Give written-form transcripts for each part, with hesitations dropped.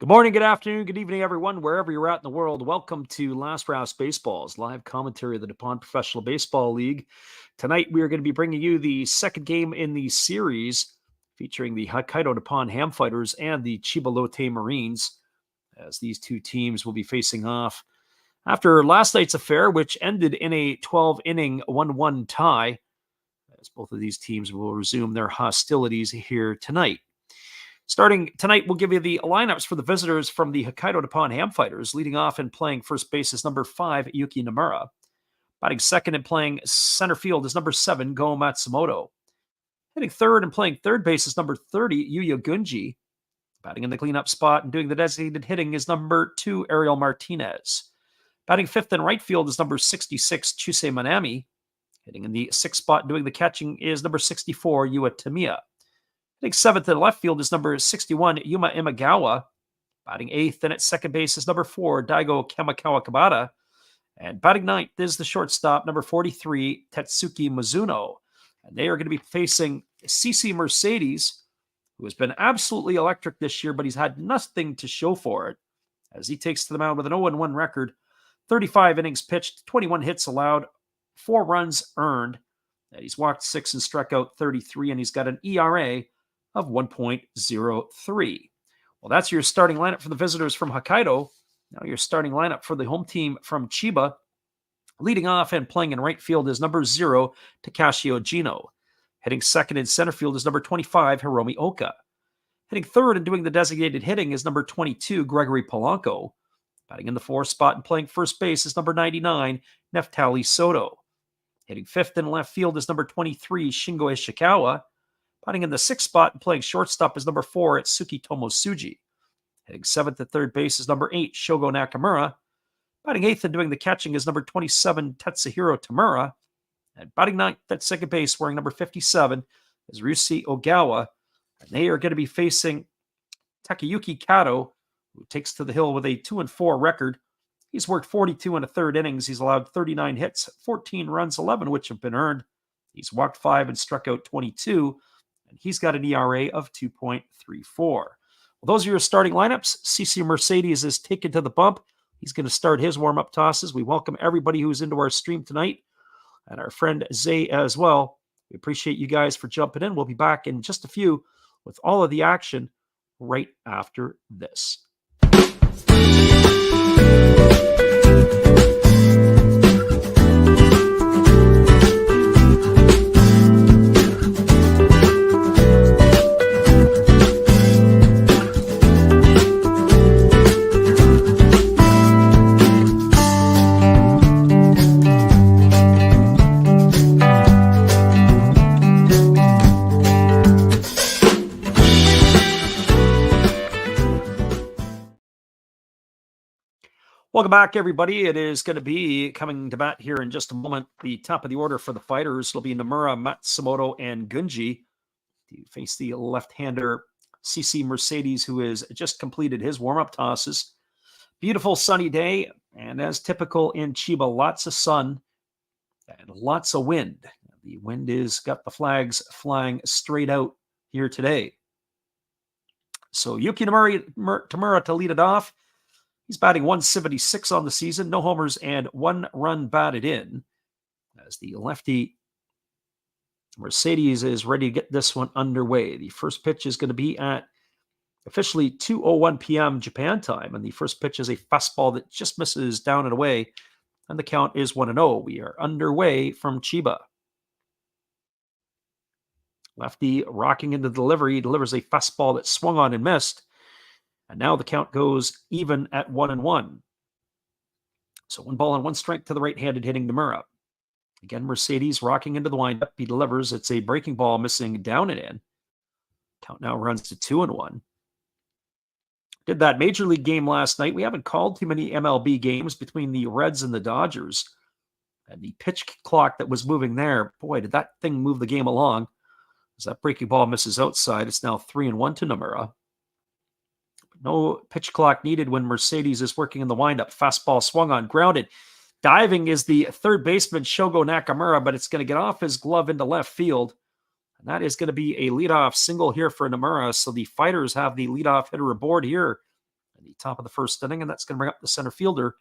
Good morning, good afternoon, good evening, everyone, wherever you're at in the world. Welcome to Last Rouse Baseball's live commentary of the Nippon Professional Baseball League. Tonight, we are going to be bringing you the second game in the series featuring the Hokkaido Nippon-Ham Fighters and the Chiba Lotte Marines, as these two teams will be facing off after last night's affair, which ended in a 12-inning 1-1 tie, as both of these teams will resume their hostilities here tonight. Starting tonight, we'll give you the lineups for the visitors from the Hokkaido Nippon-Ham Fighters. Leading off and playing first base is number 5, Yuki Nomura. Batting second and playing center field is number 7, Go Matsumoto. Hitting third and playing third base is number 30, Yuya Gunji. Batting in the cleanup spot and doing the designated hitting is number 2, Ariel Martinez. Batting fifth in right field is number 66, Chusei Manami. Hitting in the sixth spot and doing the catching is number 64, Yua Tamiya. Hitting seventh in left field is number 61, Yuma Imagawa. Batting eighth and at second base is number 4, Daigo Kamikawa Kabata. And batting ninth is the shortstop, number 43, Tetsuki Mizuno. And they are going to be facing CC Mercedes, who has been absolutely electric this year, but he's had nothing to show for it, as he takes to the mound with an 0-1 record, 35 innings pitched, 21 hits allowed, 4 runs earned. And he's walked 6 and struck out 33, and he's got an ERA of 1.03. Well, that's your starting lineup for the visitors from Hokkaido. Now your starting lineup for the home team from Chiba. Leading off and playing in right field is number 0, Takashi Ojino. Hitting second in center field is number 25, Hiromi Oka. Hitting third and doing the designated hitting is number 22, Gregory Polanco. Batting in the fourth spot and playing first base is number 99, Neftali Soto. Hitting fifth in left field is number 23, Shingo Ishikawa. Batting in the sixth spot and playing shortstop is number 4, Itsuki Tomosuji. Hitting seventh at third base is number 8, Shogo Nakamura. Batting eighth and doing the catching is number 27, Tetsuhiro Tamura. And batting ninth at second base, wearing number 57, is Ryusuke Ogawa. And they are going to be facing Takayuki Kato, who takes to the hill with a 2-4 record. He's worked 42 and a third innings. He's allowed 39 hits, 14 runs, 11 which have been earned. He's walked 5 and struck out 22. And he's got an ERA of 2.34. Well, those are your starting lineups. CC Mercedes is taken to the bump. He's going to start his warm-up tosses. We welcome everybody who's into our stream tonight, and our friend Zay as well. We appreciate you guys for jumping in. We'll be back in just a few with all of the action right after this. Welcome back, everybody. It is going to be coming to bat here in just a moment. The top of the order for the fighters will be Nomura, Matsumoto, and Gunji to face the left-hander CC Mercedes, who has just completed his warm-up tosses. Beautiful sunny day, and as typical in Chiba, lots of sun and lots of wind. The wind is got the flags flying straight out here today. So Yuki Tamura to lead it off. He's batting 176 on the season, no homers and 1 run batted in. As the lefty Mercedes is ready to get this one underway. The first pitch is going to be at officially 2:01 p.m. Japan time, and the first pitch is a fastball that just misses down and away, and the count is 1-0. We are underway from Chiba. Lefty rocking into the delivery, delivers a fastball that swung on and missed. And now the count goes even at 1-1. So 1 ball and 1 strike to the right-handed hitting Nomura. Again, Mercedes rocking into the windup. He delivers. It's a breaking ball missing down and in. Count now runs to 2-1. Did that Major League game last night. We haven't called too many MLB games between the Reds and the Dodgers. And the pitch clock that was moving there, boy, did that thing move the game along. As that breaking ball misses outside, it's now 3-1 to Nomura. No pitch clock needed when Mercedes is working in the windup. Fastball swung on, grounded. Diving is the third baseman, Shogo Nakamura, but it's going to get off his glove into left field. And that is going to be a leadoff single here for Nomura. So the Fighters have the leadoff hitter aboard here. in the top of the first inning, and that's going to bring up the center fielder,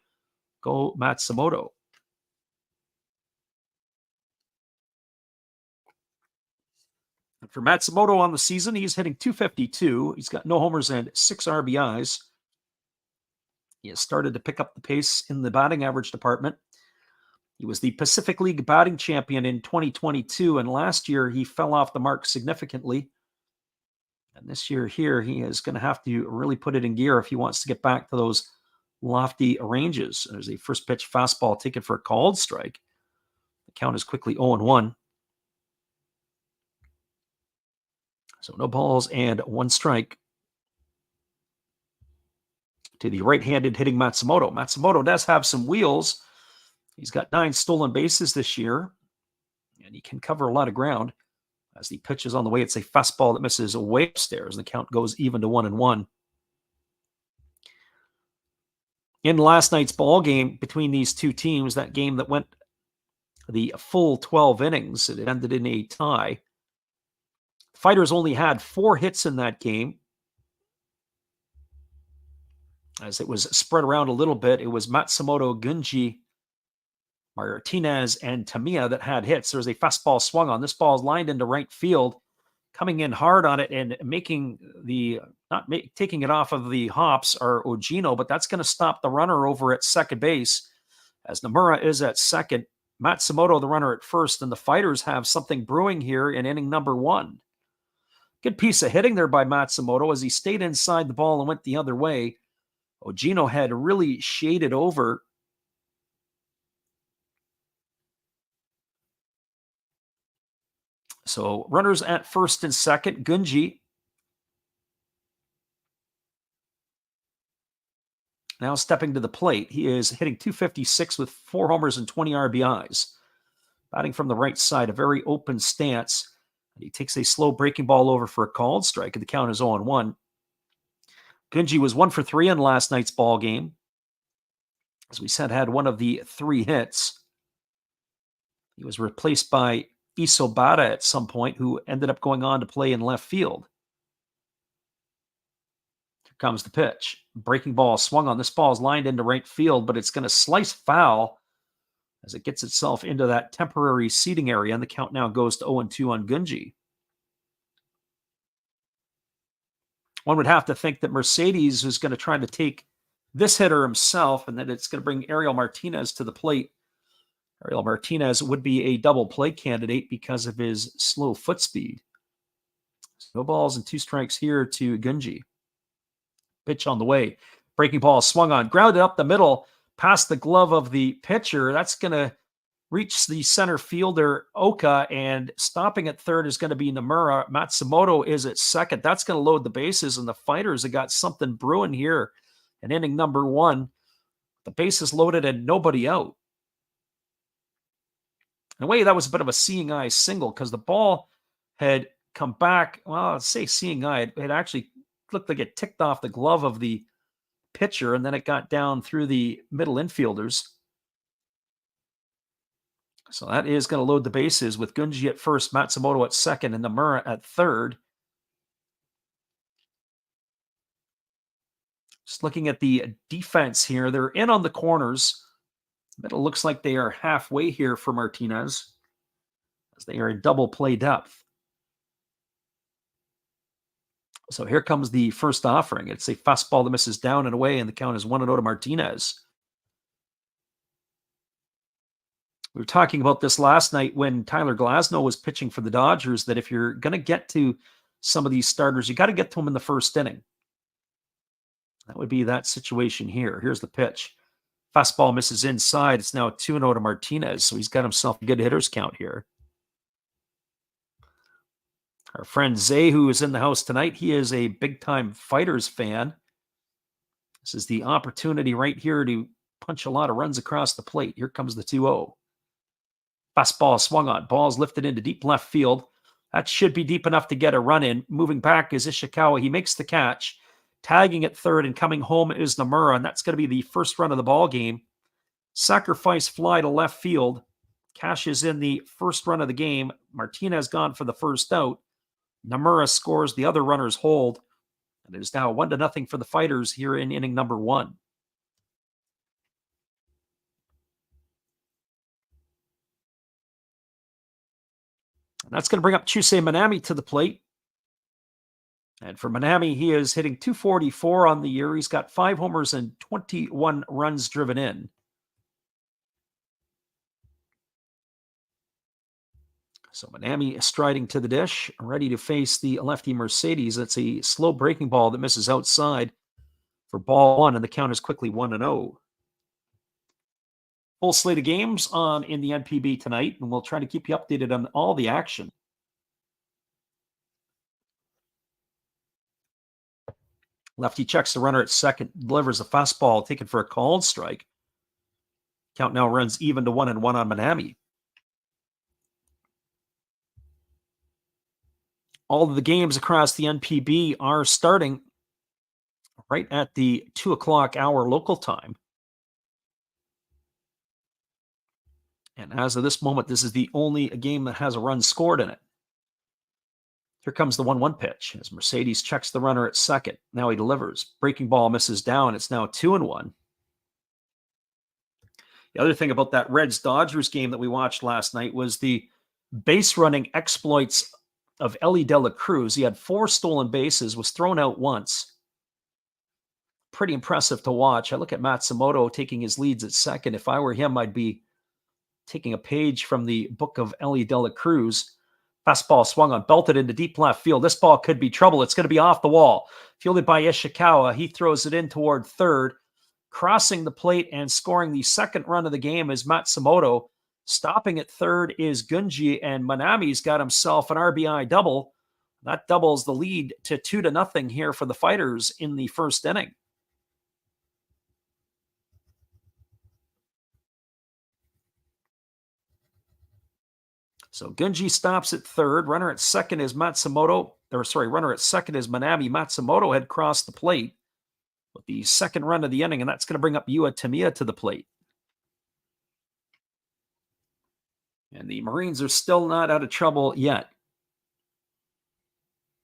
Go Matsumoto. And for Matsumoto on the season, he's hitting .252. He's got no homers and 6 RBIs. He has started to pick up the pace in the batting average department. He was the Pacific League batting champion in 2022, and last year he fell off the mark significantly. And this year here, he is going to have to really put it in gear if he wants to get back to those lofty ranges. There's a first pitch fastball taken for a called strike. The count is quickly 0-1. So no balls and 1 strike to the right-handed hitting Matsumoto. Matsumoto does have some wheels. He's got 9 stolen bases this year, and he can cover a lot of ground. As the pitch is on the way, it's a fastball that misses way upstairs, and the count goes even to 1-1. In last night's ball game between these two teams, that game that went the full 12 innings, it ended in a tie. Fighters only had 4 hits in that game. As it was spread around a little bit, it was Matsumoto, Gunji, Martinez, and Tamiya that had hits. There was a fastball swung on. This ball is lined into right field, coming in hard on it and making the, taking it off of the hops are Ogino, but that's going to stop the runner over at second base as Nomura is at second. Matsumoto, the runner at first, and the Fighters have something brewing here in inning number 1. Good piece of hitting there by Matsumoto as he stayed inside the ball and went the other way. Ogino had really shaded over. So runners at first and second. Gunji now stepping to the plate. He is hitting .256 with 4 homers and 20 RBIs. Batting from the right side, a very open stance. He takes a slow breaking ball over for a called strike, and the count is 0-1. Gunji was 1 for 3 in last night's ball game. As we said, had one of the 3 hits. He was replaced by Isobata at some point, who ended up going on to play in left field. Here comes the pitch. Breaking ball swung on. This ball is lined into right field, but it's going to slice foul as it gets itself into that temporary seating area, and the count now goes to 0-2 on Gunji. One would have to think that Mercedes is going to try to take this hitter himself, and that it's going to bring Ariel Martinez to the plate. Ariel Martinez would be a double play candidate because of his slow foot speed. So no balls and 2 strikes here to Gunji. Pitch on the way. Breaking ball swung on. Grounded up the middle past the glove of the pitcher. That's going to reach the center fielder, Oka, and stopping at third is going to be Nomura. Matsumoto is at second. That's going to load the bases, and the Fighters have got something brewing here in inning number 1. The bases loaded and nobody out. In a way, that was a bit of a seeing eye single because the ball had come back. Well, let's say seeing eye. It actually looked like it ticked off the glove of the pitcher, and then it got down through the middle infielders. So that is going to load the bases with Gunji at first, Matsumoto at second, and Nomura at third. Just looking at the defense here, they're in on the corners. But it looks like they are halfway here for Martinez as they are in double play depth. So here comes the first offering. It's a fastball that misses down and away, and the count is 1-0 to Martinez. We were talking about this last night when Tyler Glasnow was pitching for the Dodgers, that if you're going to get to some of these starters, you got to get to them in the first inning. That would be that situation here. Here's the pitch. Fastball misses inside. It's now 2-0 to Martinez, so he's got himself a good hitter's count here. Our friend Zay, who is in the house tonight, he is a big-time Fighters fan. This is the opportunity right here to punch a lot of runs across the plate. Here comes the 2-0. Fastball swung on. Ball's lifted into deep left field. That should be deep enough to get a run in. Moving back is Ishikawa. He makes the catch. Tagging at third and coming home is Nomura, and that's going to be the first run of the ball game. Sacrifice fly to left field. Cashes in the first run of the game. Martinez gone for the first out. Nomura scores. The other runners hold. And it is now 1-0 for the Fighters here in inning number 1. And that's going to bring up Chusei Minami to the plate. And for Minami, he is hitting .244 on the year. He's got 5 homers and 21 runs driven in. So Minami striding to the dish, ready to face the lefty Mercedes. That's a slow breaking ball that misses outside for ball 1, and the count is quickly 1-0. Full slate of games on in the NPB tonight, and we'll try to keep you updated on all the action. Lefty checks the runner at second, delivers a fastball taken for a called strike. Count now runs even to 1-1 on Minami. All of the games across the NPB are starting right at the 2 o'clock hour local time. And as of this moment, this is the only game that has a run scored in it. Here comes the 1-1 pitch as Mercedes checks the runner at second. Now he delivers. Breaking ball misses down. It's now 2-1. The other thing about that Reds-Dodgers game that we watched last night was the base running exploits of Ellie De La Cruz. He had 4 stolen bases, was thrown out once. Pretty impressive to watch. I look at Matsumoto taking his leads at second. If I were him, I'd be taking a page from the book of Ellie De La Cruz. Fastball swung on, belted into deep left field. This ball could be trouble. It's going to be off the wall. Fielded by Ishikawa. He throws it in toward third. Crossing the plate and scoring the second run of the game is Matsumoto. Stopping at third is Gunji, and Minami's got himself an RBI double. That doubles the lead to 2-0 here for the Fighters in the first inning. So Gunji stops at third. Runner at second is Minami. Matsumoto had crossed the plate with the second run of the inning, and that's going to bring up Yua Tamiya to the plate. And the Marines are still not out of trouble yet.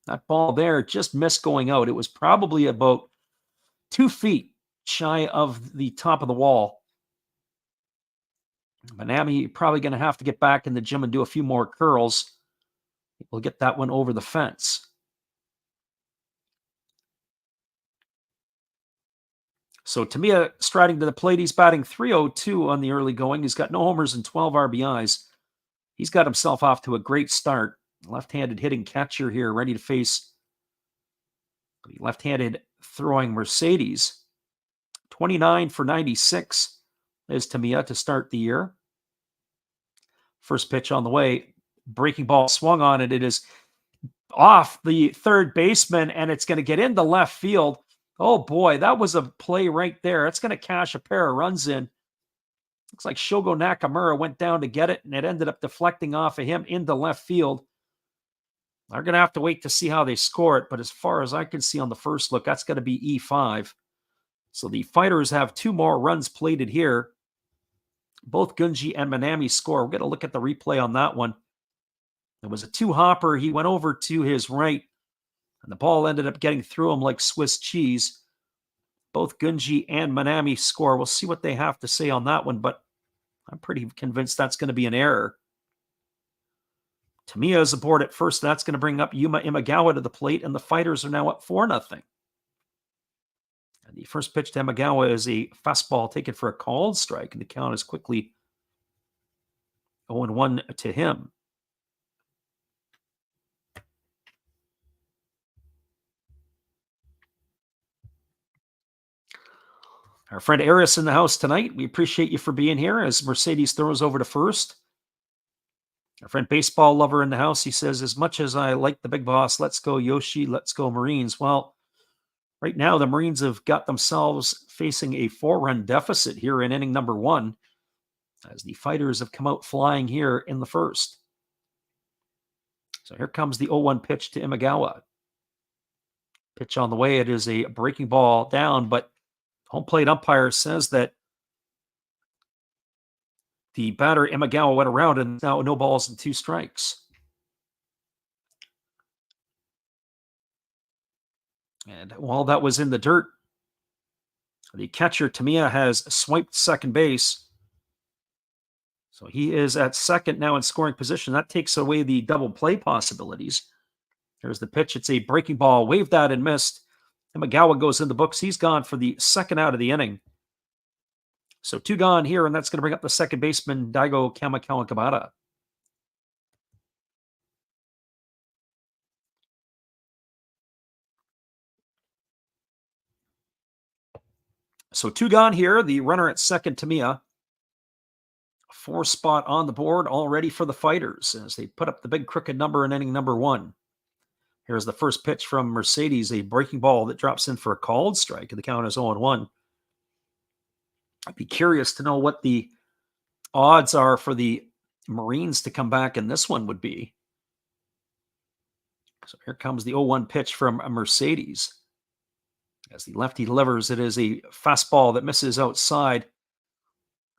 That ball there just missed going out. It was probably about 2 feet shy of the top of the wall. Minami probably going to have to get back in the gym and do a few more curls. We'll get that one over the fence. So Tamiya striding to the plate. He's batting .302 on the early going. He's got no homers and 12 RBIs. He's got himself off to a great start. Left-handed hitting catcher here, ready to face the left-handed throwing Mercedes. 29 for 96 is Tamiya to start the year. First pitch on the way. Breaking ball swung on it. It is off the third baseman, and it's going to get into left field. Oh, boy, that was a play right there. It's going to cash a pair of runs in. Looks like Shogo Nakamura went down to get it, and it ended up deflecting off of him into left field. They're going to have to wait to see how they score it, but as far as I can see on the first look, that's going to be E5. So the Fighters have 2 more runs plated here. Both Gunji and Minami score. We're going to look at the replay on that one. It was a 2-hopper. He went over to his right, and the ball ended up getting through him like Swiss cheese. Both Gunji and Minami score. We'll see what they have to say on that one, but I'm pretty convinced that's going to be an error. Tamiya is aboard at first. That's going to bring up Yuma Imagawa to the plate, and the Fighters are now up 4-0. And the first pitch to Imagawa is a fastball taken for a called strike, and the count is quickly 0-1 to him. Our friend Eris in the house tonight. We appreciate you for being here as Mercedes throws over to first. Our friend Baseball Lover in the house. He says, as much as I like the big boss, let's go Yoshi, let's go Marines. Well, right now the Marines have got themselves facing a 4-run deficit here in inning number 1 as the Fighters have come out flying here in the first. So here comes the 0-1 pitch to Imagawa. Pitch on the way. It is a breaking ball down, but home plate umpire says that the batter Imagawa went around and now no balls and 2 strikes. And while that was in the dirt, the catcher, Tamiya, has swiped second base. So he is at second now in scoring position. That takes away the double play possibilities. There's the pitch. It's a breaking ball. Waved that and missed. And Magawa goes in the books. He's gone for the second out of the inning. So 2 gone here, and that's going to bring up the second baseman, Daigo Kamikawakabara. So 2 gone here. The runner at second, Tamiya. 4 spot on the board already for the Fighters as they put up the big crooked number in inning number 1. Here's the first pitch from Mercedes, a breaking ball that drops in for a called strike, and the count is 0-1. I'd be curious to know what the odds are for the Marines to come back in this one would be. So here comes the 0-1 pitch from Mercedes. As the lefty delivers, it is a fastball that misses outside.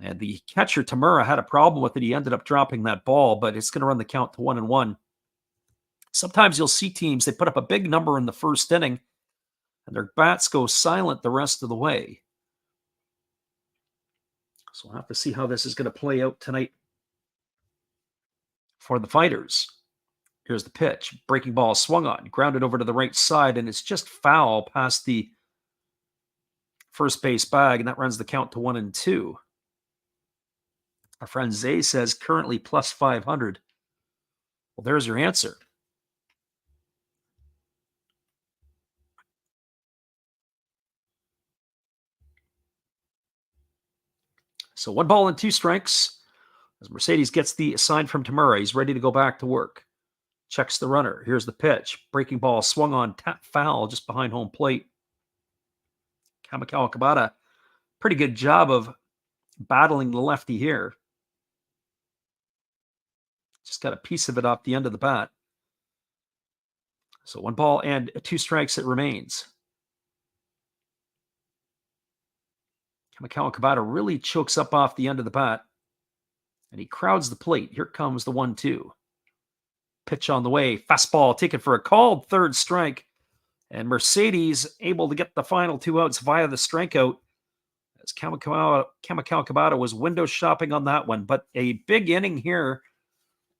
And the catcher, Tamura, had a problem with it. He ended up dropping that ball, but it's going to run the count to 1-1. Sometimes you'll see teams, they put up a big number in the first inning, and their bats go silent the rest of the way. So we'll have to see how this is going to play out tonight for the Fighters. Here's the pitch. Breaking ball swung on, grounded over to the right side, and it's just foul past the first base bag, and that runs the count to 1-2. Our friend Zay says currently plus 500. Well, there's your answer. So 1 ball and 2 strikes as Mercedes gets the sign from Tamura. He's ready to go back to work. Checks the runner. Here's the pitch. Breaking ball swung on, tap foul just behind home plate. Kamikawa Kabata, pretty good job of battling the lefty here. Just got a piece of it off the end of the bat. So 1 ball and 2 strikes it remains. Kamikawa Kabata really chokes up off the end of the bat. And he crowds the plate. Here comes the 1-2. Pitch on the way. Fastball taken for a called third strike. And Mercedes able to get the final 2 outs via the strikeout. As Kamikawa Kabata was window shopping on that one. But a big inning here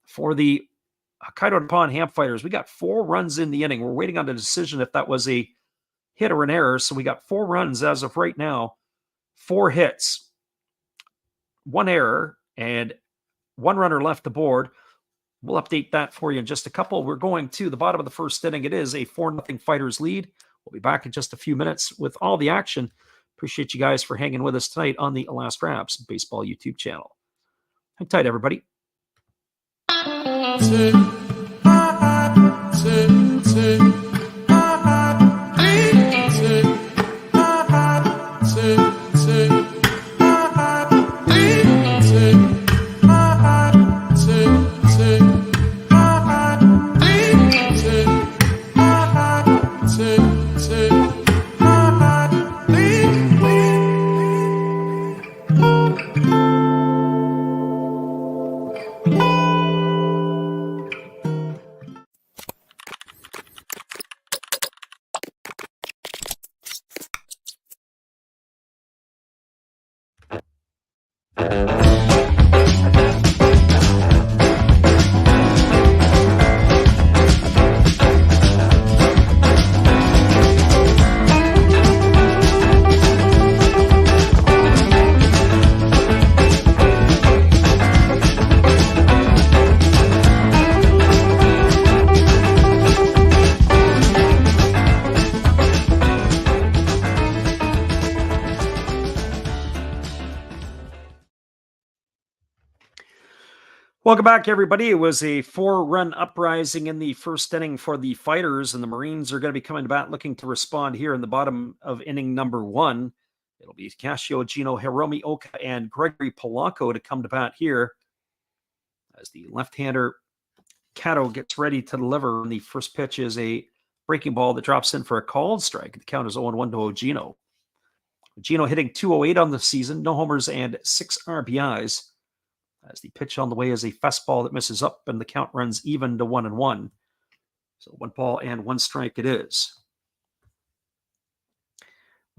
for the Hokkaido Nippon-Ham Fighters. We got 4 runs in the inning. We're waiting on the decision if that was a hit or an error. So we got 4 runs as of right now. 4 hits, 1 error, and 1 runner left the board. We'll update that for you in just a couple. We're going to the bottom of the first inning. It is a 4-0 Fighters lead. We'll be back in just a few minutes with all the action. Appreciate you guys for hanging with us tonight on the Last Wraps Baseball YouTube channel. Hang tight, everybody. Welcome back, everybody. It was a 4-run uprising in the first inning for the Fighters, and the Marines are going to be coming to bat looking to respond here in the bottom of inning number 1. It'll be Kashio Gino, Hiromi Oka, and Gregory Polanco to come to bat here as the left-hander Kato gets ready to deliver. And the first pitch is a breaking ball that drops in for a called strike. The count is 0-1 to Ogino. Ogino hitting 208 on the season, no homers and 6 RBIs. As the pitch on the way is a fastball that misses up, and the count runs even to 1-1. So 1 ball and 1 strike it is.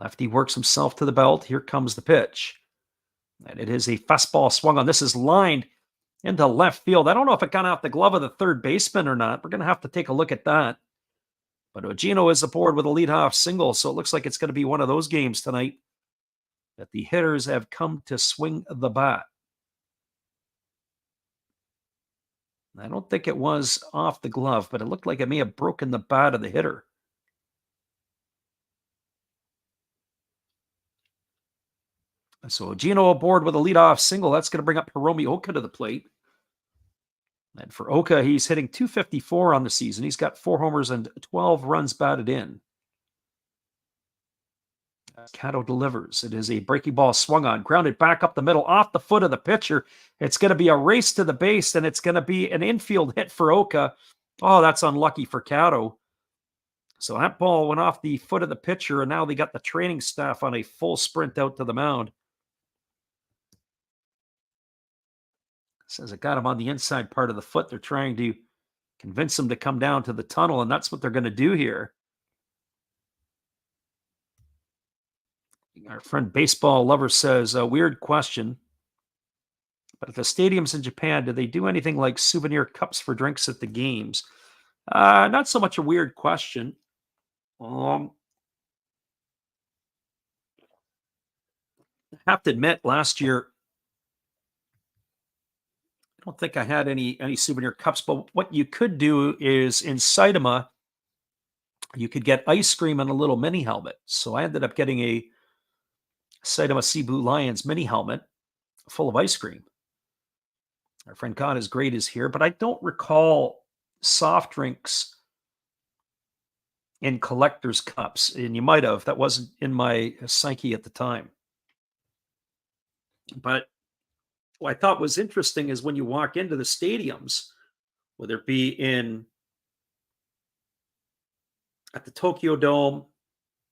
Lefty works himself to the belt. Here comes the pitch. And it is a fastball swung on. This is lined into left field. I don't know if it got out the glove of the third baseman or not. We're going to have to take a look at that. But Ogino is aboard with a leadoff single, so it looks like it's going to be one of those games tonight that the hitters have come to swing the bat. I don't think it was off the glove, but it looked like it may have broken the bat of the hitter. So Ogino aboard with a leadoff single. That's going to bring up Hiromi Oka to the plate. And for Oka, he's hitting .254 on the season. He's got 4 homers and 12 runs batted in. Cato delivers. It is a breaking ball swung on, grounded back up the middle, off the foot of the pitcher. It's going to be a race to the base, and it's going to be an infield hit for Oka. Oh, that's unlucky for Cato. So that ball went off the foot of the pitcher, and now they got the training staff on a full sprint out to the mound. Says it got him on the inside part of the foot. They're trying to convince him to come down to the tunnel, and that's what they're going to do here. Our friend Baseball Lover says, a weird question, but at the stadiums in Japan, do they do anything like souvenir cups for drinks at the games? Not so much a weird question. I have to admit, last year, I don't think I had any souvenir cups, but what you could do is in Saitama, you could get ice cream in a little mini helmet. So I ended up getting a Saitama Cebu Lions mini helmet full of ice cream. Our friend God is Great is here, but I don't recall soft drinks in collector's cups. And you might have. That wasn't in my psyche at the time. But what I thought was interesting is when you walk into the stadiums, whether it be at the Tokyo Dome,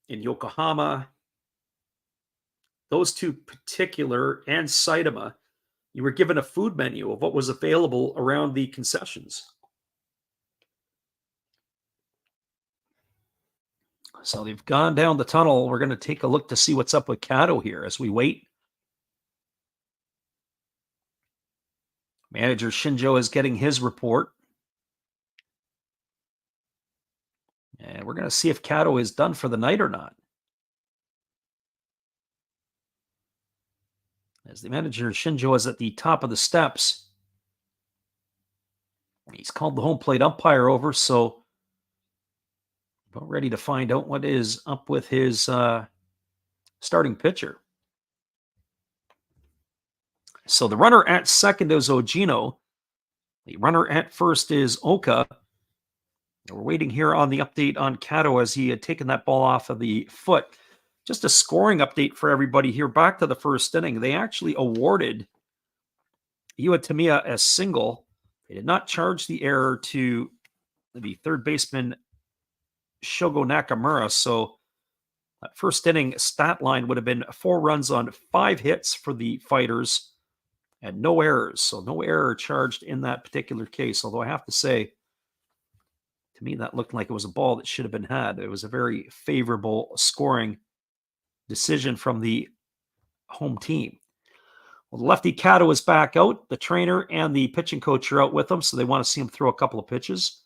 in Yokohama, those two particular, and Saitama, you were given a food menu of what was available around the concessions. So they've gone down the tunnel. We're going to take a look to see what's up with Kato here as we wait. Manager Shinjo is getting his report. And we're going to see if Kato is done for the night or not. As the manager Shinjo is at the top of the steps. He's called the home plate umpire over, so about ready to find out what is up with his starting pitcher. So the runner at second is Ogino. The runner at first is Oka. We're waiting here on the update on Kato as he had taken that ball off of the foot. Just a scoring update for everybody here. Back to the first inning. They actually awarded Iwatamiya a single. They did not charge the error to the third baseman Shogo Nakamura. So that first inning stat line would have been 4 runs on 5 hits for the Fighters and no errors. So no error charged in that particular case. Although I have to say, to me, that looked like it was a ball that should have been had. It was a very favorable scoring decision from the home team. Well, the lefty Kato is back out. The trainer and the pitching coach are out with him, so they want to see him throw a couple of pitches.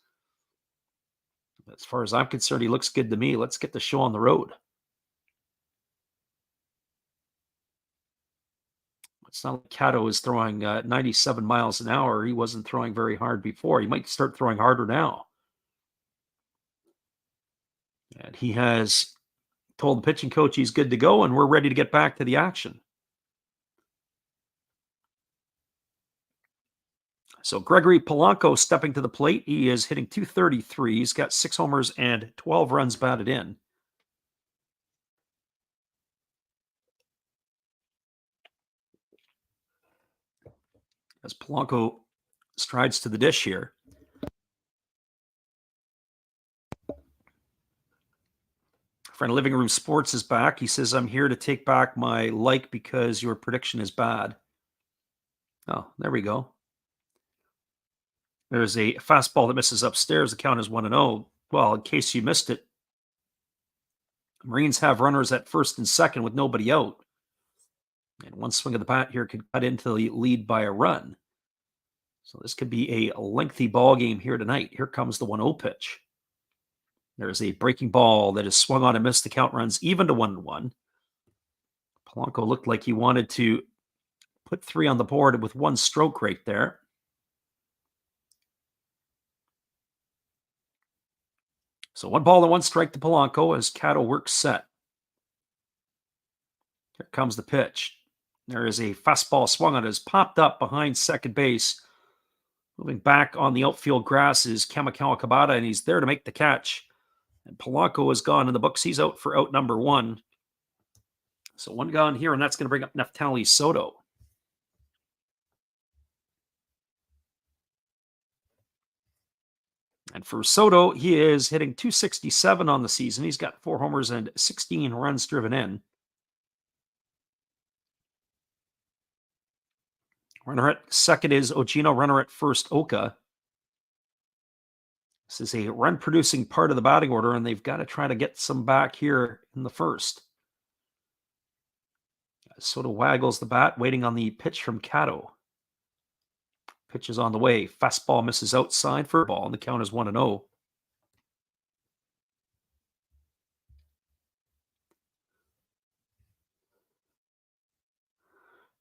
As far as I'm concerned, he looks good to me. Let's get the show on the road. It's not like Kato is throwing 97 miles an hour. He wasn't throwing very hard before. He might start throwing harder now. And he has told the pitching coach he's good to go, and we're ready to get back to the action. So Gregory Polanco stepping to the plate. He is hitting .233. He's got 6 homers and 12 runs batted in. As Polanco strides to the dish here. Friend of Living Room Sports is back. He says, I'm here to take back my like because your prediction is bad. Oh, there we go. There's a fastball that misses upstairs. The count is 1-0. Well, in case you missed it, Marines have runners at first and second with nobody out. And one swing of the bat here could cut into the lead by a run. So this could be a lengthy ball game here tonight. Here comes the 1-0 pitch. There's a breaking ball that is swung on and missed. The count runs even to 1-1. Polanco looked like he wanted to put 3 on the board with 1 stroke right there. So 1 ball and 1 strike to Polanco as Cato works set. Here comes the pitch. There is a fastball swung on. It has popped up behind second base. Moving back on the outfield grass is Kamikawa Kabata, and he's there to make the catch. And Polanco is gone in the books. He's out for out number 1. So 1 gone here, and that's going to bring up Neftali Soto. And for Soto, he is hitting .267 on the season. He's got 4 homers and 16 runs driven in. Runner at second is Ogino. Runner at first, Oka. This is a run-producing part of the batting order, and they've got to try to get some back here in the first. Soto waggles the bat, waiting on the pitch from Cato. Pitch is on the way. Fastball misses outside for a ball, and the count is 1-0.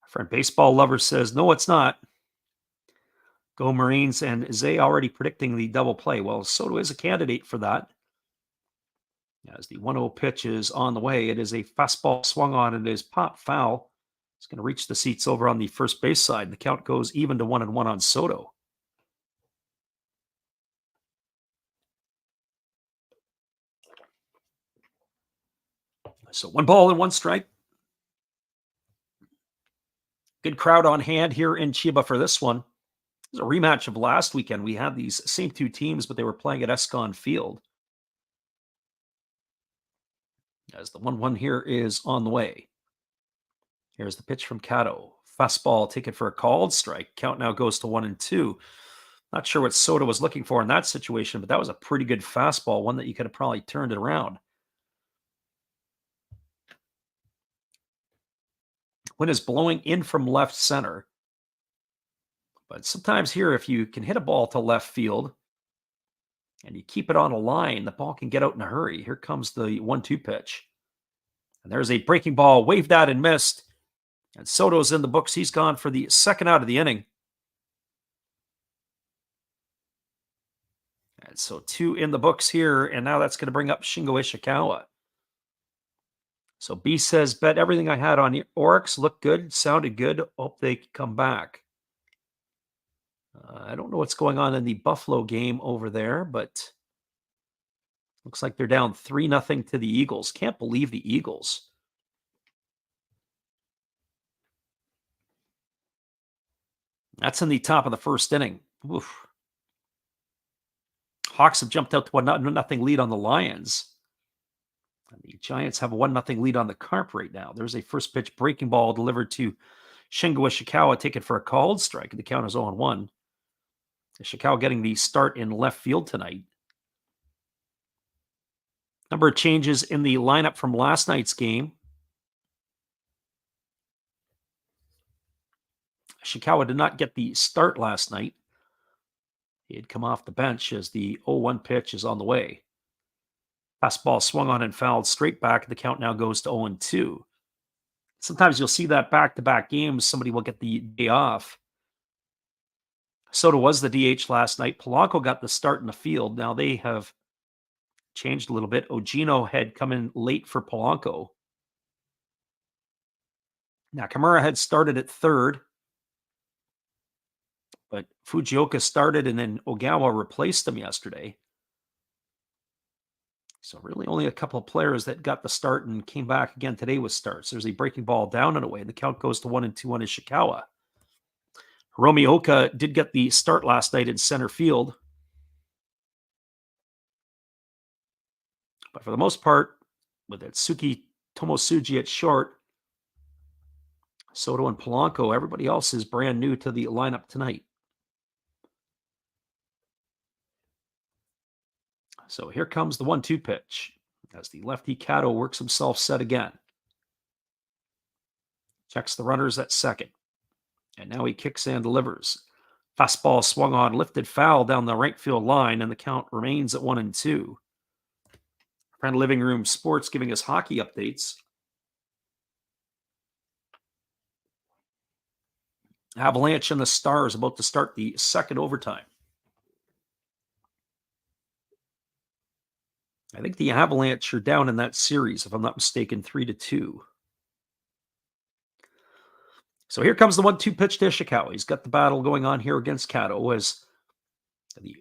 Our friend Baseball Lover says, no, it's not. Go Marines, and Zay already predicting the double play. Well, Soto is a candidate for that. As the 1-0 pitch is on the way, it is a fastball swung on, and it is pop foul. It's going to reach the seats over on the first base side. The count goes even to 1-1 on Soto. So 1 ball and 1 strike. Good crowd on hand here in Chiba for this one. It was a rematch of last weekend. We had these same 2 teams, but they were playing at Escon Field. As the 1-1 here is on the way. Here's the pitch from Cato. Fastball taken for a called strike. Count now goes to 1-2. Not sure what Soto was looking for in that situation, but that was a pretty good fastball, one that you could have probably turned it around. Wind is blowing in from left center. But sometimes here, if you can hit a ball to left field and you keep it on a line, the ball can get out in a hurry. Here comes the 1-2 pitch. And there's a breaking ball, waved at and missed. And Soto's in the books. He's gone for the second out of the inning. And so 2 in the books here, and now that's going to bring up Shingo Ishikawa. So B says, bet everything I had on Oryx. Looked good, sounded good. Hope they come back. I don't know what's going on in the Buffalo game over there, but looks like they're down 3-0 to the Eagles. Can't believe the Eagles. That's in the top of the first inning. Oof. Hawks have jumped out to a 1-0 lead on the Lions. And the Giants have a 1-0 lead on the Carp right now. There's a first pitch breaking ball delivered to Shingo Ishikawa, taken for a called strike. The count is 0-1. Ishikawa getting the start in left field tonight. Number of changes in the lineup from last night's game. Ishikawa did not get the start last night. He had come off the bench as the 0-1 pitch is on the way. Fastball swung on and fouled straight back. The count now goes to 0-2. Sometimes you'll see that back-to-back games, somebody will get the day off. Soto was the DH last night. Polanco got the start in the field. Now they have changed a little bit. Ogino had come in late for Polanco. Nakamura had started at third, but Fujioka started and then Ogawa replaced him yesterday. So really only a couple of players that got the start and came back again today with starts. There's a breaking ball down and away. The count goes to 1-2 on Ishikawa. Hiromi Oka did get the start last night in center field. But for the most part, with Atsuki Tomosuji at short, Soto and Polanco, everybody else is brand new to the lineup tonight. So here comes the 1-2 pitch. as the lefty Kato works himself set again. Checks the runners at second. And now he kicks and delivers. Fastball swung on, lifted foul down the right field line, and the count remains at 1-2. Friend Living Room Sports giving us hockey updates. Avalanche and the Stars about to start the second overtime. I think the Avalanche are down in that series, if I'm not mistaken, 3-2. So here comes the 1-2 pitch to Ishikawa. He's got the battle going on here against Kato as the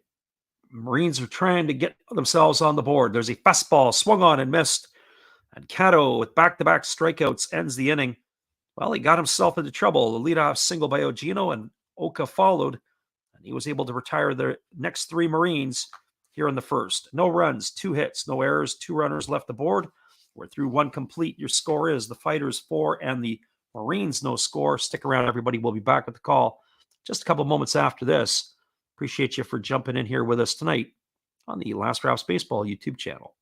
Marines are trying to get themselves on the board. There's a fastball swung on and missed. And Kato, with back-to-back strikeouts, ends the inning. Well, he got himself into trouble. The leadoff single by Ogino, and Oka followed. And he was able to retire the next three Marines here in the first. No runs, 2 hits, no errors, 2 runners left the board. We're through 1 complete. Your score is the Fighters 4 and the Marines no score. Stick around, everybody. We'll be back with the call just a couple moments after this. Appreciate you for jumping in here with us tonight on the Last Rouse Baseball YouTube channel.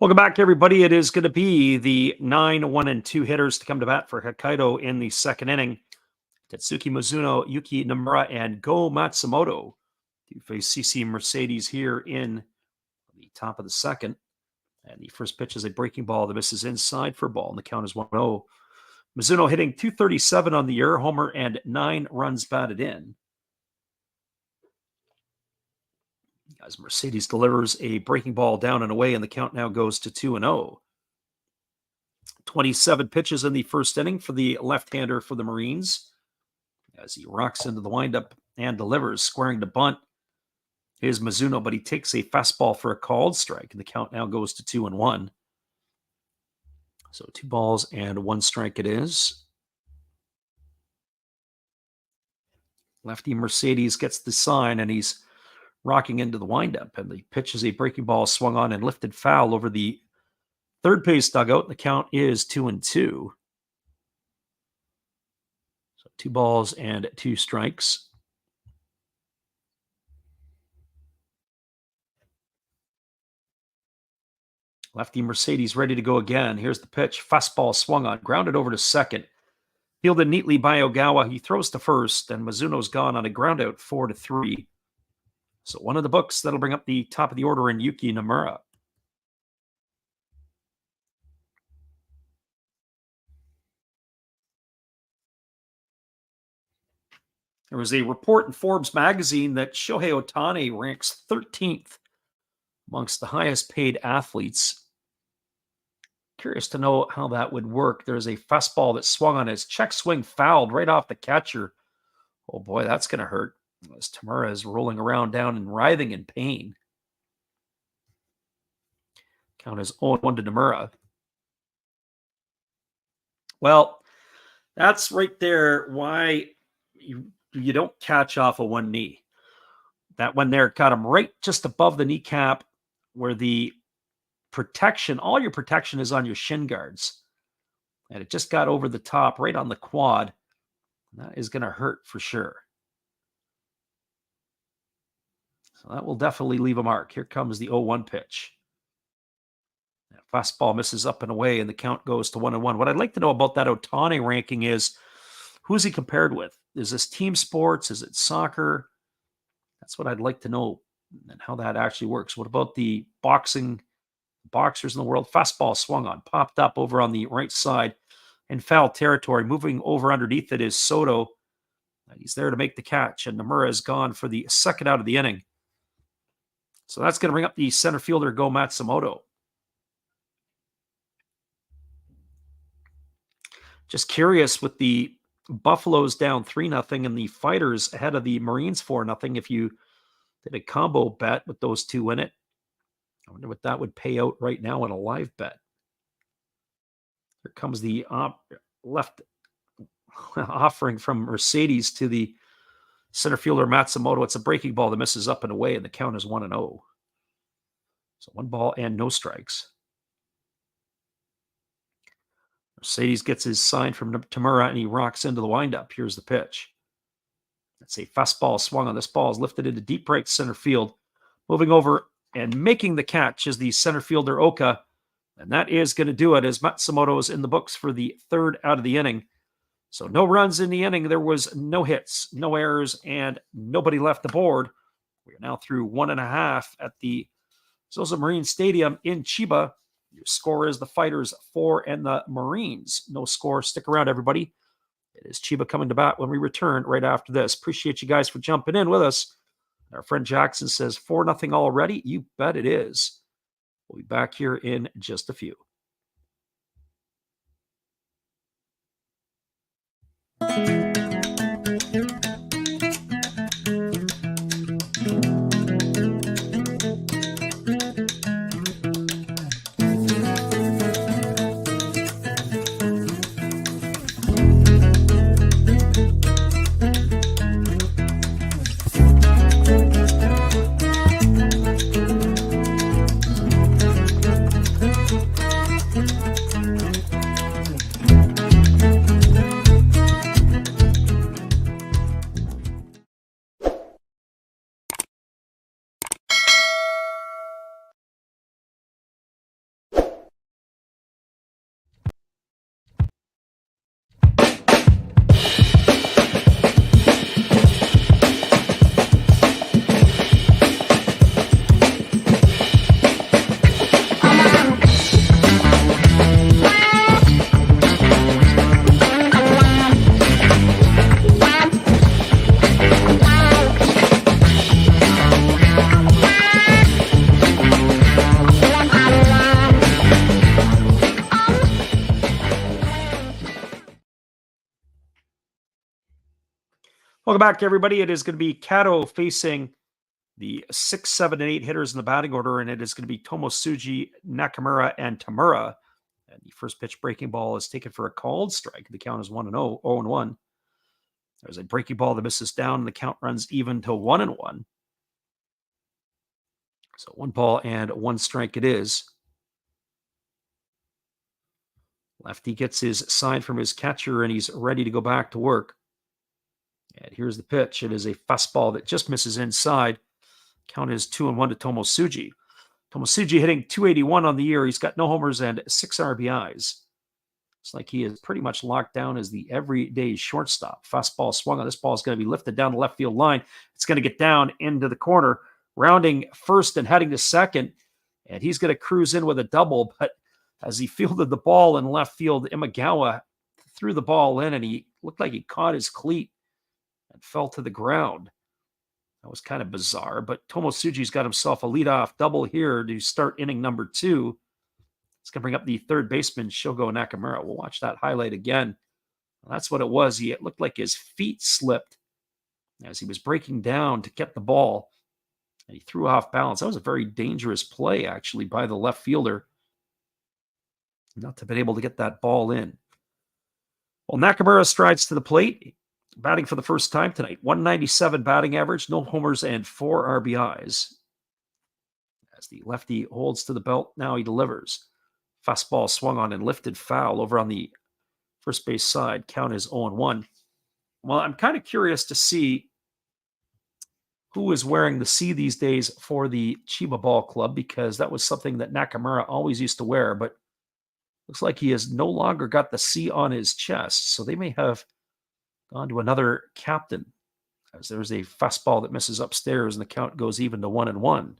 Welcome back, everybody. It is going to be the 9, 1, and 2 hitters to come to bat for Hokkaido in the second inning. Tetsuki Mizuno, Yuki Nomura, and Go Matsumoto to face CC Mercedes here in the top of the second. And the first pitch is a breaking ball that misses inside for a ball, and the count is 1-0. Mizuno hitting .237 on the year, homer, and 9 runs batted in. As Mercedes delivers a breaking ball down and away, and the count now goes to 2-0. 27 pitches in the first inning for the left-hander for the Marines. As he rocks into the windup and delivers, squaring to bunt is Mizuno, but he takes a fastball for a called strike, and the count now goes to 2-1. So 2 balls and 1 strike it is. Lefty Mercedes gets the sign, and he's rocking into the windup, and the pitch is a breaking ball swung on and lifted foul over the third base dugout. The count is 2-2. So 2 balls and 2 strikes. Lefty Mercedes ready to go again. Here's the pitch. Fastball swung on, grounded over to second. Fielded neatly by Ogawa. He throws to first, and Mizuno's gone on a ground out 4-3. So one of the books that'll bring up the top of the order in Yuki Nomura. There was a report in Forbes magazine that Shohei Ohtani ranks 13th amongst the highest paid athletes. Curious to know how that would work. There's a fastball that swung on his check swing, fouled right off the catcher. Oh boy, that's going to hurt. As Tamura is rolling around down and writhing in pain. Count is 0-1 to Nomura. Well, that's right there why you don't catch off of one knee. That one there got him right just above the kneecap where the protection, all your protection is on your shin guards. And it just got over the top right on the quad. That is going to hurt for sure. So that will definitely leave a mark. Here comes the 0-1 pitch. That fastball misses up and away, and the count goes to 1-1. What I'd like to know about that Ohtani ranking is, who's he compared with? Is this team sports? Is it soccer? That's what I'd like to know, and how that actually works. What about the boxers in the world? Fastball swung on, popped up over on the right side in foul territory. Moving over underneath it is Soto. He's there to make the catch, and Nomura is gone for the second out of the inning. So that's going to bring up the center fielder, Go Matsumoto. Just curious, with the Buffaloes down 3-0 and the Fighters ahead of the Marines 4-0, if you did a combo bet with those two in it, I wonder what that would pay out right now in a live bet. Here comes the left offering from Mercedes to the center fielder Matsumoto. It's a breaking ball that misses up and away, and the count is 1-0. So 1 ball and no strikes. Mercedes gets his sign from Tamura, and he rocks into the windup. Here's the pitch. That's a fastball swung on. This ball is lifted into deep right center field. Moving over and making the catch is the center fielder Oka, and that is going to do it, as Matsumoto is in the books for the third out of the inning. So no runs in the inning. There was no hits, no errors, and nobody left the board. We are now through 1.5 at the Zozo Marine Stadium in Chiba. Your score is the Fighters 4 and the Marines no score. Stick around, everybody. It is Chiba coming to bat when we return right after this. Appreciate you guys for jumping in with us. Our friend Jackson says 4-0 already. You bet it is. We'll be back here in just a few. Welcome back, everybody. It is going to be Kato facing the 6, 7, and 8 hitters in the batting order, and it is going to be Tomosuji, Nakamura, and Tamura. And the first pitch breaking ball is taken for a called strike. The count is 1-0, 0-1. There's a breaking ball that misses down, and the count runs even to 1-1. So 1 ball and 1 strike it is. Lefty gets his sign from his catcher, and he's ready to go back to work. And here's the pitch. It is a fastball that just misses inside. Count is 2-1 to Tomosuji. Tomosuji hitting .281 on the year. He's got no homers and 6 RBIs. It's like he is pretty much locked down as the everyday shortstop. Fastball swung on. This ball is going to be lifted down the left field line. It's going to get down into the corner, rounding first and heading to second. And he's going to cruise in with a double. But as he fielded the ball in left field, Imagawa threw the ball in, and he looked like he caught his cleat and fell to the ground. That was kind of bizarre, but Tomosuji's got himself a leadoff double here to start inning number 2. It's going to bring up the third baseman, Shogo Nakamura. We'll watch that highlight again. Well, that's what it was. It looked like his feet slipped as he was breaking down to get the ball, and he threw off balance. That was a very dangerous play, actually, by the left fielder, not to have been able to get that ball in. Well, Nakamura strides to the plate, batting for the first time tonight. 197 batting average, no homers, and 4 RBIs. As the lefty holds to the belt, now he delivers. Fastball swung on and lifted foul over on the first base side. Count is 0-1. Well, I'm kind of curious to see who is wearing the C these days for the Chiba Ball Club, because that was something that Nakamura always used to wear, but looks like he has no longer got the C on his chest, so they may have gone to another captain, as there's a fastball that misses upstairs and the count goes even to 1-1.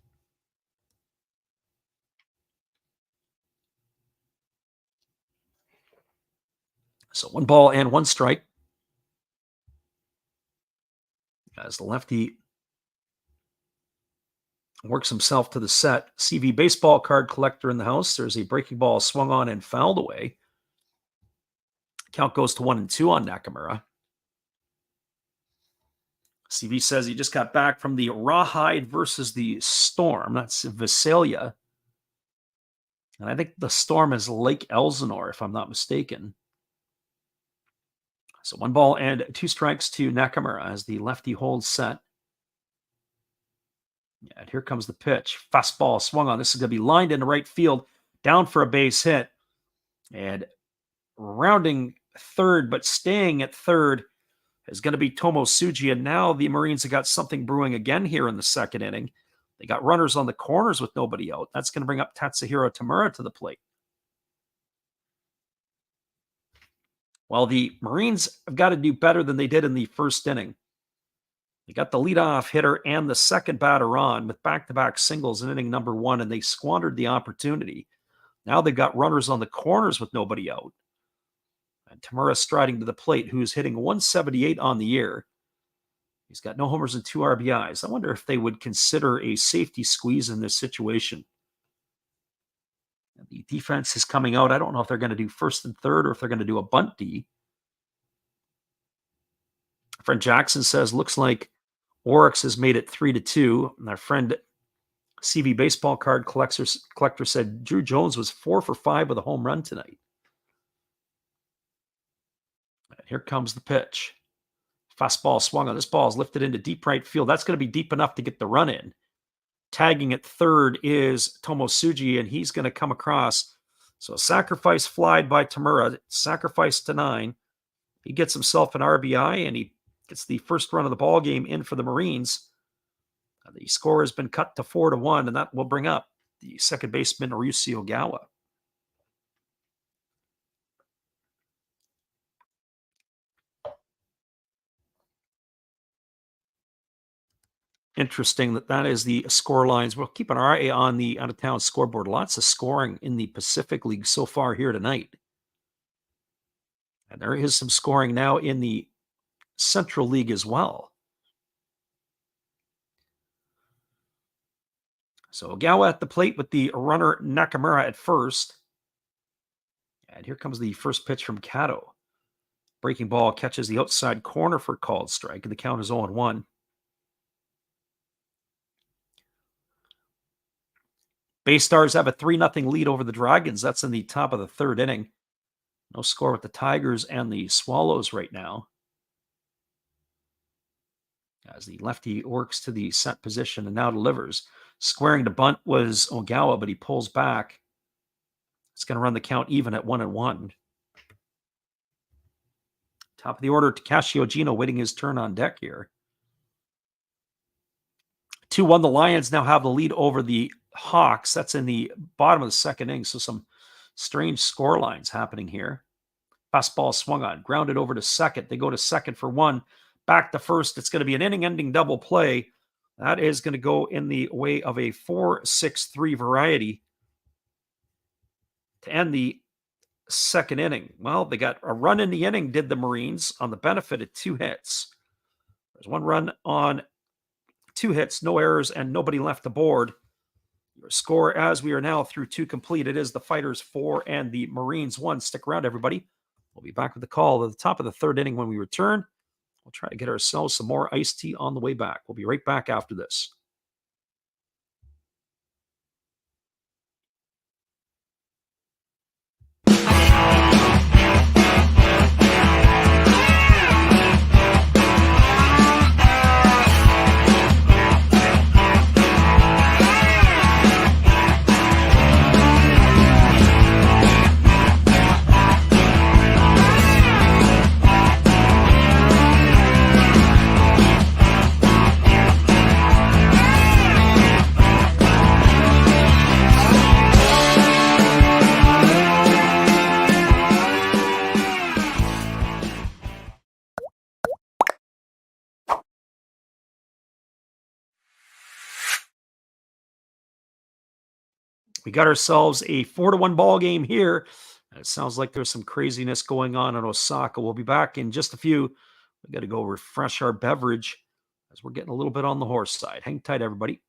So 1 ball and 1 strike as the lefty works himself to the set. CV baseball card collector in the house. There's a breaking ball swung on and fouled away. Count goes to 1-2 on Nakamura. CV says he just got back from the Rawhide versus the Storm. That's Visalia. And I think the Storm is Lake Elsinore, if I'm not mistaken. So 1 ball and 2 strikes to Nakamura as the lefty holds set. Yeah, and here comes the pitch. Fastball swung on. This is going to be lined into right field, down for a base hit. And rounding third, but staying at third, is going to be Tomo Tsuji. And now the Marines have got something brewing again here in the second inning. They got runners on the corners with nobody out. That's going to bring up Tatsuhiro Tamura to the plate. Well, the Marines have got to do better than they did in the first inning. They got the leadoff hitter and the second batter on with back-to-back singles in inning number 1, and they squandered the opportunity. Now they've got runners on the corners with nobody out. And Tamura striding to the plate, who's hitting 178 on the year. He's got no homers and 2 RBIs. I wonder if they would consider a safety squeeze in this situation. The defense is coming out. I don't know if they're going to do first and third or if they're going to do a bunt D. Friend Jackson says, looks like Oryx has made it 3-2. And our friend CV baseball card collector said Drew Jones was 4 for 5 with a home run tonight. And here comes the pitch. Fastball swung on. This ball is lifted into deep right field. That's going to be deep enough to get the run in. Tagging at third is Tomo Tsuji, and he's going to come across. So a sacrifice fly by Tamura, sacrifice to 9. He gets himself an RBI, and he gets the first run of the ball game in for the Marines. The score has been cut to 4-1, and that will bring up the second baseman, Ryusuke Ogawa. Interesting that is the score lines. We'll keep an eye on the out-of-town scoreboard. Lots of scoring in the Pacific League so far here tonight. And there is some scoring now in the Central League as well. So Ogawa at the plate with the runner Nakamura at first. And here comes the first pitch from Kato. Breaking ball catches the outside corner for called strike, and the count is 0-1. Bay Stars have a 3-0 lead over the Dragons. That's in the top of the third inning. No score with the Tigers and the Swallows right now. As the lefty works to the set position and now delivers. Squaring to bunt was Ogawa, but he pulls back. It's going to run the count even at 1-1. Top of the order, Takashi Ojino waiting his turn on deck here. 2-1, the Lions now have the lead over the Hawks. That's in the bottom of the second inning, so some strange score lines happening here. Fastball swung on, grounded over to second. They go to second for 1. Back to first. It's going to be an inning-ending double play. That is going to go in the way of a 4-6-3 variety to end the second inning. Well, they got a run in the inning, did the Marines, on the benefit of 2 hits. There's 1 run on 2 hits, no errors, and nobody left the board. Your score, as we are now through 2 complete, it is the Fighters 4 and the Marines 1. Stick around, everybody. We'll be back with the call at the top of the third inning when we return. We'll try to get ourselves some more iced tea on the way back. We'll be right back after this. We got ourselves a 4-1 ball game here. It sounds like there's some craziness going on in Osaka. We'll be back in just a few. We got to go refresh our beverage as we're getting a little bit on the horse side. Hang tight, everybody.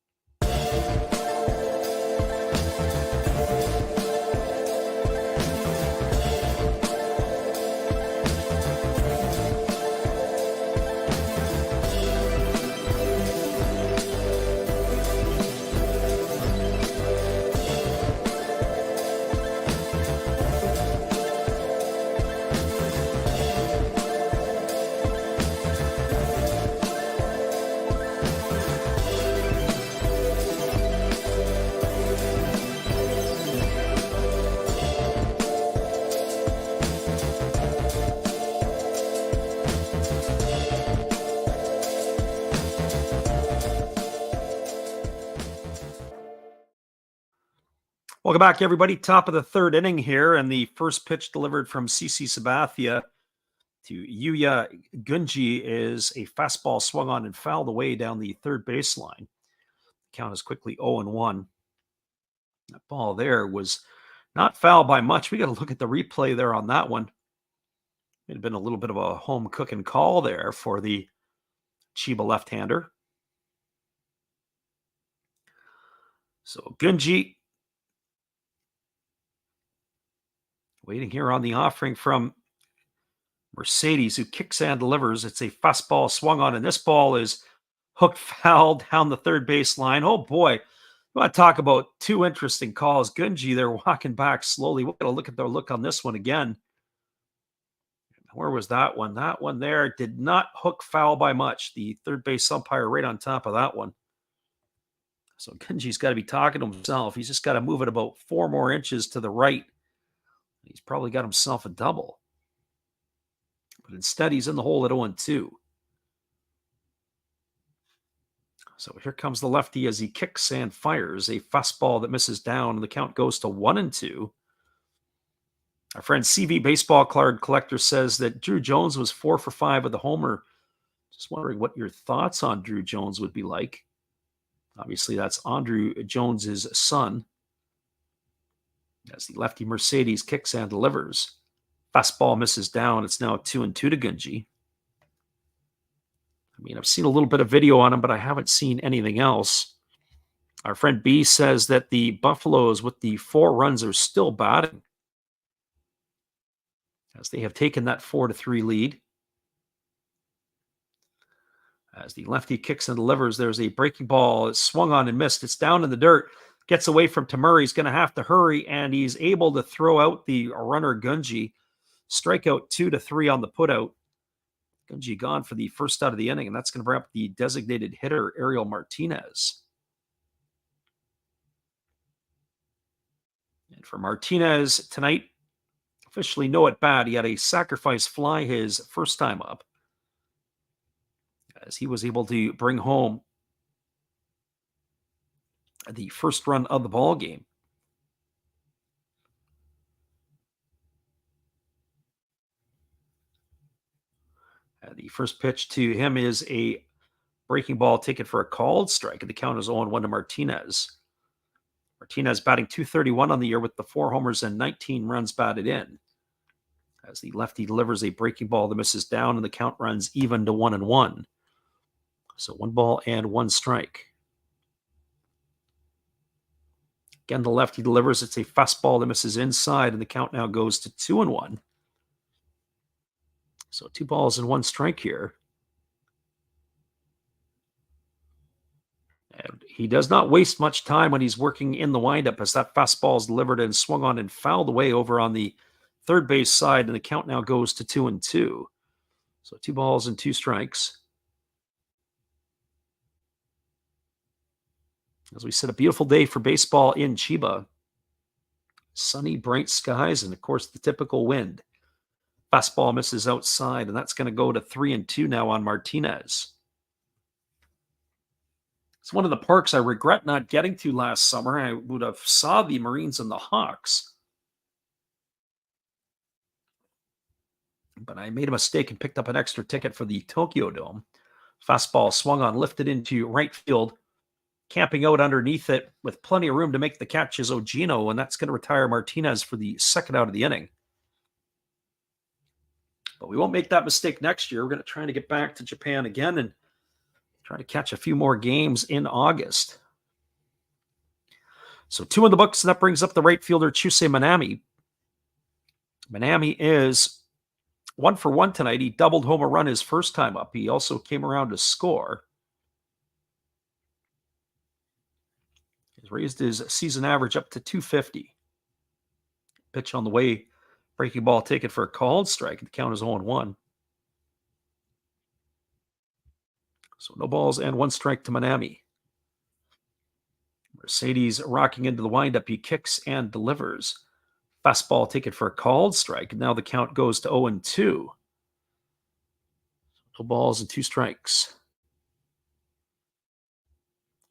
Welcome back, everybody. Top of the third inning here, and the first pitch delivered from CC Sabathia to Yuya Gunji is a fastball swung on and fouled away down the third baseline. Count is quickly 0-1. That ball there was not fouled by much. We got to look at the replay there on that one. It had been a little bit of a home cooking call there for the Chiba left-hander. So Gunji waiting here on the offering from Mercedes, who kicks and delivers. It's a fastball swung on, and this ball is hooked foul down the third baseline. Oh boy, we want to talk about two interesting calls. Gunji, they're walking back slowly. We're going to look at the look on this one again. Where was that one? That one there did not hook foul by much. The third base umpire right on top of that one. So Gunji's got to be talking to himself. He's just got to move it about 4 more inches to the right. He's probably got himself a double. But instead, he's in the hole at 0-2. So here comes the lefty as he kicks and fires a fastball that misses down, and the count goes to 1-2. Our friend CV Baseball Card Collector says that Drew Jones was 4 for 5 with the homer. Just wondering what your thoughts on Drew Jones would be like. Obviously, that's Andrew Jones's son. As the lefty Mercedes kicks and delivers. Fastball misses down. It's now 2-2 to Gunji. I mean, I've seen a little bit of video on him, but I haven't seen anything else. Our friend B says that the Buffaloes with the 4 runs are still batting, as they have taken that 4-3 lead. As the lefty kicks and delivers, there's a breaking ball. It's swung on and missed. It's down in the dirt. Gets away from Tamura. He's going to have to hurry, and he's able to throw out the runner Gunji. Strikeout 2-3 on the putout. Gunji gone for the first out of the inning, and that's going to bring up the designated hitter, Ariel Martinez. And for Martinez tonight, officially no at bat. He had a sacrifice fly his first time up, as he was able to bring home the first run of the ball game. The first pitch to him is a breaking ball taken for a called strike, and the count is 0-1 to Martinez. Martinez batting .231 on the year with the 4 homers and 19 runs batted in. As the lefty delivers a breaking ball that misses down, and the count runs even to 1-1. So 1 ball and 1 strike. Again, the lefty delivers. It's a fastball that misses inside, and the count now goes to 2-1. So 2 balls and 1 strike here. And he does not waste much time when he's working in the windup, as that fastball is delivered and swung on and fouled away over on the third base side, and the count now goes to 2-2. So 2 balls and 2 strikes. As we said, a beautiful day for baseball in Chiba. Sunny, bright skies, and of course the typical wind. Fastball misses outside, and that's going to go to 3-2 now on Martinez. It's one of the parks I regret not getting to last summer. I would have saw the Marines and the Hawks, but I made a mistake and picked up an extra ticket for the Tokyo Dome. Fastball swung on, lifted into right field. camping out underneath it with plenty of room to make the catch is Ogino, and that's going to retire Martinez for the second out of the inning. But we won't make that mistake next year. We're going to try to get back to Japan again and try to catch a few more games in August. So 2 in the books, and that brings up the right fielder, Chusei Manami. Manami is 1 for 1 tonight. He doubled home a run his first time up. He also came around to score. He's raised his season average up to 250. Pitch on the way. Breaking ball taken for a called strike. The count is 0-1. So no balls and 1 strike to Manami. Mercedes rocking into the windup. He kicks and delivers. Fastball taken for a called strike. And now the count goes to 0-2. No balls and 2 strikes.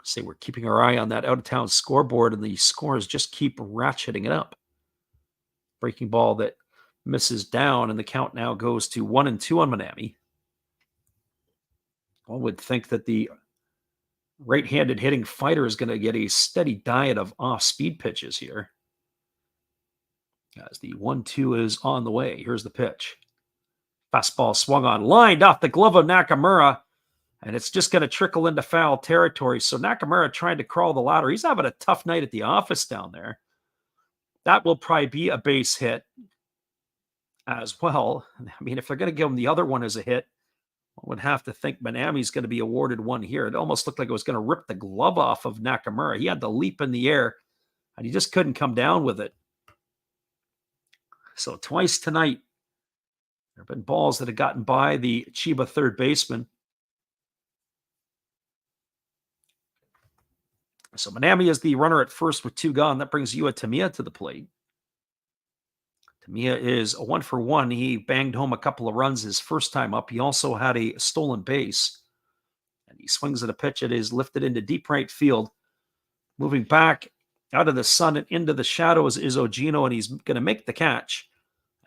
Say we're keeping our eye on that out-of-town scoreboard, and the scores just keep ratcheting it up. Breaking ball that misses down, and the count now goes to 1-2 on Manami. One would think that the right-handed hitting fighter is going to get a steady diet of off-speed pitches here. As the 1-2 is on the way. Here's the pitch. Fastball swung on, lined off the glove of Nakamura, and it's just going to trickle into foul territory. So Nakamura trying to crawl the ladder. He's having a tough night at the office down there. That will probably be a base hit as well. I mean, if they're going to give him the other one as a hit, one would have to think Manami's going to be awarded one here. It almost looked like it was going to rip the glove off of Nakamura. He had to leap in the air, and he just couldn't come down with it. So twice tonight, there have been balls that have gotten by the Chiba third baseman. So Manami is the runner at first with 2 gone. That brings Yua Tamiya to the plate. Tamiya is a 1 for 1. He banged home a couple of runs his first time up. He also had a stolen base. And he swings at a pitch that is lifted into deep right field. Moving back out of the sun and into the shadows is Ogino, and he's going to make the catch.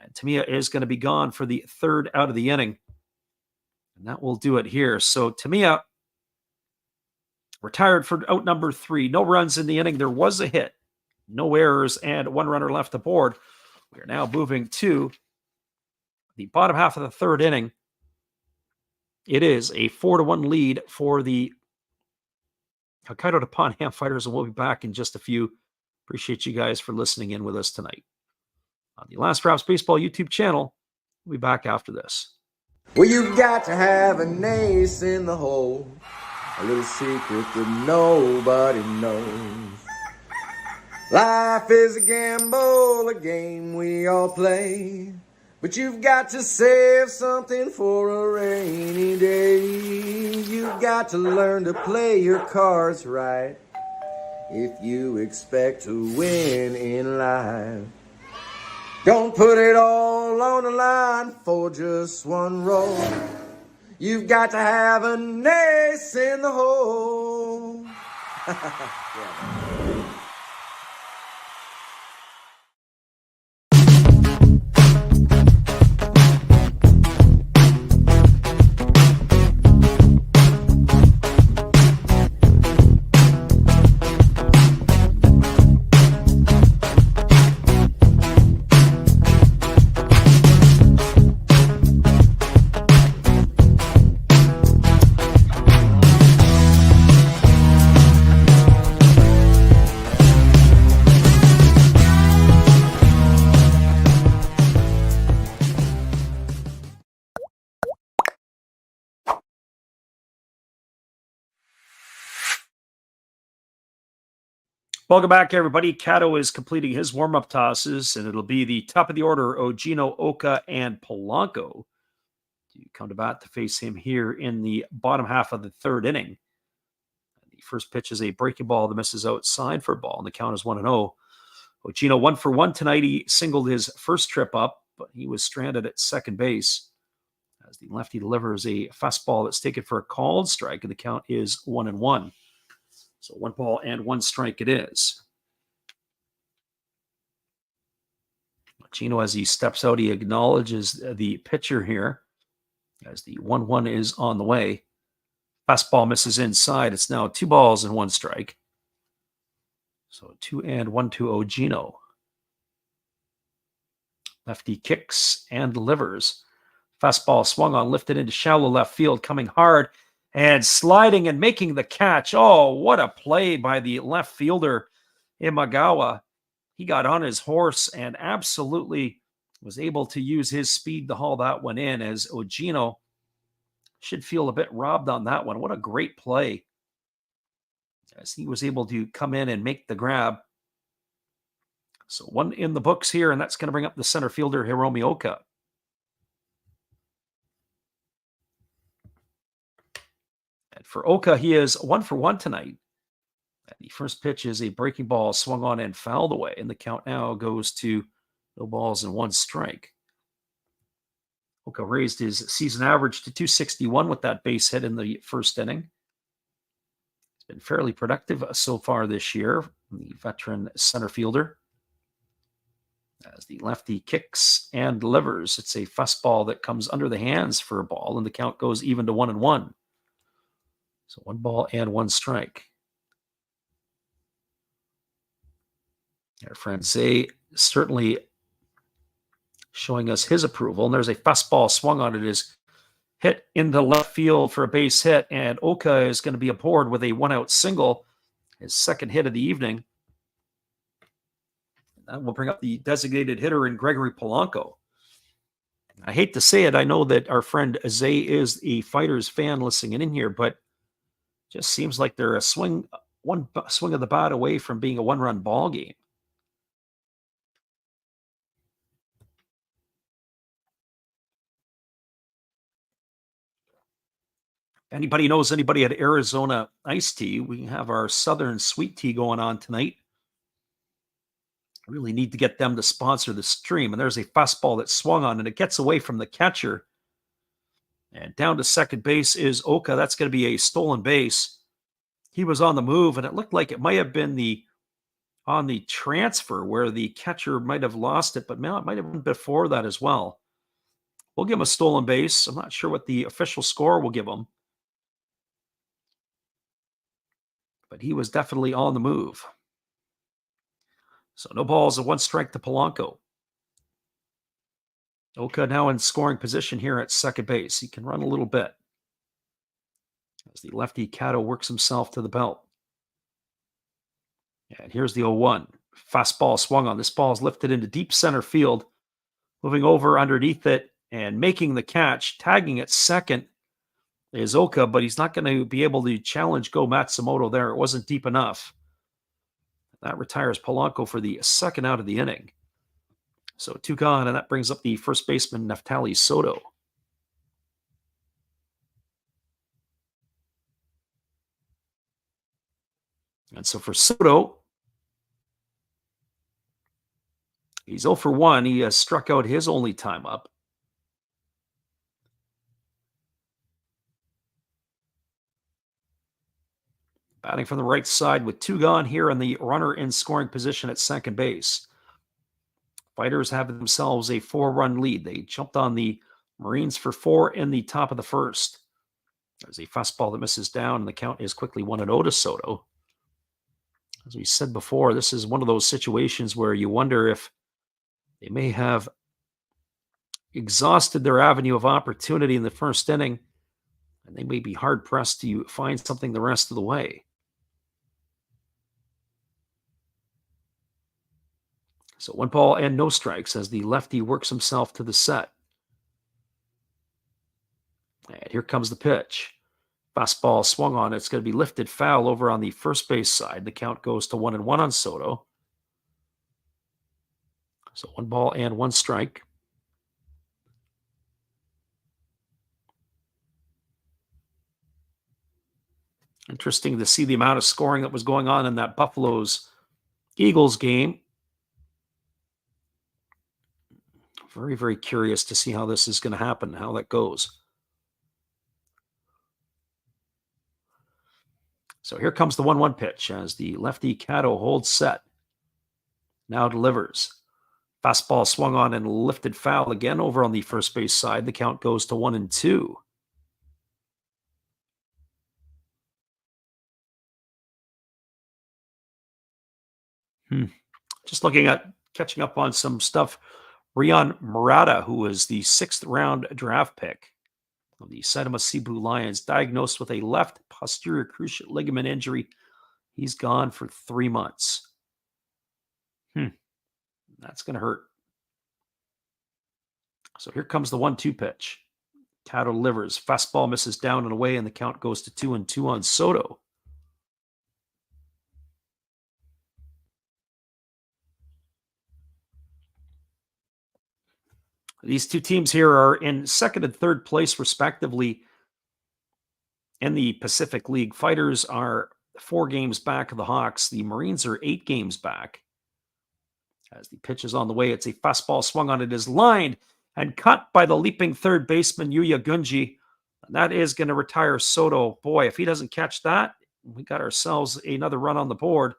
And Tamiya is going to be gone for the 3rd out of the inning. And that will do it here. So Tamiya retired for out number 3. No runs in the inning. There was a hit. No errors and 1 runner left aboard. We are now moving to the bottom half of the 3rd inning. It is a 4-1 lead for the Hokkaido Nippon-Ham Fighters, and we'll be back in just a few. Appreciate you guys for listening in with us tonight. On the Last Raps Baseball YouTube channel, we'll be back after this. Well, you've got to have an ace in the hole, a little secret that nobody knows. Life is a gamble, a game we all play, but you've got to save something for a rainy day. You've got to learn to play your cards right if you expect to win in life. Don't put it all on the line for just 1 roll. You've got to have an ace in the hole. Yeah. Welcome back, everybody. Kato is completing his warm-up tosses, and it'll be the top of the order, Ogino, Oka, and Polanco to come to bat to face him here in the bottom half of the 3rd inning. The first pitch is a breaking ball that misses outside for a ball, and the count is 1-0. Ogino 1 for 1 tonight. He singled his first trip up, but he was stranded at second base as the lefty delivers a fastball that's taken for a called strike, and the count is 1-1. So 1 ball and 1 strike it is. Gino, as he steps out, he acknowledges the pitcher here as the 1-1 is on the way. Fastball misses inside. It's now 2 balls and 1 strike. So 2-1 to Ogino. Lefty kicks and delivers. Fastball swung on, lifted into shallow left field, coming hard and sliding and making the catch. Oh, what a play by the left fielder, Imagawa. He got on his horse and absolutely was able to use his speed to haul that one in, as Ogino should feel a bit robbed on that one. What a great play, as he was able to come in and make the grab. So 1 in the books here, and that's going to bring up the center fielder, Hiromi Oka. And for Oka, he is 1 for 1 tonight. And the first pitch is a breaking ball swung on and fouled away, and the count now goes to 0 balls and 1 strike. Oka raised his season average to 261 with that base hit in the first inning. He's been fairly productive so far this year, the veteran center fielder. As the lefty kicks and delivers, it's a fastball that comes under the hands for a ball, and the count goes even to 1-1. So 1 ball and 1 strike. Our friend Zay certainly showing us his approval. And there's a fastball swung on it, is hit into left field for a base hit, and Oka is going to be aboard with a 1-out single, his second hit of the evening. And that will bring up the designated hitter in Gregory Polanco. I hate to say it, I know that our friend Zay is a Fighters fan listening in here, but just seems like they're one swing of the bat away from being a 1-run ball game. Anybody knows anybody at Arizona Iced Tea? We have our Southern Sweet Tea going on tonight. Really need to get them to sponsor the stream. And there's a fastball that swung on, and it gets away from the catcher. And down to second base is Oka. That's going to be a stolen base. He was on the move, and it looked like it might have been on the transfer where the catcher might have lost it, but it might have been before that as well. We'll give him a stolen base. I'm not sure what the official score will give him, but he was definitely on the move. So 0 balls and 1 strike to Polanco. Oka now in scoring position here at second base. He can run a little bit as the lefty Kato works himself to the belt. And here's the 0-1. Fastball swung on. This ball is lifted into deep center field, moving over underneath it and making the catch. Tagging at second is Oka, but he's not going to be able to challenge Go Matsumoto there. It wasn't deep enough. That retires Polanco for the second out of the inning. So 2 gone, and that brings up the first baseman, Neftali Soto. And so for Soto, he's 0 for 1. He has struck out his only time up. Batting from the right side with 2 gone here, and the runner in scoring position at second base. Fighters have themselves a 4-run lead. They jumped on the Marines for 4 in the top of the first. There's a fastball that misses down, and the count is quickly 1-0 to Soto. As we said before, this is one of those situations where you wonder if they may have exhausted their avenue of opportunity in the first inning, and they may be hard-pressed to find something the rest of the way. So 1 ball and no strikes as the lefty works himself to the set. And here comes the pitch. Fastball swung on. It's going to be lifted foul over on the first base side. The count goes to 1-1 on Soto. So 1 ball and 1 strike. Interesting to see the amount of scoring that was going on in that Buffaloes-Eagles game. Very, very curious to see how this is going to happen, how that goes. So here comes the 1-1 pitch as the lefty Kato holds set. Now delivers. Fastball swung on and lifted foul again over on the first base side. The count goes to 1-2. Hmm. Just looking at catching up on some stuff. Rion Murata, who was the 6th-round draft pick of the Saitama Cebu Lions, diagnosed with a left posterior cruciate ligament injury. He's gone for 3 months. That's going to hurt. So here comes the 1-2 pitch. Tato delivers. Fastball misses down and away, and the count goes to 2-2 on Soto. These two teams here are in second and third place, respectively, in the Pacific League. Fighters are 4 games back of the Hawks. The Marines are 8 games back. As the pitch is on the way, it's a fastball swung on. It is lined and cut by the leaping third baseman, Yuya Gunji. And that is going to retire Soto. Boy, if he doesn't catch that, we got ourselves another run on the board.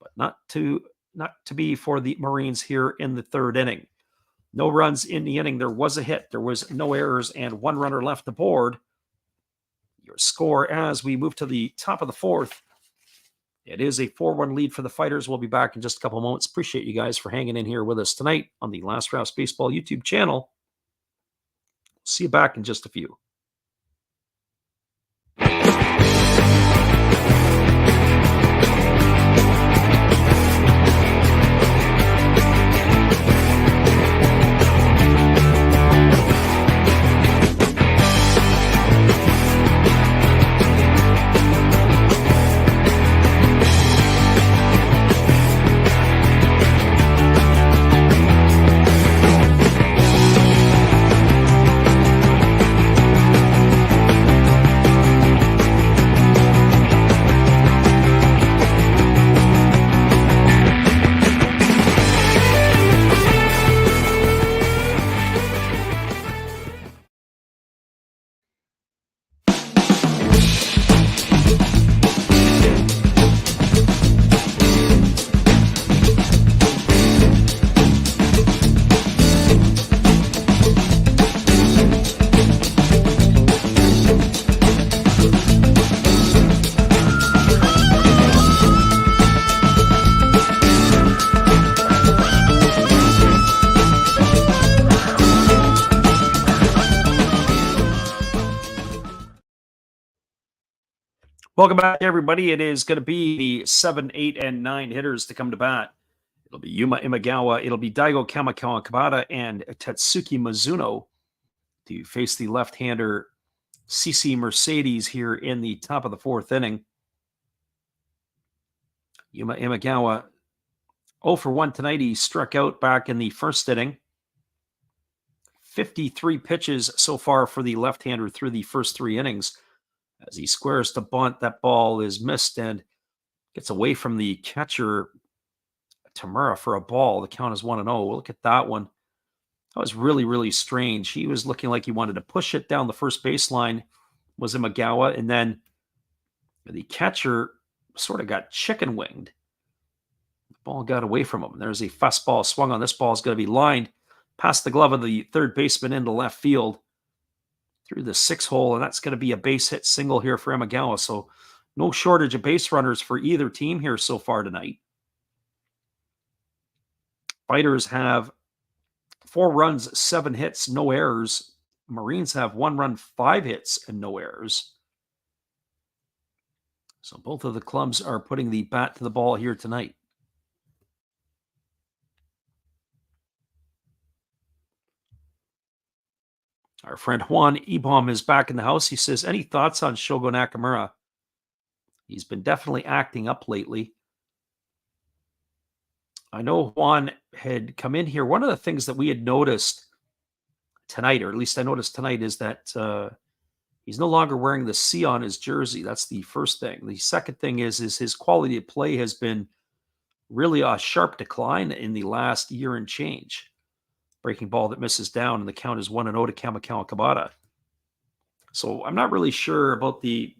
But not to be for the Marines here in the 3rd inning. No runs in the inning. There was a hit. There was no errors, and 1 runner left the board. Your score as we move to the top of the 4th. It is a 4-1 lead for the Fighters. We'll be back in just a couple of moments. Appreciate you guys for hanging in here with us tonight on the Last Rouse Baseball YouTube channel. See you back in just a few. Welcome back, everybody. It is going to be the 7, 8, and 9 hitters to come to bat. It'll be Yuma Imagawa, it'll be Daigo Kamikawa Kabata, and Tetsuki Mizuno to face the left-hander CC Mercedes here in the top of the 4th inning. Yuma Imagawa 0 for 1 tonight. He struck out back in the 1st inning. 53 pitches so far for the left-hander through the first 3 innings. As he squares to bunt, that ball is missed and gets away from the catcher, Tamura, for a ball. The count is 1-0. Look at that one. That was really, really strange. He was looking like he wanted to push it down the first baseline, was Imagawa, and then the catcher sort of got chicken winged. The ball got away from him. There's a fastball swung on. This ball is going to be lined past the glove of the third baseman into left field through the 6 hole, and that's going to be a base hit single here for Imagawa. So no shortage of base runners for either team here so far tonight. Fighters have 4 runs, 7 hits, no errors. Marines have 1 run, 5 hits, and no errors. So both of the clubs are putting the bat to the ball here tonight. Our friend Juan Ebom is back in the house. He says, any thoughts on Shogo Nakamura? He's been definitely acting up lately. I know Juan had come in here. One of the things that we had noticed tonight, or at least I noticed tonight, is that he's no longer wearing the C on his jersey. That's the first thing. The second thing is his quality of play has been really a sharp decline in the last year and change. Breaking ball that misses down, and the count is 1-0 to Kamikawa Kabata. So I'm not really sure about the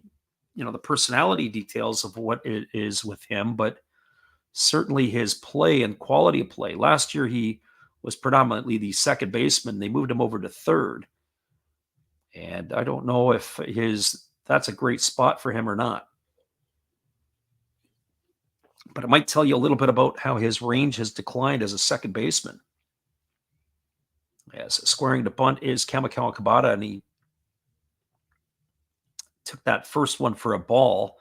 personality details of what it is with him, but certainly his play and quality of play. Last year, he was predominantly the second baseman. They moved him over to third. And I don't know if that's a great spot for him or not. but it might tell you a little bit about how his range has declined as a second baseman. Yes, squaring to bunt is Kamikawa Kabata, and he took that first one for a ball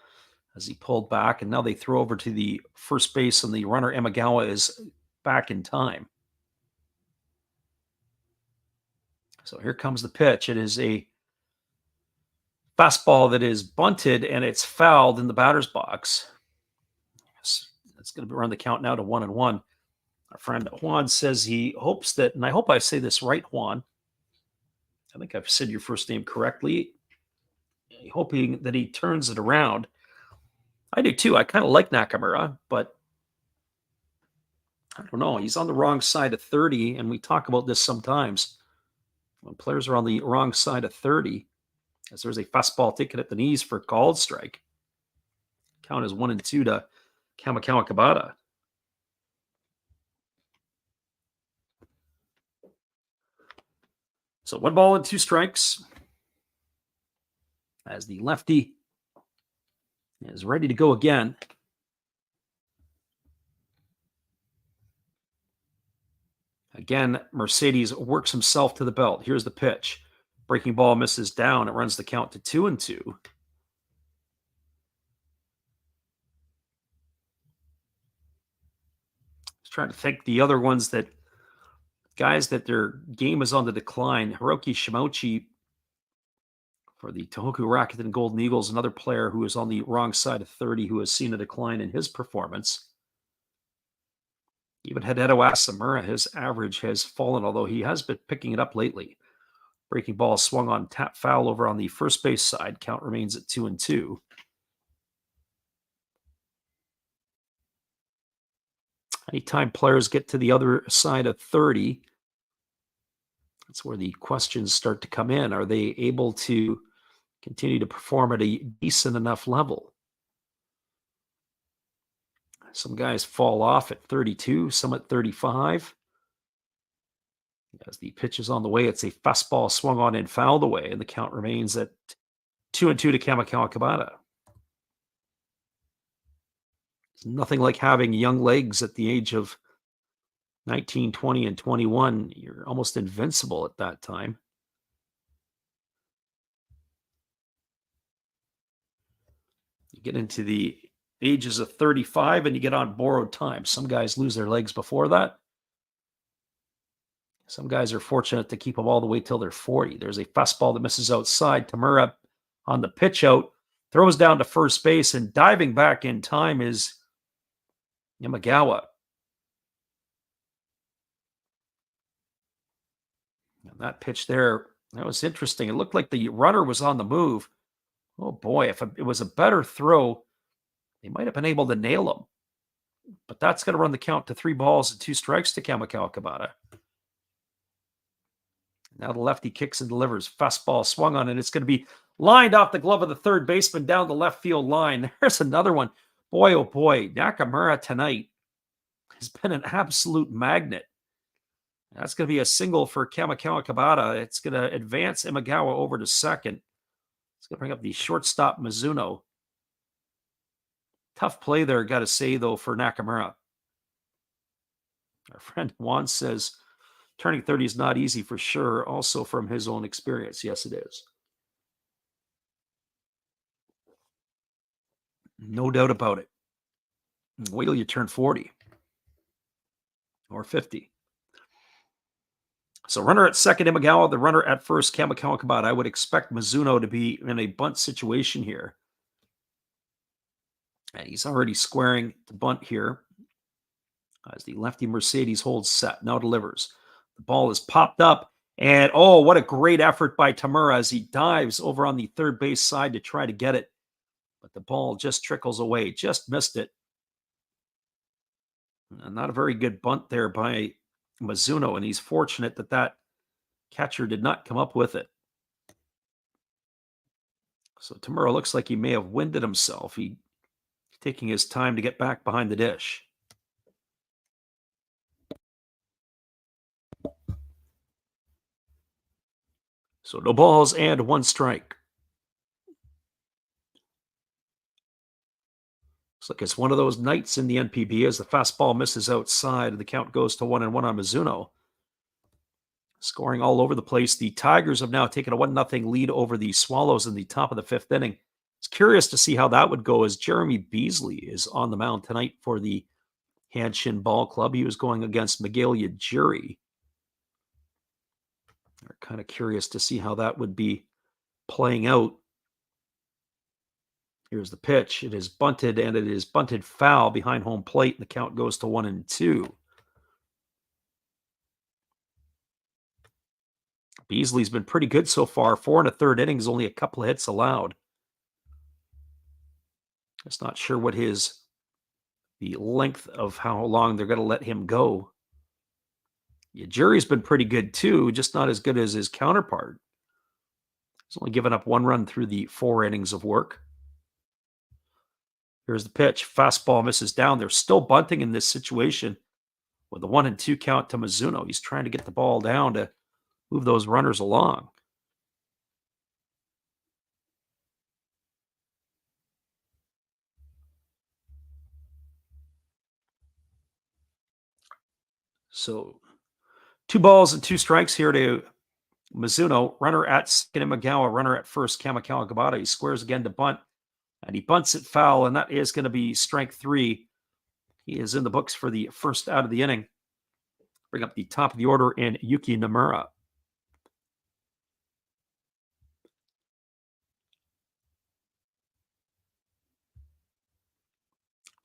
as he pulled back, and now they throw over to the first base, and the runner Imagawa is back in time. So here comes the pitch. It is a fastball that is bunted, and it's fouled in the batter's box. It's going to run the count now to 1-1. Our friend Juan says he hopes that, and I hope I say this right, Juan. I think I've said your first name correctly. Hoping that he turns it around. I do too. I kind of like Nakamura, but I don't know. He's on the wrong side of 30, and we talk about this sometimes. When players are on the wrong side of 30, as there's a fastball taken at the knees for a called strike. Count is 1-2 to Kamikawa Kabata. So 1 ball and 2 strikes as the lefty is ready to go again. Again, Mercedes works himself to the belt. Here's the pitch. Breaking ball misses down. It runs the count to 2-2. Just trying to think the other ones that guys that their game is on the decline. Hiroki Shimouchi for the Tohoku Rakuten Golden Eagles, another player who is on the wrong side of 30 who has seen a decline in his performance. Even Hideo Asamura, his average has fallen, although he has been picking it up lately. Breaking ball swung on, tap foul over on the first base side. Count remains at 2-2. Anytime players get to the other side of 30, that's where the questions start to come in. Are they able to continue to perform at a decent enough level? Some guys fall off at 32, some at 35. As the pitch is on the way, it's a fastball swung on and fouled away, and the count remains at 2-2 to Kamikawa Kabata. It's nothing like having young legs at the age of 19, 20, and 21. You're almost invincible at that time. You get into the ages of 35 and you get on borrowed time. Some guys lose their legs before that. Some guys are fortunate to keep them all the way till they're 40. There's a fastball that misses outside. Tamura on the pitch out, throws down to first base, and diving back in time is Imagawa. And that pitch there, that was interesting. It looked like the runner was on the move. Oh boy, if it was a better throw, they might have been able to nail him. But that's going to run the count to 3 balls and 2 strikes to Kamikawa Kabata. Now the lefty kicks and delivers. Fastball swung on, and it's going to be lined off the glove of the third baseman down the left field line. There's another one. Boy, oh boy, Nakamura tonight has been an absolute magnet. That's going to be a single for Kamikawa Kabata. It's going to advance Imagawa over to second. It's going to bring up the shortstop Mizuno. Tough play there, got to say, though, for Nakamura. Our friend Juan says, turning 30 is not easy for sure, also from his own experience. Yes, it is. No doubt about it. Wait till you turn 40 or 50. So runner at second, Imagawa. The runner at first, Kamikawa Kabata. I would expect Mizuno to be in a bunt situation here. And he's already squaring the bunt here as the lefty Mercedes holds set. Now delivers. The ball is popped up. And, oh, what a great effort by Tamura as he dives over on the third base side to try to get it. But the ball just trickles away. Just missed it. And not a very good bunt there by Mizuno, and he's fortunate that that catcher did not come up with it. So Tamura looks like he may have winded himself. He's taking his time to get back behind the dish. So no balls and 1 strike. Looks like it's one of those nights in the NPB as the fastball misses outside and the count goes to 1-1 on Mizuno. Scoring all over the place. The Tigers have now taken a 1-0 lead over the Swallows in the top of the 5th inning. It's curious to see how that would go as Jeremy Beasley is on the mound tonight for the Hanshin Ball Club. He was going against Miguel Ujiri. We're kind of curious to see how that would be playing out. Here's the pitch. It is bunted, and it is bunted foul behind home plate, and the count goes to 1-2. Beasley's been pretty good so far. 4 1/3 innings, only a couple of hits allowed. Just not sure what the length of how long they're going to let him go. Ujiri's been pretty good too, just not as good as his counterpart. He's only given up 1 run through the 4 innings of work. Here's the pitch. Fastball misses down. They're still bunting in this situation with a 1-2 count to Mizuno. He's trying to get the ball down to move those runners along. So 2 balls and 2 strikes here to Mizuno. Runner at second, Imagawa. Runner at first, Kamikawa Gabata. He squares again to bunt, and he bunts it foul, and that is going to be strike 3. He is in the books for the first out of the inning. Bring up the top of the order in Yuki Nomura.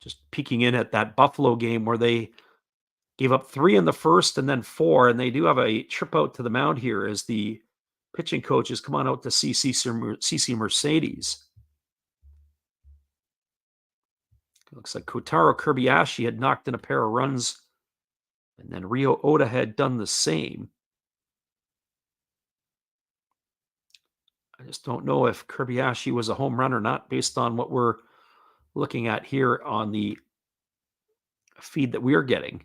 Just peeking in at that Buffalo game where they gave up 3 in the first and then 4, and they do have a trip out to the mound here as the pitching coaches come on out to see CC Mercedes. It looks like Kotaro Kobayashi had knocked in a pair of runs, and then Ryo Oda had done the same. I just don't know if Kobayashi was a home run or not based on what we're looking at here on the feed that we're getting.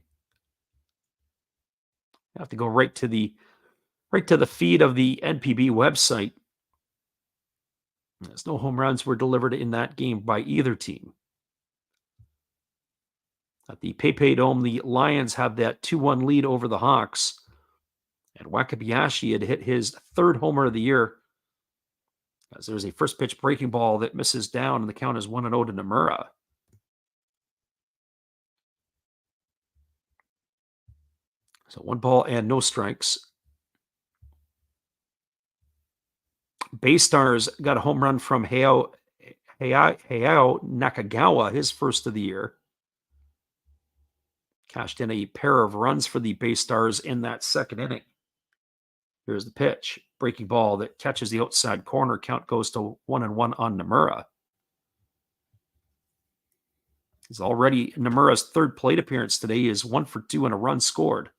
I have to go right to the feed of the NPB website. There's no home runs were delivered in that game by either team. At the PayPay Dome, the Lions had that 2-1 lead over the Hawks, and Wakabayashi had hit his 3rd homer of the year. As there's a first pitch breaking ball that misses down, and the count is 1-0 to Nomura. So 1 ball and no strikes. Baystars got a home run from Hayao Nakagawa, his first of the year. Cashed in a pair of runs for the Baystars in that 2nd inning. Here's the pitch. Breaking ball that catches the outside corner. Count goes to 1-1 on Nomura. It's already Nomura's 3rd plate appearance today. He is 1 for 2 and a run scored.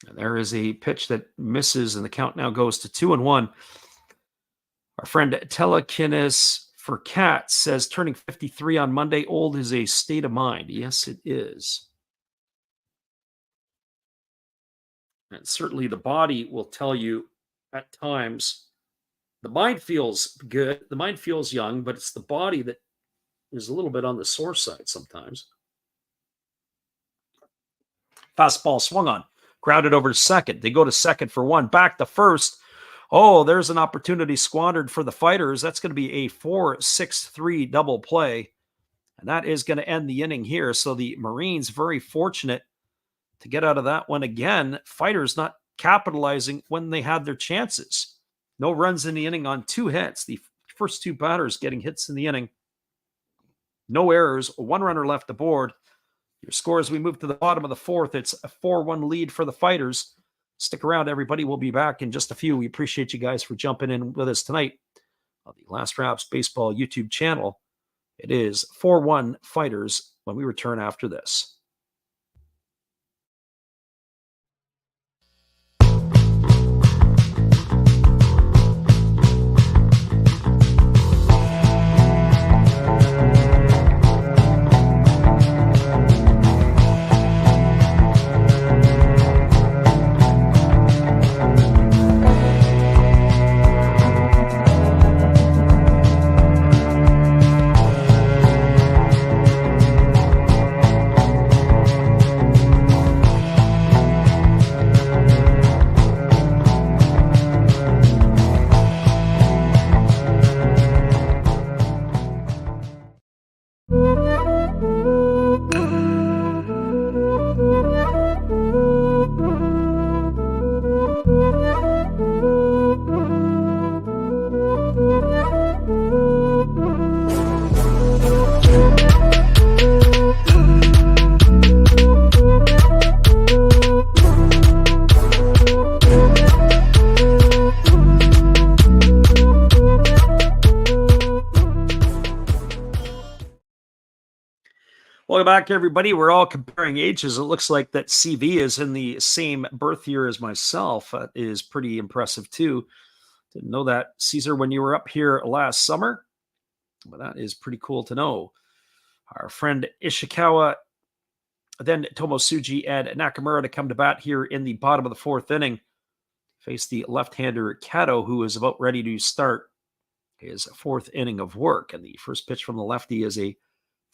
And there is a pitch that misses, and the count now goes to 2-1. Our friend Telekinis for Cat says turning 53 on Monday, old is a state of mind. Yes, it is. And certainly the body will tell you at times the mind feels good, the mind feels young, but it's the body that is a little bit on the sore side sometimes. Fastball swung on, grounded over to second. They go to second for 1, back to first. Oh, there's an opportunity squandered for the Fighters. That's going to be a 4-6-3 double play. And that is going to end the inning here. So the Marines very fortunate to get out of that one again. Fighters not capitalizing when they had their chances. No runs in the inning on 2 hits. The first 2 batters getting hits in the inning. No errors. 1 runner left aboard. Your score as we move to the bottom of the 4th. It's a 4-1 lead for the Fighters. Stick around, everybody. We'll be back in just a few. We appreciate you guys for jumping in with us tonight on the Last Raps Baseball YouTube channel. It is 4-1 Fighters when we return after this. Welcome back, everybody. We're all comparing ages. It looks like that CV is in the same birth year as myself. That is pretty impressive, too. Didn't know that, Caesar, when you were up here last summer. But that is pretty cool to know. Our friend Ishikawa, then Tomosuji and Nakamura to come to bat here in the bottom of the fourth inning. Face the left-hander Kato, who is about ready to start his fourth inning of work. And the first pitch from the lefty is a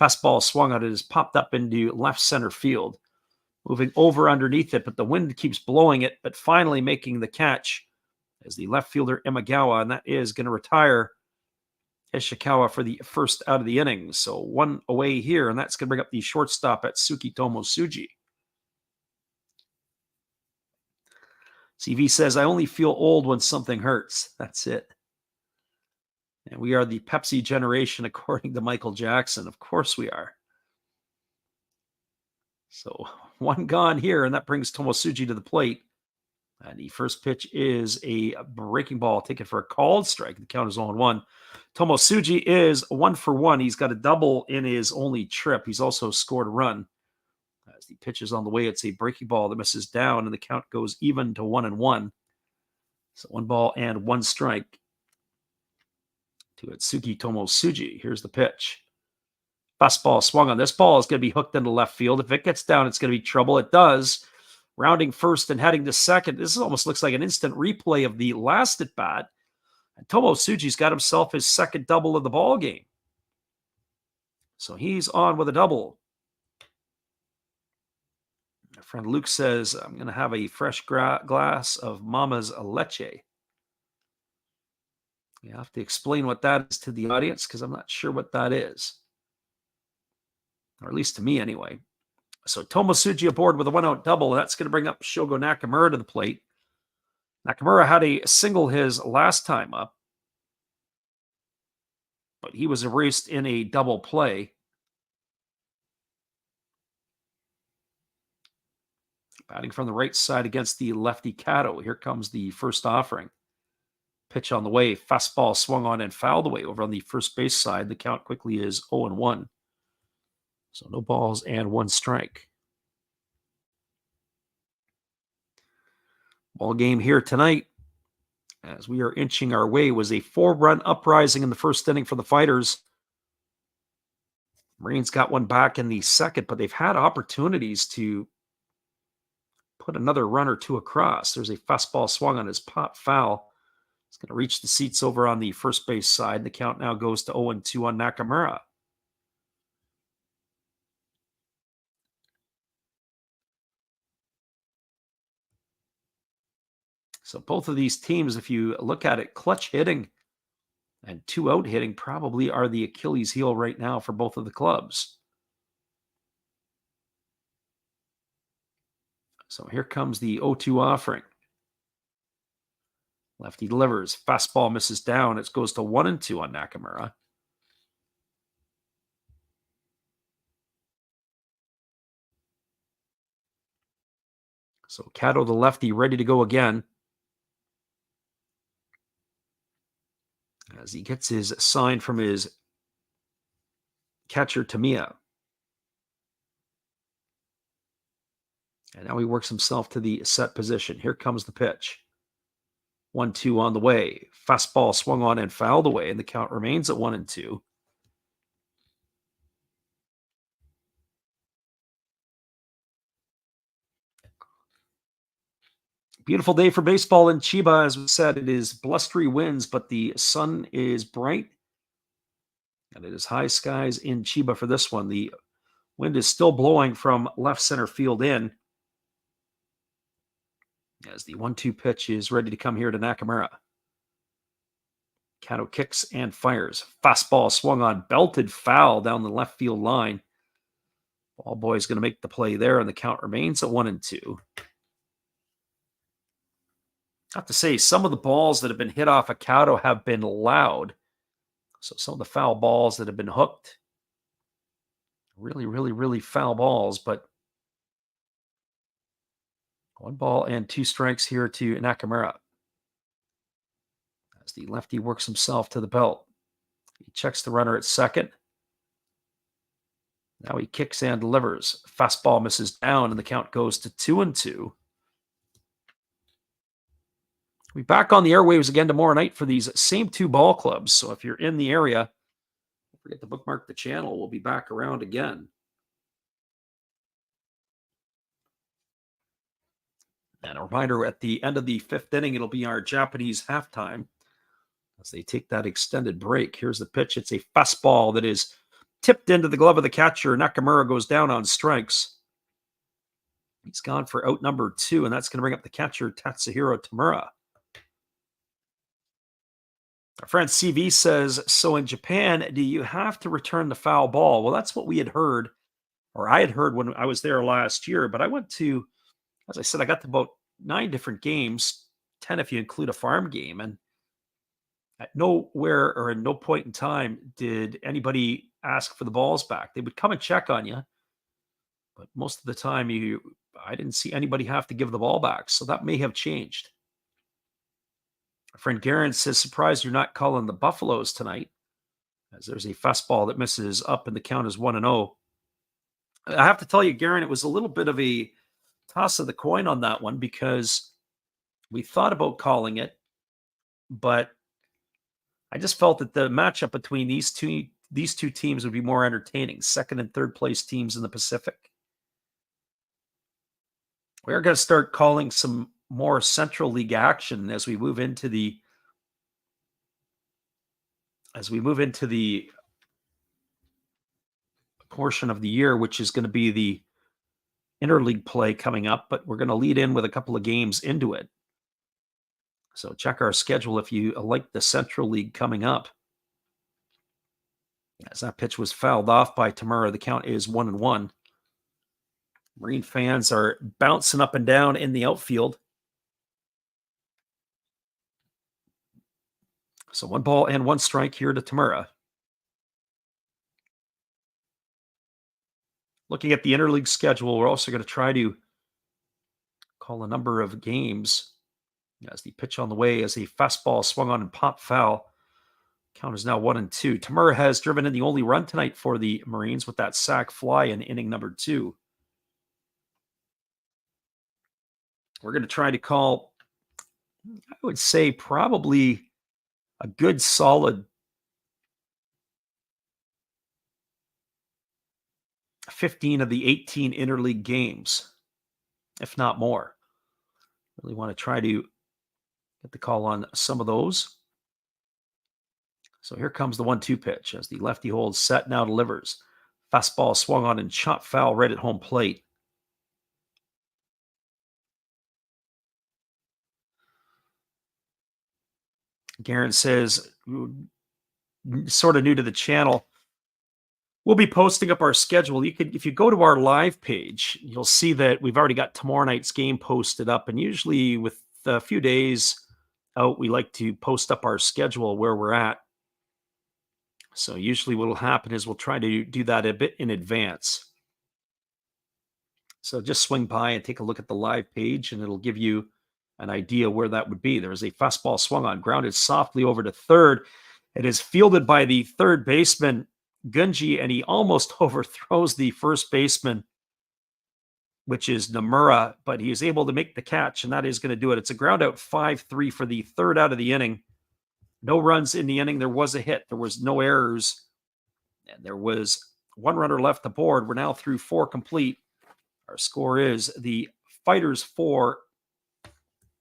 fastball swung on. It has popped up into left center field, moving over underneath it, but the wind keeps blowing it, but finally making the catch as the left fielder Imagawa, and that is going to retire Ishikawa for the first out of the inning. So one away here, and that's going to bring up the shortstop at Atsuki Tomosuji. CV says, I only feel old when something hurts. That's it. And we are the Pepsi generation, according to Michael Jackson. Of course we are. So one gone here, and that brings Tomosuji to the plate. And the first pitch is a breaking ball taken for a called strike. The count is 0-1. Tomosuji is 1 for 1. He's got a double in his only trip. He's also scored a run. As the pitch is on the way, it's a breaking ball that misses down, and the count goes even to 1-1. So 1 ball and 1 strike to Atsuki Tomosuji. Here's the pitch. Fastball swung on. This ball is going to be hooked into left field. If it gets down, it's going to be trouble. It does. Rounding first and heading to second. This almost looks like an instant replay of the last at bat. And Tomosuji's got himself his second double of the ball game. So he's on with a double. My friend Luke says, I'm going to have a fresh glass of Mama's leche. You have to explain what that is to the audience because I'm not sure what that is. Or at least to me anyway. So Tomosuji aboard with a 1-out double. That's going to bring up Shogo Nakamura to the plate. Nakamura had a single his last time up, but he was erased in a double play. Batting from the right side against the lefty Kato. Here comes the first offering. Pitch on the way. Fastball swung on and fouled away over on the first base side. The count quickly is 0-1. So no balls and 1 strike. Ball game here tonight, as we are inching our way, was a 4-run uprising in the first inning for the Fighters. Marines got one back in the second, but they've had opportunities to put another run or two across. There's a fastball swung on his pop foul. It's going to reach the seats over on the first base side. The count now goes to 0-2 on Nakamura. So both of these teams, if you look at it, clutch hitting and 2-out hitting probably are the Achilles heel right now for both of the clubs. So here comes the 0-2 offering. Lefty delivers. Fastball misses down. It goes to 1-2 on Nakamura. So Kato, the lefty, ready to go again. As he gets his sign from his catcher, Tamiya. And now he works himself to the set position. Here comes the pitch. 1-2 on the way. Fastball swung on and fouled away, and the count remains at 1-2. Beautiful day for baseball in Chiba. As we said, it is blustery winds, but the sun is bright. And it is high skies in Chiba for this one. The wind is still blowing from left center field in. As the 1-2 pitch is ready to come here to Nakamura. Kato kicks and fires. Fastball swung on, belted foul down the left field line. Ball boy is going to make the play there, and the count remains at 1-2. I have to say, some of the balls that have been hit off of Kato have been loud. So some of the foul balls that have been hooked, really, really, really foul balls, but 1 ball and 2 strikes here to Nakamura. As the lefty works himself to the belt. He checks the runner at second. Now he kicks and delivers. Fastball misses down, and the count goes to 2-2. We'll be back on the airwaves again tomorrow night for these same two ball clubs. So if you're in the area, don't forget to bookmark the channel. We'll be back around again. And a reminder, at the end of the 5th inning, it'll be our Japanese halftime as they take that extended break. Here's the pitch. It's a fastball that is tipped into the glove of the catcher. Nakamura goes down on strikes. He's gone for out number 2, and that's going to bring up the catcher, Tatsuhiro Tamura. Our friend CV says, so in Japan, do you have to return the foul ball? Well, that's what we had heard, or I had heard when I was there last year, but I went to, as I said, I got to about 9 different games, 10 if you include a farm game, and at nowhere or at no point in time did anybody ask for the balls back. They would come and check on you, but most of the time I didn't see anybody have to give the ball back, so that may have changed. Our friend Garen says, surprised you're not calling the Buffaloes tonight, as there's a fastball that misses up and the count is 1-0. I have to tell you, Garen, it was a little bit of a toss of the coin on that one because we thought about calling it, but I just felt that the matchup between these two teams would be more entertaining, 2nd and 3rd place teams in the Pacific. We're going to start calling some more Central League action as we move into the portion of the year, which is going to be the interleague play coming up, but we're going to lead in with a couple of games into it. So check our schedule if you like the Central League coming up. As that pitch was fouled off by Tamura, the count is 1-1. Marine fans are bouncing up and down in the outfield. So 1 ball and 1 strike here to Tamura. Looking at the interleague schedule, we're also going to try to call a number of games as the pitch on the way as a fastball swung on and popped foul. Count is now 1-2. Tamura has driven in the only run tonight for the Marines with that sac fly in inning number 2. We're going to try to call, I would say, probably a good solid 15 of the 18 interleague games, if not more. Really want to try to get the call on some of those. So here comes the 1-2 pitch as the lefty holds set, now delivers. Fastball swung on and shot foul right at home plate. Garen says, sort of new to the channel, we'll be posting up our schedule. If you go to our live page, you'll see that we've already got tomorrow night's game posted up. And usually with a few days out, we like to post up our schedule where we're at. So usually what will happen is we'll try to do that a bit in advance. So just swing by and take a look at the live page and it'll give you an idea where that would be. There's a fastball swung on, grounded softly over to third. It is fielded by the third baseman, Gunji, and he almost overthrows the first baseman, which is Nomura, but he is able to make the catch, and that is going to do it. It's a ground out 5-3 for the third out of the inning. No runs in the inning. There was a hit. There was no errors, and there was 1 runner left aboard. We're now through 4 complete. Our score is the Fighters 4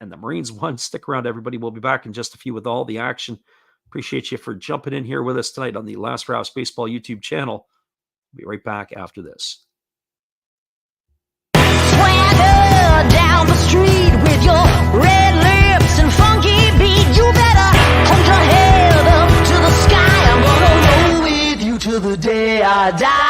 and the Marines 1. Stick around, everybody. We'll be back in just a few with all the action. Appreciate you for jumping in here with us tonight on the Last Rouse Baseball YouTube channel. We'll be right back after this. Swagger down the street with your red lips and funky beat. You better hold your head up to the sky. I'm gonna roll with you till the day I die.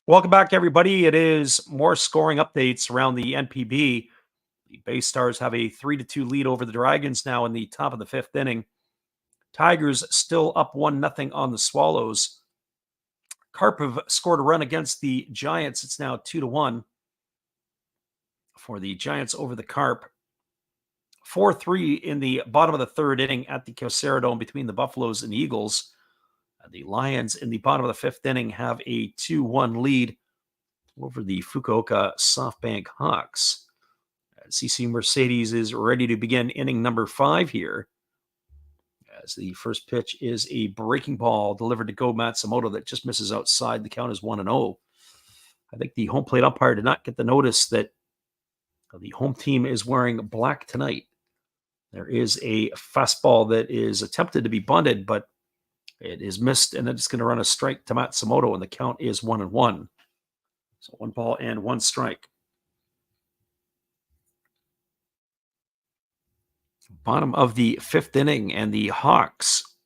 Welcome back, everybody. It is more scoring updates around the NPB. The Bay Stars have a 3-2 lead over the Dragons now in the top of the fifth inning. Tigers still up 1-0 on the Swallows. Karpov scored a run against the Giants. It's now 2-1 for the Giants over the Carp. 4-3 in the bottom of the third inning at the Kyocera Dome between the Buffaloes and Eagles. The Lions in the bottom of the fifth inning have a 2-1 lead over the Fukuoka SoftBank Hawks. CC Mercedes is ready to begin inning number 5 here, as the first pitch is a breaking ball delivered to Go Matsumoto that just misses outside. The count is 1-0. I think the home plate umpire did not get the notice that the home team is wearing black tonight. There is a fastball that is attempted to be bunted, but it is missed, and it's going to run a strike to Matsumoto, and the count is 1-1. So 1 ball and 1 strike. Bottom of the fifth inning, and the Hawks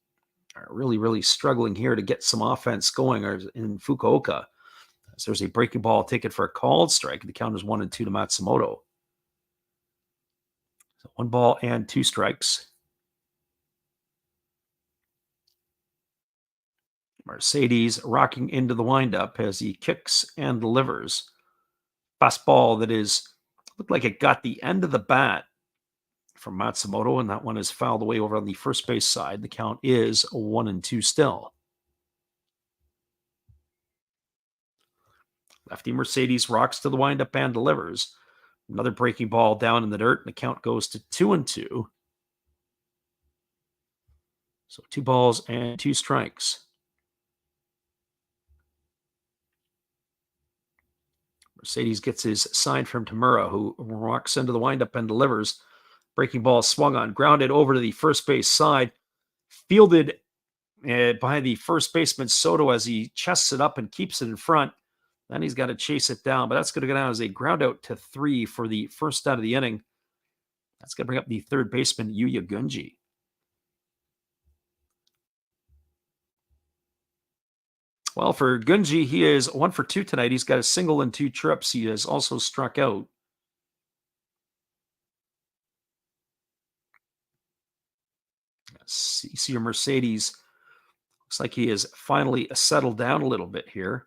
are really struggling here to get some offense going in Fukuoka. As there's a breaking ball taken for a called strike. The count is 1-2 to Matsumoto. So 1 ball and 2 strikes. Mercedes rocking into the windup as he kicks and delivers. Fastball that looked like it got the end of the bat from Matsumoto, and that one is fouled away over on the first base side. The count is 1-2 still. Lefty Mercedes rocks to the windup and delivers. Another breaking ball down in the dirt, and the count goes to 2-2. So 2 balls and 2 strikes. Mercedes gets his sign from Tamura, who rocks into the windup and delivers. Breaking ball swung on, grounded over to the first base side. Fielded by the first baseman Soto as he chests it up and keeps it in front. Then he's got to chase it down, but that's going to go down as a ground out to 3 for the first out of the inning. That's going to bring up the third baseman, Yuya Gunji. Well, for Gunji, he is 1 for 2 tonight. He's got a single and 2 trips. He has also struck out. CC Mercedes looks like he has finally settled down a little bit here.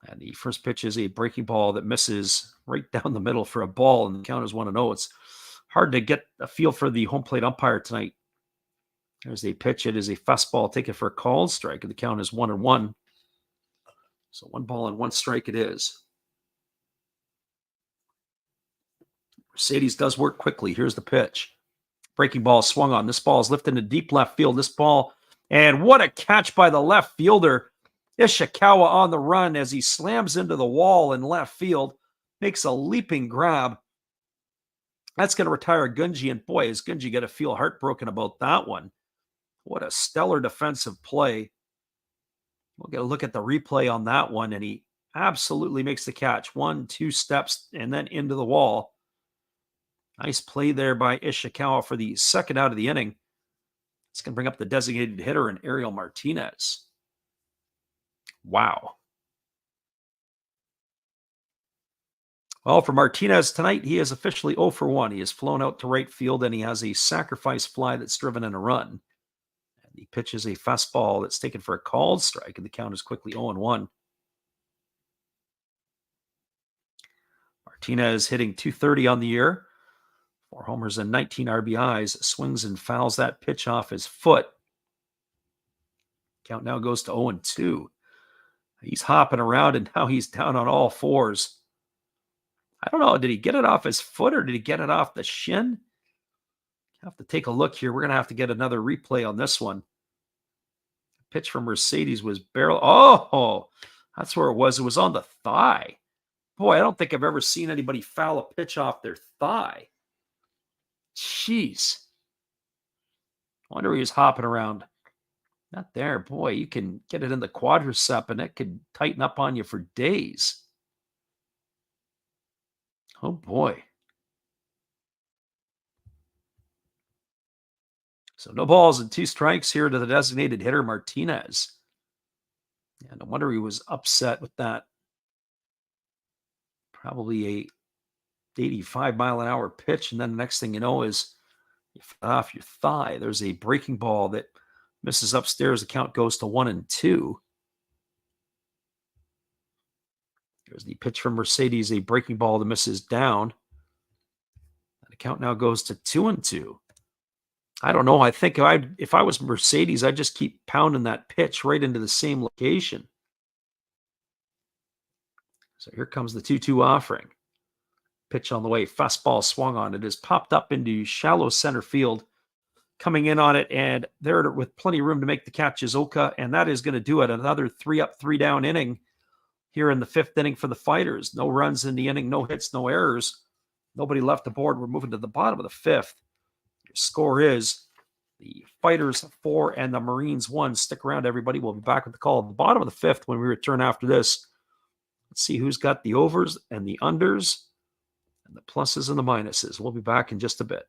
And the first pitch is a breaking ball that misses right down the middle for a ball, and the count is 1-0. It's hard to get a feel for the home plate umpire tonight. There's a pitch. It is a fastball taken for a called strike, and the count is 1-1. So 1 ball and 1 strike it is. Mercedes does work quickly. Here's the pitch. Breaking ball swung on. This ball is lifted into deep left field. This ball, and what a catch by the left fielder. Ishikawa on the run as he slams into the wall in left field. Makes a leaping grab. That's going to retire Gunji, and boy, is Gunji going to feel heartbroken about that one. What a stellar defensive play. We'll get a look at the replay on that one, and he absolutely makes the catch. 1, 2 steps, and then into the wall. Nice play there by Ishikawa for the second out of the inning. It's going to bring up the designated hitter and Ariel Martinez. Wow. Well, for Martinez tonight, he is officially 0 for 1. He has flown out to right field, and he has a sacrifice fly that's driven in a run. And he pitches a fastball that's taken for a called strike, and the count is quickly 0-1. Martinez hitting .230 on the year. 4 homers and 19 RBIs. Swings and fouls that pitch off his foot. Count now goes to 0-2. He's hopping around, and now he's down on all fours. I don't know. Did he get it off his foot, or did he get it off the shin? Have to take a look here. We're going to have to get another replay on this one. The pitch from Mercedes was barrel. Oh, that's where it was. It was on the thigh. Boy, I don't think I've ever seen anybody foul a pitch off their thigh. Jeez. I wonder he was hopping around. Not there. Boy, you can get it in the quadricep, and it could tighten up on you for days. Oh, boy. So no balls and 2 strikes here to the designated hitter, Martinez. Yeah, no wonder he was upset with that. Probably a 85-mile-an-hour pitch, and then the next thing you know is you fly off your thigh. There's a breaking ball that misses upstairs. The count goes to 1-2. There's the pitch from Mercedes, a breaking ball that misses down. The count now goes to 2-2. I don't know. I think if I was Mercedes, I'd just keep pounding that pitch right into the same location. So here comes the 2-2 offering. Pitch on the way. Fastball swung on. It is popped up into shallow center field. Coming in on it, and there with plenty of room to make the catch is Oka, and that is going to do it. Another 3-up, 3-down inning here in the 5th inning for the Fighters. No runs in the inning, no hits, no errors. Nobody left the board. We're moving to the bottom of the 5th. Your score is the Fighters 4 and the Marines 1. Stick around, everybody. We'll be back with the call at the bottom of the 5th when we return after this. Let's see who's got the overs and the unders and the pluses and the minuses. We'll be back in just a bit.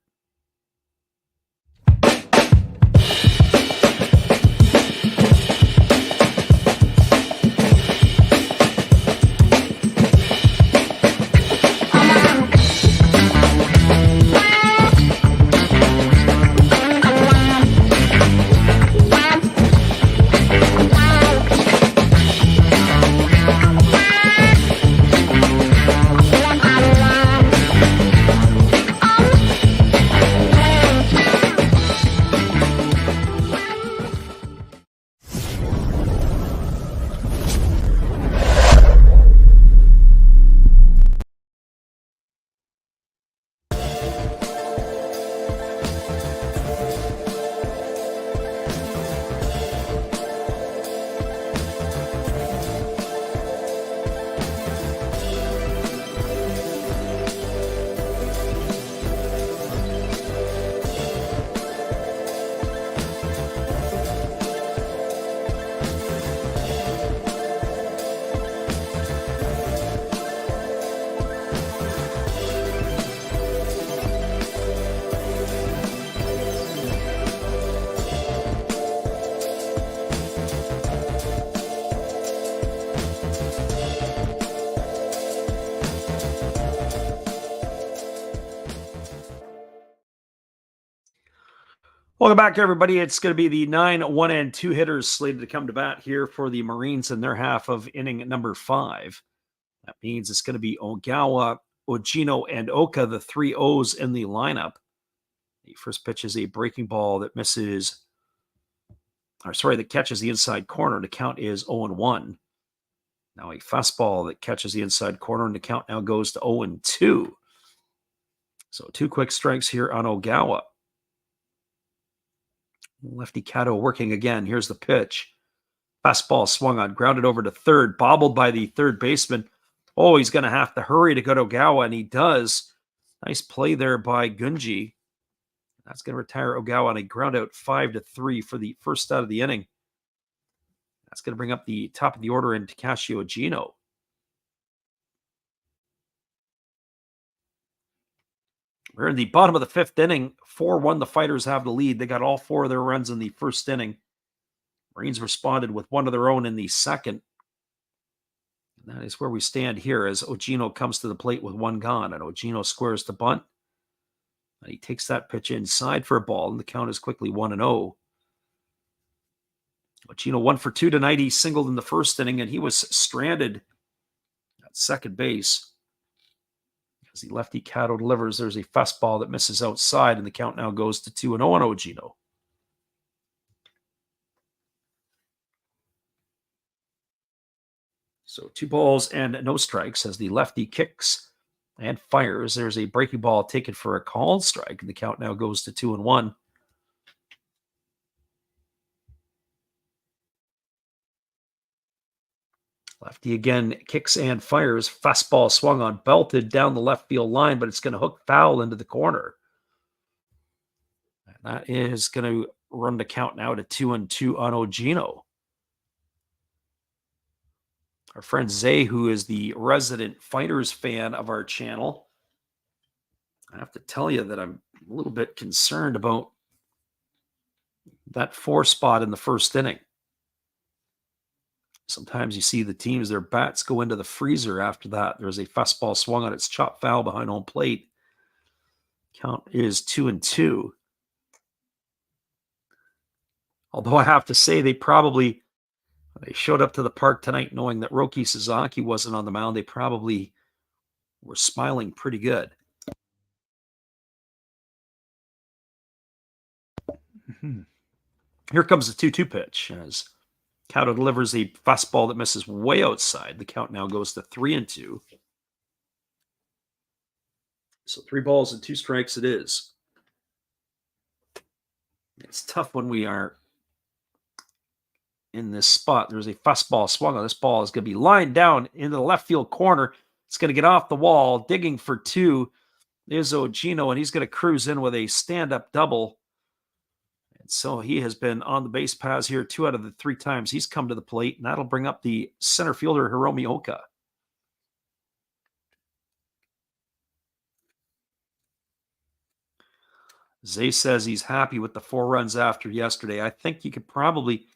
Welcome back, everybody. It's going to be the 9, 1, and 2 hitters slated to come to bat here for the Marines in their half of inning number 5. That means it's going to be Ogawa, Ogino, and Oka, the 3 O's in the lineup. The first pitch is a breaking ball that that catches the inside corner. The count is 0-1. Now a fastball that catches the inside corner, and the count now goes to 0-2. So 2 quick strikes here on Ogawa. Lefty Kato working again. Here's the pitch. Fastball swung on, grounded over to third, bobbled by the third baseman. Oh, he's going to have to hurry to go to Ogawa, and he does. Nice play there by Gunji. That's going to retire Ogawa on a ground out 5-3 for the first out of the inning. That's going to bring up the top of the order in Takashi Ogino. We're in the bottom of the 5th inning. 4-1, the Fighters have the lead. They got all 4 of their runs in the first inning. Marines responded with 1 of their own in the second. And that is where we stand here as Ogino comes to the plate with 1 gone. And Ogino squares the bunt. And he takes that pitch inside for a ball, and the count is quickly 1-0. Ogino 1 for 2 tonight. He singled in the first inning, and he was stranded at second base. As the lefty Kato delivers, there's a fastball that misses outside, and the count now goes to 2-0 on Ogino. So 2 balls and no strikes as the lefty kicks and fires. There's a breaking ball taken for a called strike, and the count now goes to 2-1. Lefty again kicks and fires. Fastball swung on, belted down the left field line, but it's going to hook foul into the corner. And that is going to run the count now to 2-2 on Ogino. Our friend Zay, who is the resident Fighters fan of our channel, I have to tell you that I'm a little bit concerned about that 4 spot in the first inning. Sometimes you see the teams, their bats go into the freezer after that. There's a fastball swung on its chop foul behind home plate. Count is 2-2. Although I have to say they showed up to the park tonight knowing that Roki Sasaki wasn't on the mound. They probably were smiling pretty good. Here comes the 2-2 pitch as Kato delivers a fastball that misses way outside. The count now goes to 3-2. So 3 balls and 2 strikes it is. It's tough when we are in this spot. There's a fastball swung on. This ball is going to be lined down into the left field corner. It's going to get off the wall. Digging for 2 is Ogino, and he's going to cruise in with a stand-up double. And so he has been on the base paths here 2 out of the 3 times he's come to the plate, and that'll bring up the center fielder, Hiromi Oka. Zay says he's happy with the 4 runs after yesterday. I think you could probably,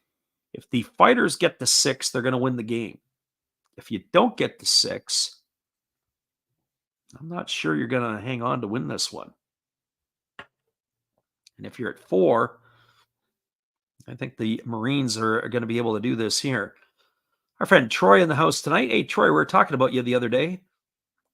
if the Fighters get the 6, they're going to win the game. If you don't get the 6, I'm not sure you're going to hang on to win this one. And if you're at 4, I think the Marines are going to be able to do this here. Our friend Troy in the house tonight. Hey, Troy, we were talking about you the other day.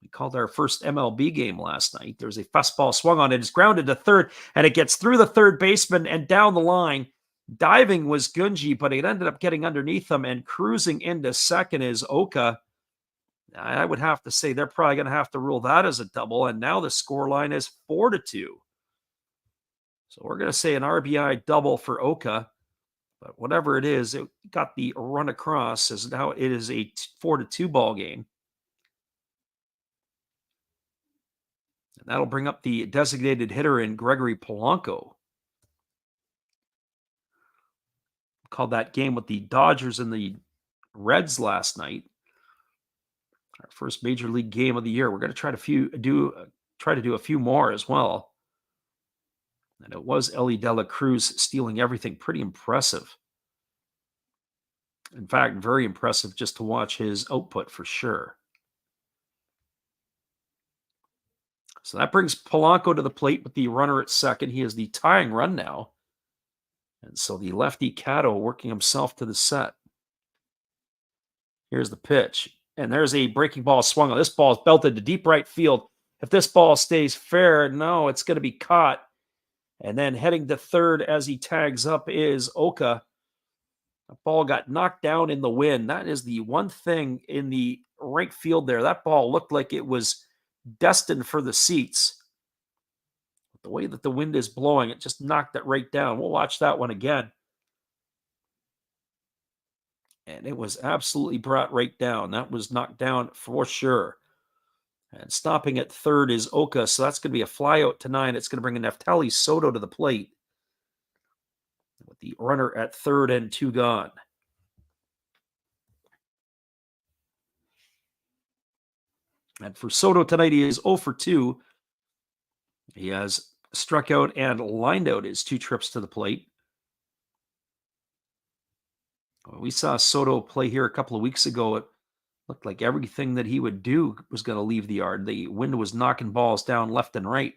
We called our first MLB game last night. There's a fastball swung on it. It's grounded to third, and it gets through the third baseman and down the line. Diving was Gunji, but it ended up getting underneath him, and cruising into second is Oka. I would have to say they're probably going to have to rule that as a double, and now the scoreline is 4-2. So we're going to say an RBI double for Oka, but whatever it is, it got the run across, as now it is a 4-2 ball game. And that'll bring up the designated hitter in Gregory Polanco. Called that game with the Dodgers and the Reds last night. Our first major league game of the year. We're going to try to do a few more as well. And it was Ellie De La Cruz stealing everything. Pretty impressive. In fact, very impressive just to watch his output for sure. So that brings Polanco to the plate with the runner at second. He is the tying run now. And so the lefty Kato working himself to the set. Here's the pitch. And there's a breaking ball swung on. This ball is belted to deep right field. If this ball stays fair, no, it's going to be caught. And then heading to third as he tags up is Oka. The ball got knocked down in the wind. That is the one thing in the right field there. That ball looked like it was destined for the seats. The way that the wind is blowing, it just knocked it right down. We'll watch that one again. And it was absolutely brought right down. That was knocked down for sure. And stopping at third is Oka, so that's going to be a flyout tonight. It's going to bring in Neftali Soto to the plate with the runner at third and 2 gone. And for Soto tonight, he is 0 for 2. He has struck out and lined out his 2 trips to the plate. We saw Soto play here a couple of weeks ago. It looked like everything that he would do was going to leave the yard. The wind was knocking balls down left and right.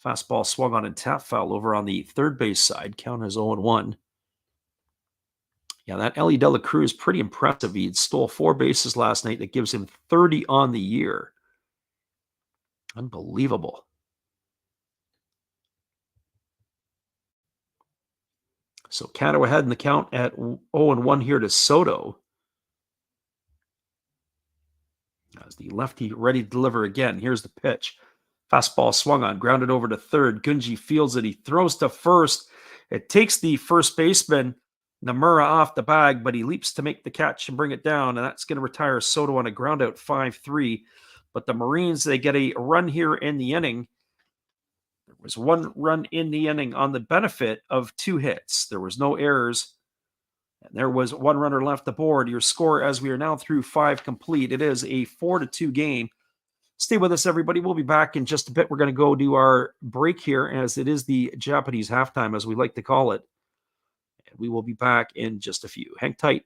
Fastball swung on and tap foul over on the third base side. Count is 0-1. Yeah, that Ellie De La Cruz, pretty impressive. He stole 4 bases last night. That gives him 30 on the year. Unbelievable. So Kato ahead in the count at 0-1 here to Soto. As the lefty ready to deliver again. Here's the pitch. Fastball swung on, grounded over to third. Gunji fields it. He throws to first. It takes the first baseman, Namura, off the bag, but he leaps to make the catch and bring it down, and that's going to retire Soto on a ground out 5-3. But the Marines, they get a run here in the inning. There was 1 run in the inning on the benefit of 2 hits. There was no errors, and there was 1 runner left aboard. Your score, as we are now through 5 complete, it is a 4-2 game. Stay with us, everybody. We'll be back in just a bit. We're going to go do our break here, as it is the Japanese halftime, as we like to call it. And we will be back in just a few. Hang tight.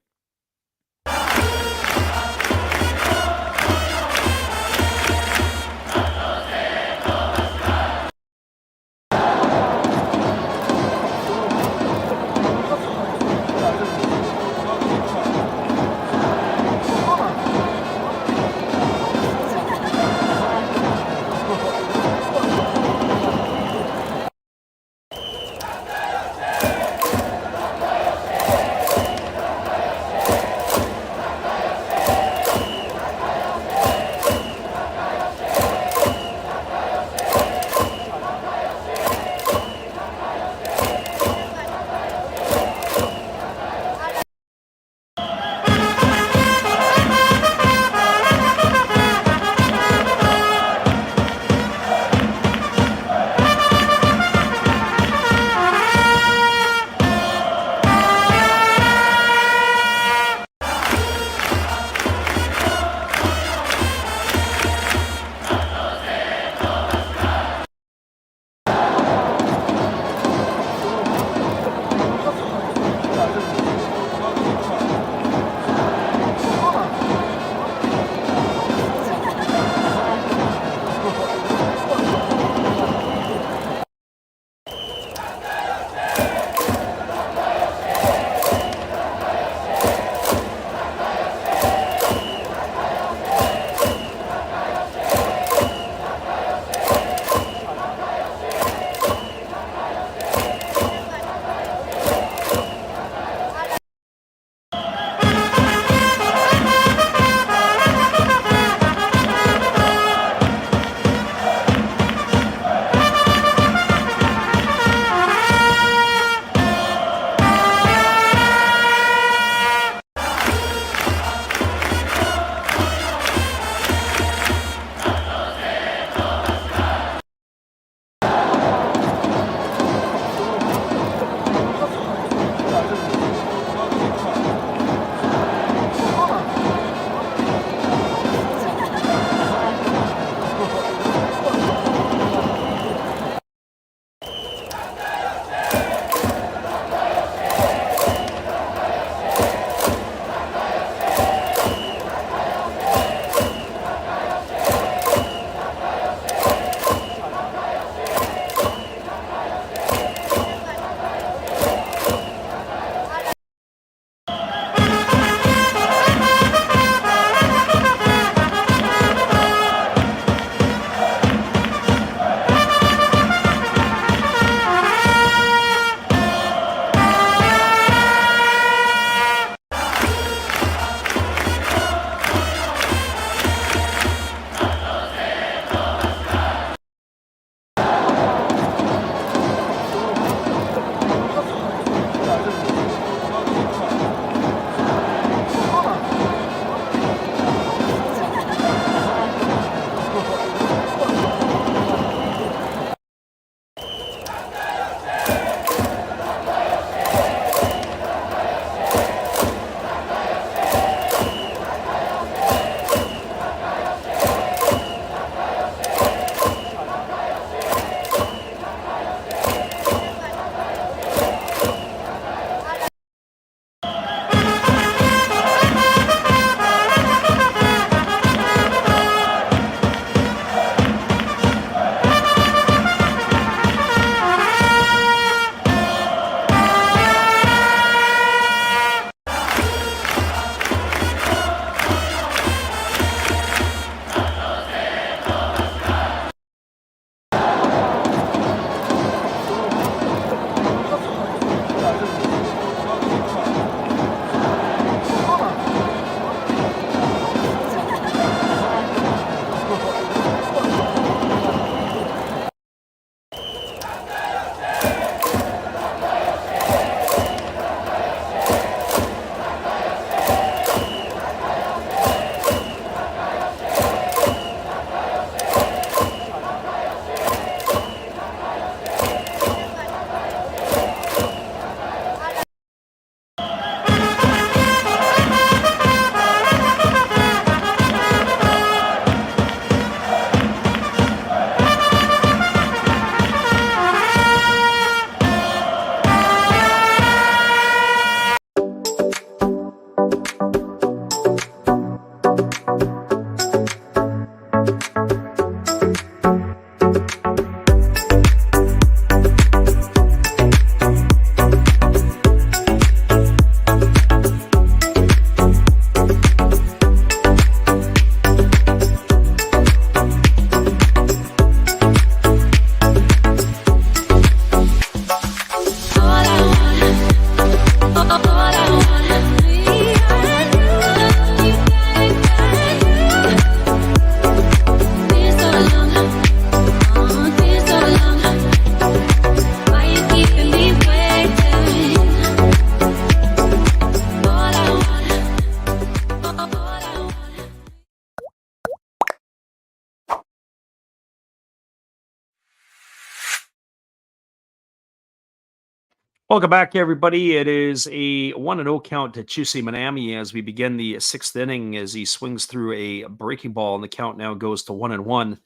Welcome back, everybody. It is a 1-0 count to Chusei Manami as we begin the sixth inning as he swings through a breaking ball, and the count now goes to 1-1.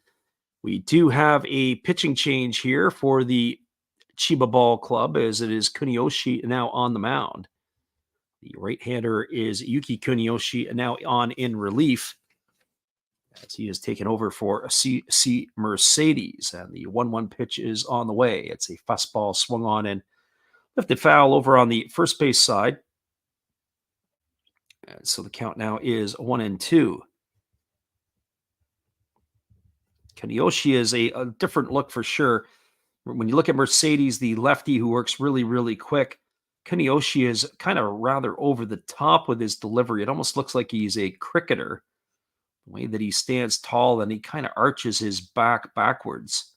We do have a pitching change here for the Chiba Ball Club as it is Kuniyoshi now on the mound. The right-hander is Yuki Kuniyoshi now on in relief as he is taken over for C. Mercedes, and the 1-1 pitch is on the way. It's a fastball swung on and lifted foul over on the first base side. And so the count now is 1-2. Kuniyoshi is a different look for sure. When you look at Mercedes, the lefty who works really, really quick, Kuniyoshi is kind of rather over the top with his delivery. It almost looks like he's a cricketer. The way that he stands tall and he kind of arches his back backwards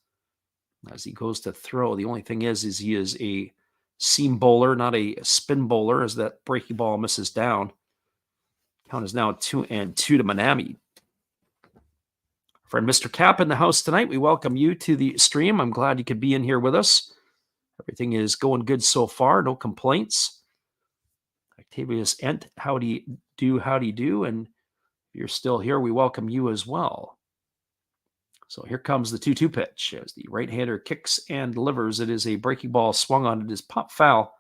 as he goes to throw. The only thing is he is a seam bowler, not a spin bowler, as that breaking ball misses down. Count is now 2-2 to Manami. Friend Mr. Cap in the house tonight. We welcome you to the stream. I'm glad you could be in here with us. Everything is going good so far. No complaints. Octavius Ent, howdy do. And if you're still here, we welcome you as well. So here comes the 2-2 pitch as the right-hander kicks and delivers. It is a breaking ball swung on. It is pop foul.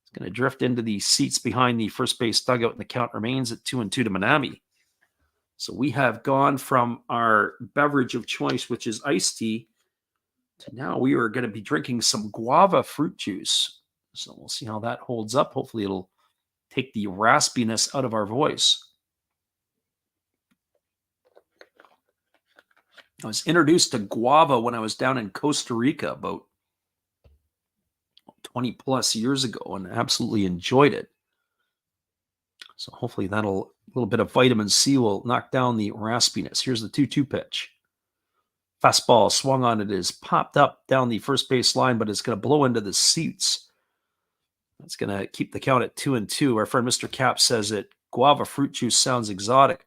It's going to drift into the seats behind the first base dugout, and the count remains at 2-2 to Manami. So we have gone from our beverage of choice, which is iced tea, to now we are going to be drinking some guava fruit juice. So we'll see how that holds up. Hopefully it'll take the raspiness out of our voice. I was introduced to guava when I was down in Costa Rica about 20 plus years ago and absolutely enjoyed it. So hopefully a little bit of vitamin C will knock down the raspiness. Here's the 2-2 pitch. Fastball swung on. It is popped up down the first base line, but it's going to blow into the seats. That's going to keep the count at 2-2. Our friend Mr. Cap says that guava fruit juice sounds exotic.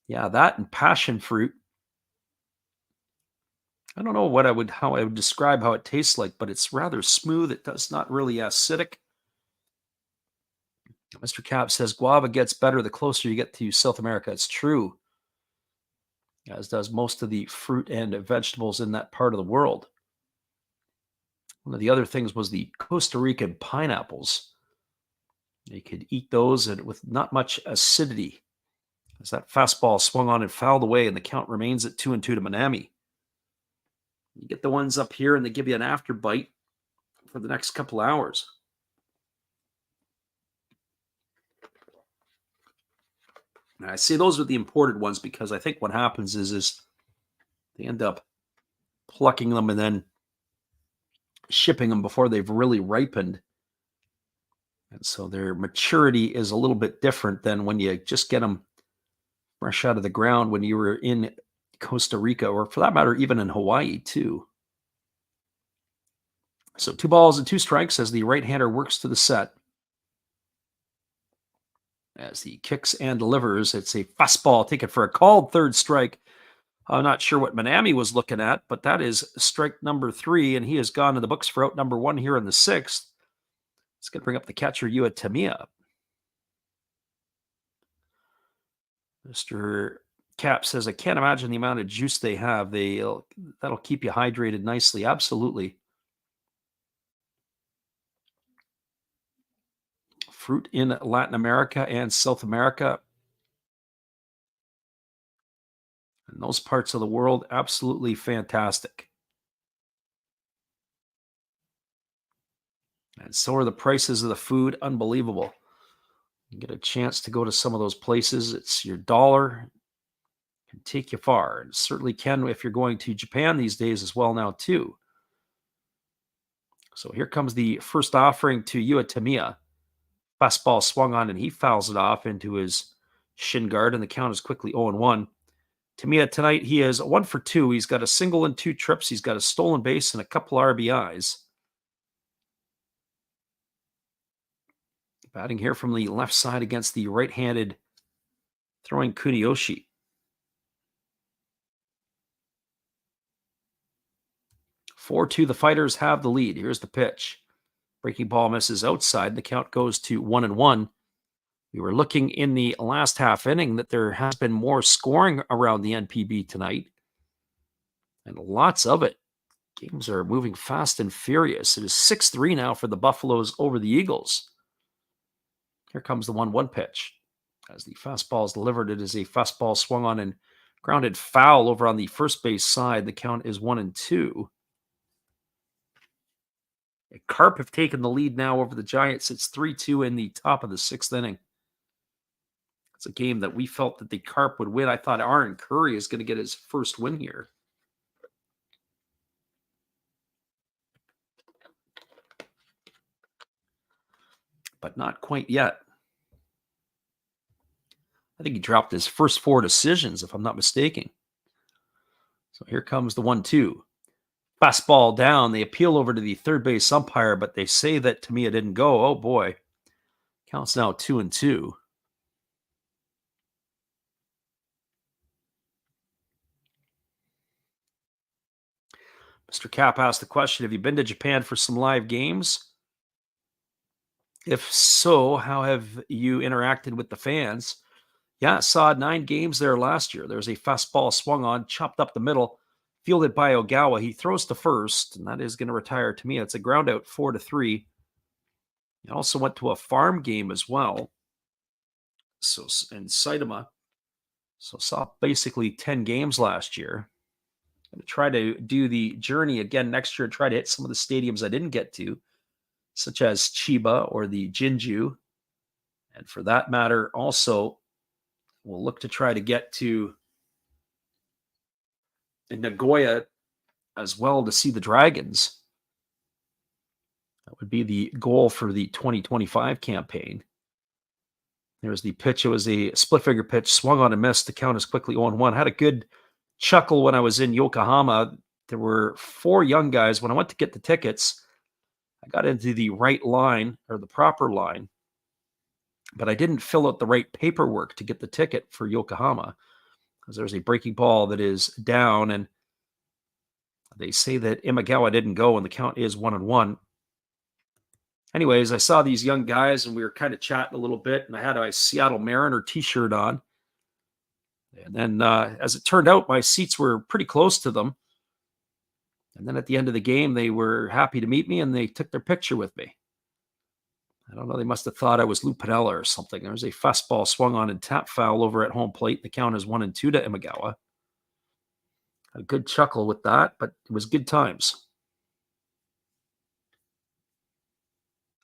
Yeah, that and passion fruit. I don't know how I would describe how it tastes like, but it's rather smooth. It does not really acidic. Mr. Cap says guava gets better the closer you get to South America. It's true, as does most of the fruit and vegetables in that part of the world. One of the other things was the Costa Rican pineapples. You could eat those and with not much acidity. As that fastball swung on and fouled away, and the count remains at 2-2 to Manami. You get the ones up here, and they give you an after bite for the next couple hours. And I say those are the imported ones because I think what happens is they end up plucking them and then shipping them before they've really ripened. And so their maturity is a little bit different than when you just get them fresh out of the ground when you were in Costa Rica, or for that matter, even in Hawaii too. So 2 balls and 2 strikes as the right-hander works to the set. As he kicks and delivers, it's a fastball taken for a called third strike. I'm not sure what Manami was looking at, but that is strike number 3, and he has gone to the books for out number 1 here in the 6th. It's going to bring up the catcher, Yua Tamiya. Mr. Cap says, I can't imagine the amount of juice they have. That'll keep you hydrated nicely. Absolutely. Fruit in Latin America and South America. In those parts of the world, absolutely fantastic. And so are the prices of the food, unbelievable. You get a chance to go to some of those places, it's your dollar can take you far. And certainly can if you're going to Japan these days as well now too. So here comes the first offering to Yua Tamiya. Fastball swung on and he fouls it off into his shin guard, and the count is quickly 0-1. Tamiya tonight, he is 1 for 2. He's got a single and 2 trips. He's got a stolen base and a couple RBIs. Batting here from the left side against the right-handed throwing Kuniyoshi. Four-2, the Fighters have the lead. Here's the pitch. Breaking ball misses outside. The count goes to 1-1. We were looking in the last half inning that there has been more scoring around the NPB tonight, and lots of it. Games are moving fast and furious. It is 6-3 now for the Buffaloes over the Eagles. Here comes the 1-1 pitch. As the fastball is delivered, it is a fastball swung on and grounded foul over on the first base side. The count is 1-2. The Carp have taken the lead now over the Giants. It's 3-2 in the top of the 6th inning. It's a game that we felt that the Carp would win. I thought Aaron Curry is going to get his first win here. But not quite yet. I think he dropped his first 4 decisions, if I'm not mistaken. So here comes the 1-2. Fastball down. They appeal over to the third base umpire, but they say that to me it didn't go. Oh boy. Counts now 2-2. Mr. Cap asked the question, have you been to Japan for some live games? If so, how have you interacted with the fans? Yeah, saw 9 games there last year. There's a fastball swung on, chopped up the middle, fielded by Ogawa. He throws to first, and that is going to retire to me. It's a ground out 4-3. He also went to a farm game as well. So in Saitama. So saw basically 10 games last year. I'm going to try to do the journey again next year and try to hit some of the stadiums I didn't get to, such as Chiba or the Jinju. And for that matter, also, we'll look to try to get to Nagoya as well to see the Dragons. That would be the goal for the 2025 campaign. There's the pitch. It was a split-finger pitch, swung on and missed. The count is quickly 0-1. Had a good chuckle when I was in Yokohama. There were 4 young guys. When I went to get the tickets, I got into the right line, or the proper line, but I didn't fill out the right paperwork to get the ticket for Yokohama, because there's a breaking ball that is down, and they say that Imagawa didn't go, and the count is 1-1. Anyways, I saw these young guys, and we were kind of chatting a little bit, and I had a Seattle Mariner t-shirt on. And then, as it turned out, my seats were pretty close to them. And then at the end of the game, they were happy to meet me, and they took their picture with me. I don't know, they must have thought I was Lou Piniella or something. There was a fastball swung on and tap foul over at home plate. The count is 1-2 to Imagawa. A good chuckle with that, but it was good times.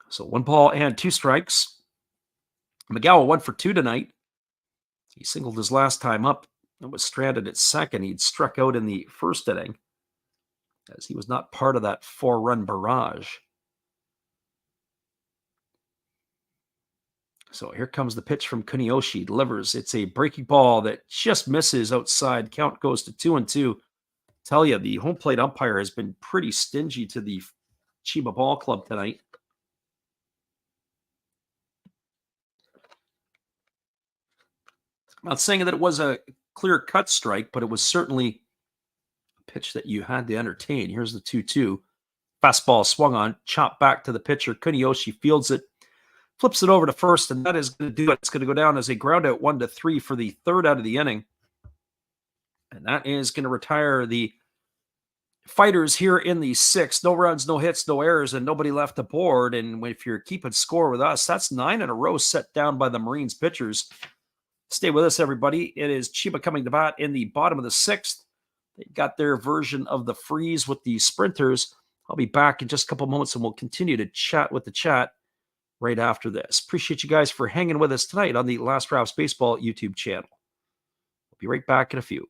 So 1 ball and 2 strikes. Imagawa 1 for 2 tonight. He singled his last time up and was stranded at second. He'd struck out in the first inning, as he was not part of that 4-run barrage. So here comes the pitch from Kuniyoshi. Delivers. It's a breaking ball that just misses outside. Count goes to 2-2. Tell you, the home plate umpire has been pretty stingy to the Chiba Ball Club tonight. I'm not saying that it was a clear-cut strike, but it was certainly a pitch that you had to entertain. Here's the 2-2. Fastball swung on, chopped back to the pitcher. Kuniyoshi fields it, flips it over to first, and that is going to do it. It's going to go down as a ground out 1-3 for the 3rd out of the inning. And that is going to retire the Fighters here in the 6th. No runs, no hits, no errors, and nobody left aboard. And if you're keeping score with us, that's 9 in a row set down by the Marines pitchers. Stay with us, everybody. It is Chiba coming to bat in the bottom of the 6th. They got their version of the freeze with the sprinters. I'll be back in just a couple moments, and we'll continue to chat with the chat right after this. Appreciate you guys for hanging with us tonight on the Last Rouse Baseball YouTube channel. We'll be right back in a few.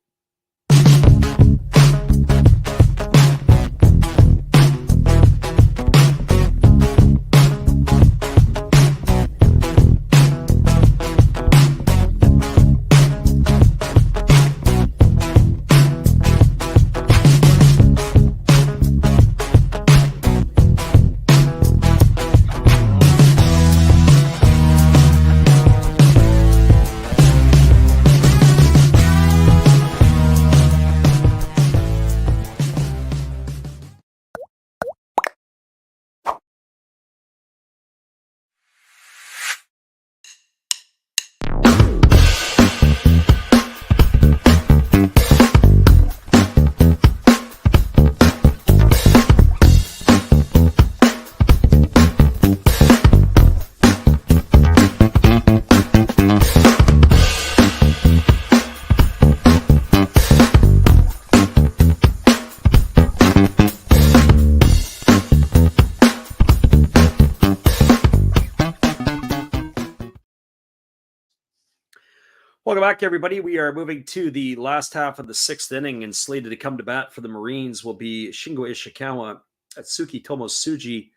Welcome back, everybody. We are moving to the last half of the sixth inning, and slated to come to bat for the Marines will be Shingo Ishikawa, Atsuki Tomosuji,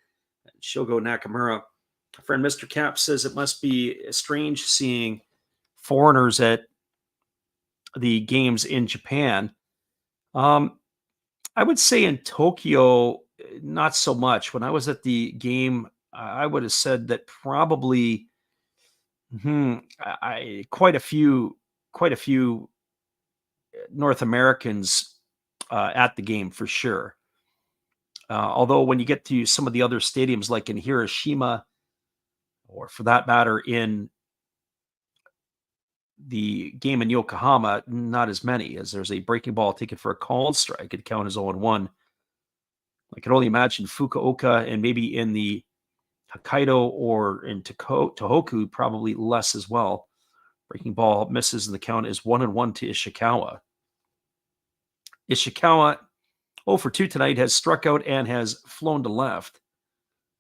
and Shogo Nakamura. Our friend Mr. Cap says it must be strange seeing foreigners at the games in Japan. I would say in Tokyo, not so much. When I was at the game, I would have said that probably quite a few North Americans at the game for sure. Although when you get to some of the other stadiums, like in Hiroshima, or for that matter in the game in Yokohama, not as many, as there's a breaking ball taken for a called strike. It'd count as 0-1. I can only imagine Fukuoka and maybe in the Hokkaido or in Tohoku, probably less as well. Breaking ball misses, and the count is 1-1 to Ishikawa. Ishikawa, 0 for 2 tonight, has struck out and has flown to left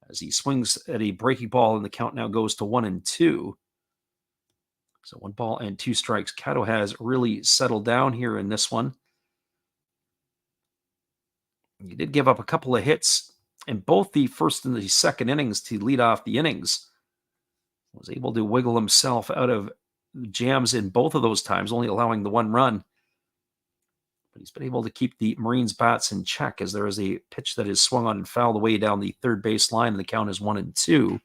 as he swings at a breaking ball, and the count now goes to 1-2. So 1 ball and 2 strikes. Kato has really settled down here in this one. He did give up a couple of hits in both the first and the second innings to lead off the innings. Was able to wiggle himself out of jams in both of those times, only allowing the 1 run. But he's been able to keep the Marines' bats in check, as there is a pitch that is swung on and fouled away down the third base line, and the count is 1-2.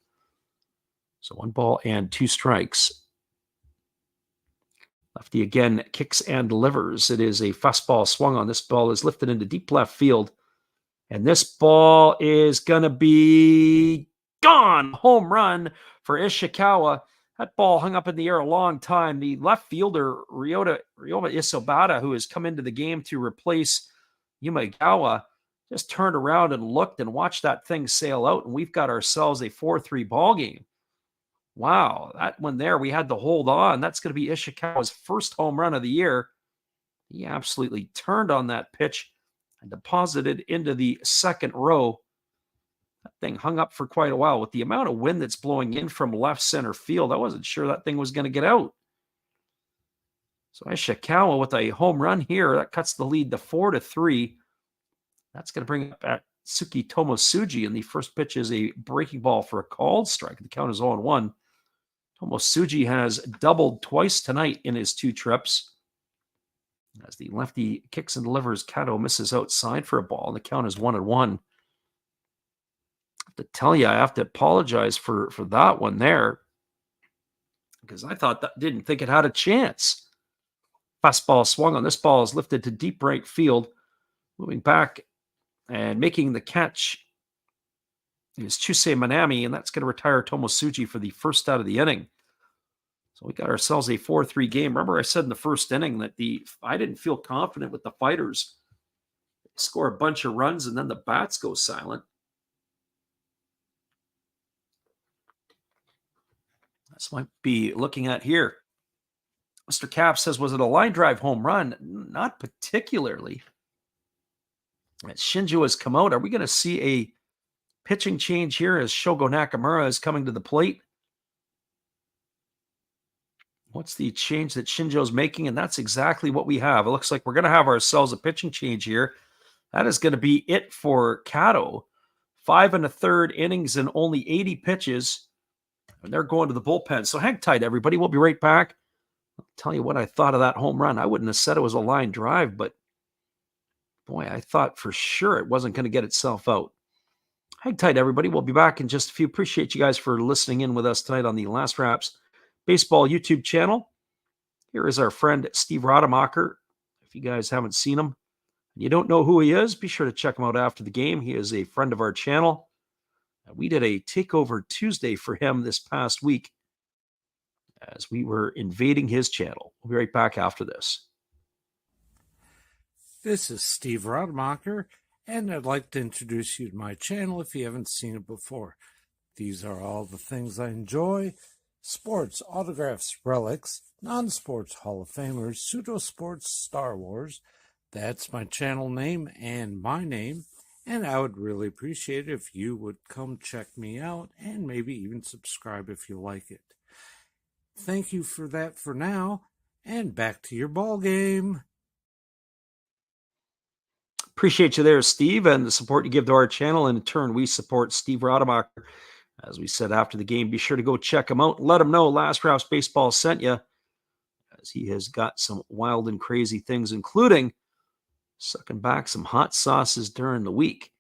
So 1 ball and 2 strikes. Lefty again kicks and delivers. It is a fastball swung on. This ball is lifted into deep left field. And this ball is going to be gone. Home run for Ishikawa. That ball hung up in the air a long time. The left fielder, Ryoma Isobata, who has come into the game to replace Yumagawa, just turned around and looked and watched that thing sail out, and we've got ourselves a 4-3 ball game. Wow, that one there, we had to hold on. That's going to be Ishikawa's first home run of the year. He absolutely turned on that pitch and deposited into the second row. That thing hung up for quite a while. With the amount of wind that's blowing in from left center field, I wasn't sure that thing was going to get out. So Ishikawa with a home run here, that cuts the lead to 4-3. That's going to bring up Atsuki Tomosuji, and the first pitch is a breaking ball for a called strike. The count is 0-1. Tomosuji has doubled twice tonight in his 2 trips. As the lefty kicks and delivers, Kato misses outside for a ball, and the count is 1-1. I have to tell you, I have to apologize for that one there, because I didn't think it had a chance. Fastball swung on. This ball is lifted to deep right field. Moving back and making the catch is Chusei Manami, and that's going to retire Tomosuji for the first out of the inning. So we got ourselves a 4-3 game. Remember, I said in the first inning that I didn't feel confident with the fighters. They score a bunch of runs, and then the bats go silent. That's what I might be looking at here. Mr. Cap says, was it a line drive home run? Not particularly. As Shinjo has come out, are we going to see a pitching change here as Shogo Nakamura is coming to the plate? What's the change that Shinjo's making? And that's exactly what we have. It looks like we're going to have ourselves a pitching change here. That is going to be it for Kato. 5 1/3 innings and only 80 pitches. And they're going to the bullpen. So hang tight, everybody. We'll be right back. I'll tell you what I thought of that home run. I wouldn't have said it was a line drive, but boy, I thought for sure it wasn't going to get itself out. Hang tight, everybody. We'll be back in just a few. Appreciate you guys for listening in with us tonight on the Last Raps Baseball YouTube channel. Here is our friend Steve Rademacher. If you guys haven't seen him and you don't know who he is, be sure to check him out after the game. He is a friend of our channel. We did a Takeover Tuesday for him this past week as we were invading his channel. We'll be right back after this. This is Steve Rademacher, and I'd like to introduce you to my channel if you haven't seen it before. These are all the things I enjoy: sports, autographs, relics, non-sports Hall of Famers, pseudo-sports, Star Wars. That's my channel name and my name, and I would really appreciate it if you would come check me out and maybe even subscribe if you like it. Thank you for that for now, And back to your ball game. Appreciate you there, Steve, and the support you give to our channel. And in turn, we support Steve Rademacher. As we said after the game, be sure to go check him out. Let him know Last Rouse Baseball sent you, as he has got some wild and crazy things, including sucking back some hot sauces during the week.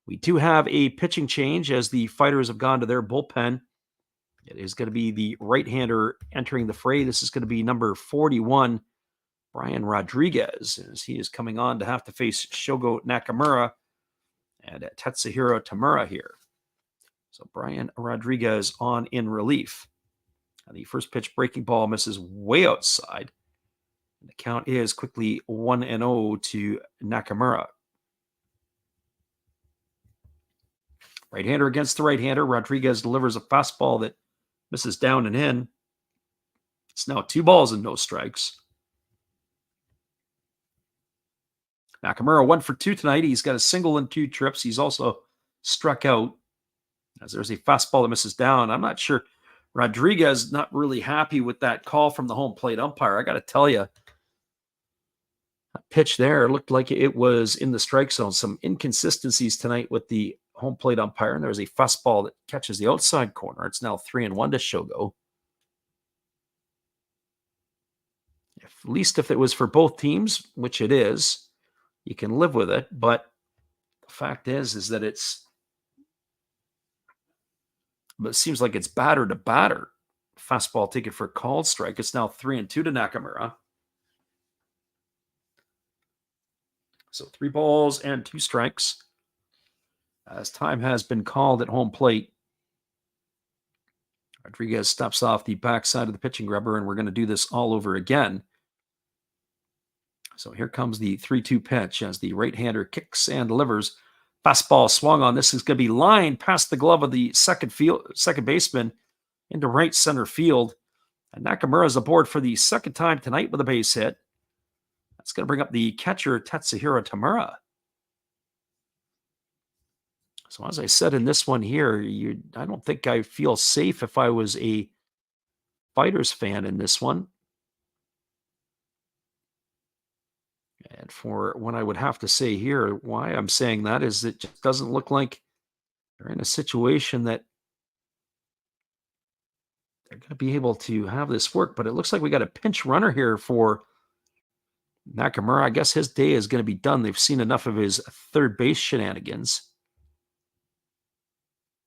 We do have a pitching change as the Fighters have gone to their bullpen. It is going to be the right-hander entering the fray. This is going to be number 41, Brian Rodriguez, as he is coming on to have to face Shogo Nakamura and Tetsuhiro Tamura here. So Brian Rodriguez on in relief. And the first pitch breaking ball misses way outside. The count is quickly 1-0 to Nakamura. Right-hander against the right-hander. Rodriguez delivers a fastball that misses down and in. It's now 2 balls and no strikes. Nakamura 1 for 2 tonight. He's got a single and 2 trips. He's also struck out, as there's a fastball that misses down. I'm not sure. Rodriguez not really happy with that call from the home plate umpire. I got to tell you, that pitch there looked like it was in the strike zone. Some inconsistencies tonight with the home plate umpire, and there's a fastball that catches the outside corner. It's now 3-1 to Shogo. At least if it was for both teams, which it is, you can live with it. But the fact is that it seems like it's batter to batter. Fastball taken for a called strike. It's now 3-2 to Nakamura. So 3 balls and 2 strikes. As time has been called at home plate, Rodriguez steps off the backside of the pitching rubber, and we're going to do this all over again. So here comes the 3-2 pitch as the right-hander kicks and delivers. Fastball swung on. This is going to be lined past the glove of the second baseman into right center field. And Nakamura is aboard for the second time tonight with a base hit. That's going to bring up the catcher, Tetsuhiro Tamura. So as I said in this one here, I don't think I feel safe if I was a Fighters fan in this one. And for what I would have to say here, why I'm saying that is it just doesn't look like they're in a situation that they're going to be able to have this work. But it looks like we got a pinch runner here for Nakamura. I guess his day is going to be done. They've seen enough of his third base shenanigans.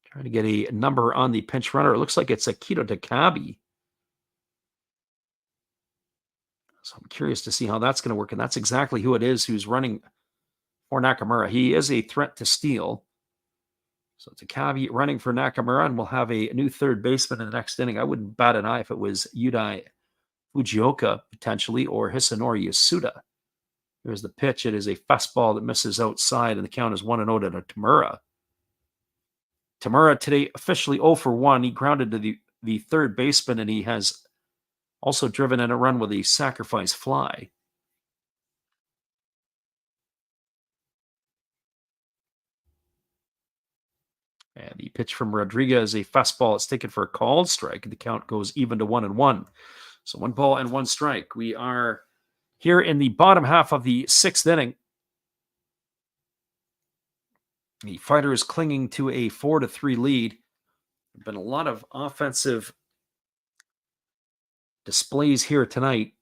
Trying to get a number on the pinch runner. It looks like it's Akito Takabe. So I'm curious to see how that's going to work. And that's exactly who it is who's running for Nakamura. He is a threat to steal. So Takabe running for Nakamura, and we'll have a new third baseman in the next inning. I wouldn't bat an eye if it was Yudai Fujioka potentially, or Hisanori Yasuda. Here's the pitch. It is a fastball that misses outside, and the count is 1-0 to Tamura. Tamura today officially 0 for 1. He grounded to the third baseman, and he has also driven in a run with a sacrifice fly. And the pitch from Rodriguez, a fastball. It's taken for a called strike. The count goes even to 1-1. So 1 ball and 1 strike. We are here in the bottom half of the 6th inning. The Fighters clinging to a 4-3 lead. There have been a lot of offensive displays here tonight.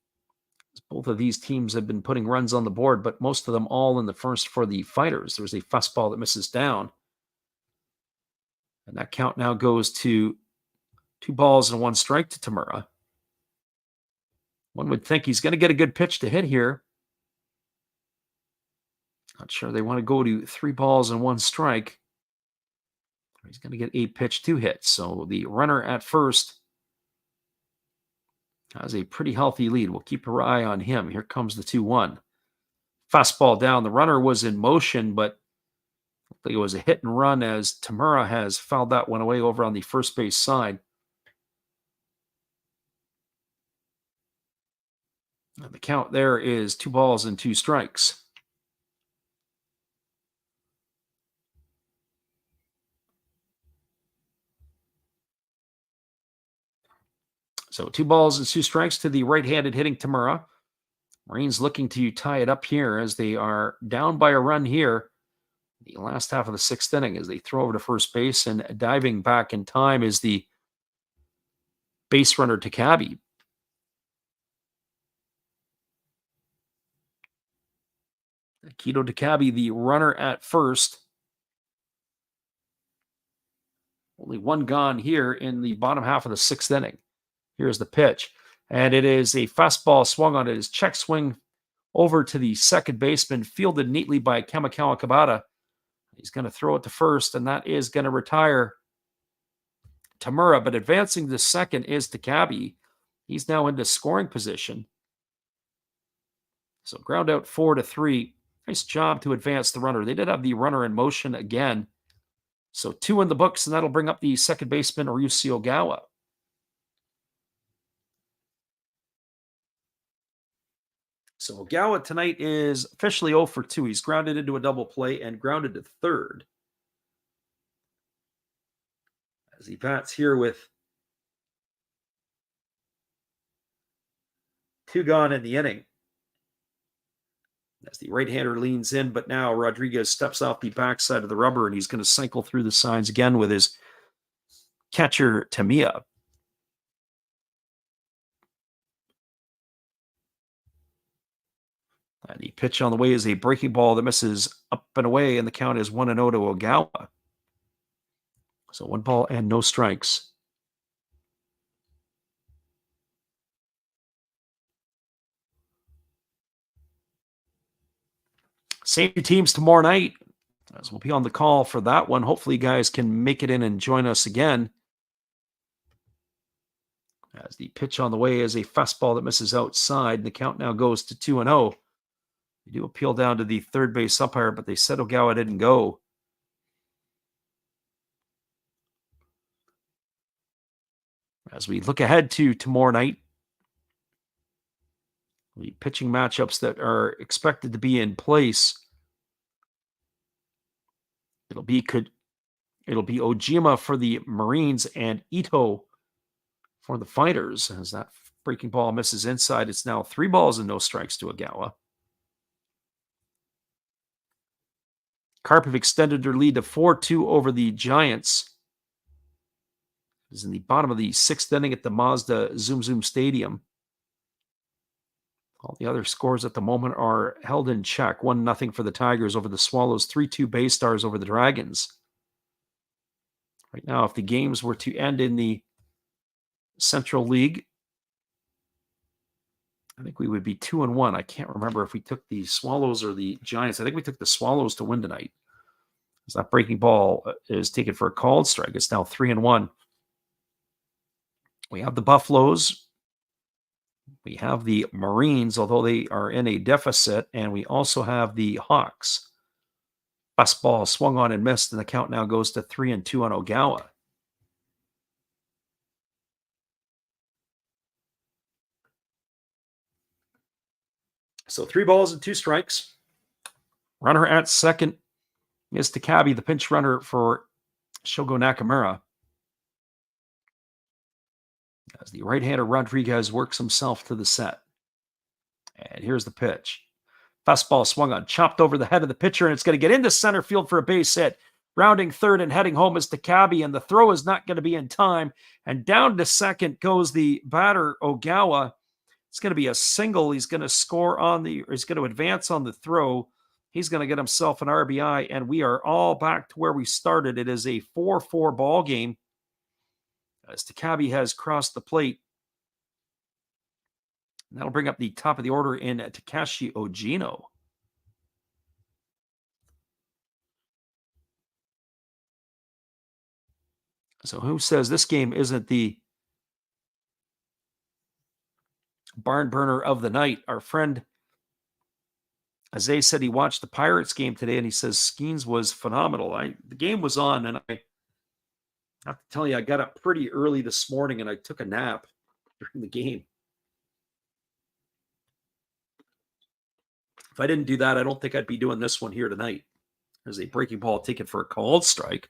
Both of these teams have been putting runs on the board, but most of them all in the first for the Fighters. There was a fastball that misses down. And that count now goes to 2 balls and 1 strike to Tamura. One would think he's going to get a good pitch to hit here. Not sure they want to go to 3 balls and 1 strike. He's going to get a pitch to hit. So the runner at first has a pretty healthy lead. We'll keep our eye on him. Here comes the 2-1. Fastball down. The runner was in motion, but I think it was a hit and run as Tamura has fouled that one away over on the first base side. And the count there is 2 balls and 2 strikes. So 2 balls and 2 strikes to the right-handed hitting Tamura. Marines looking to tie it up here as they are down by a run here. The last half of the 6th inning as they throw over to first base, and diving back in time is the base runner Takabe. Akito Takabe, the runner at first. Only 1 gone here in the bottom half of the 6th inning. Here's the pitch. And it is a fastball swung on it. His check swing over to the second baseman, fielded neatly by Kamikawa Kabata. He's going to throw it to first, and that is going to retire Tamura. But advancing to second is Takabe. He's now into scoring position. So ground out 4-3. Nice job to advance the runner. They did have the runner in motion again. So 2 in the books, and that'll bring up the second baseman, Ryushi Ogawa. So Ogawa tonight is officially 0 for 2. He's grounded into a double play and grounded to third. As he bats here with 2 gone in the inning. As the right-hander leans in, but now Rodriguez steps off the backside of the rubber, and he's going to cycle through the signs again with his catcher, Tamiya. And the pitch on the way is a breaking ball that misses up and away, and the count is 1-0 to Ogawa. So 1 ball and no strikes. Same teams tomorrow night, as we'll be on the call for that one. Hopefully you guys can make it in and join us again. As the pitch on the way is a fastball that misses outside, and the count now goes to 2-0. They do appeal down to the third base umpire, but they said Ogawa didn't go. As we look ahead to tomorrow night, the pitching matchups that are expected to be in place, it'll be Ojima for the Marines and Ito for the Fighters. As that breaking ball misses inside, it's now 3 balls and no strikes to Ogawa. Carp have extended their lead to 4-2 over the Giants. It is in the bottom of the 6th inning at the Mazda Zoom Zoom Stadium. All the other scores at the moment are held in check. 1-0 for the Tigers over the Swallows. 3-2 Bay Stars over the Dragons. Right now, if the games were to end in the Central League, I think we would be 2-1. I can't remember if we took the Swallows or the Giants. I think we took the Swallows to win tonight. As that breaking ball is taken for a called strike. It's now 3-1. We have the Buffaloes. We have the Marines, although they are in a deficit, and we also have the Hawks. Fastball swung on and missed, and the count now goes to 3-2 on Ogawa. So 3 balls and 2 strikes. Runner at second is Takabe, the pinch runner for Shogo Nakamura. As the right-hander Rodriguez works himself to the set. And here's the pitch. Fastball swung on, chopped over the head of the pitcher, and it's going to get into center field for a base hit. Rounding third and heading home is Takabe, and the throw is not going to be in time. And down to second goes the batter, Ogawa. It's going to be a single. He's going to he's going to advance on the throw. He's going to get himself an RBI, and we are all back to where we started. It is a 4-4 ball game as Takabe has crossed the plate. And that'll bring up the top of the order in Takashi Ogino. So who says this game isn't the barn burner of the night? Our friend Azay said he watched the Pirates game today, and he says Skeens was phenomenal. The game was on, and I have to tell you, I got up pretty early this morning, and I took a nap during the game. If I didn't do that, I don't think I'd be doing this one here tonight. There's a breaking ball taken for a called strike.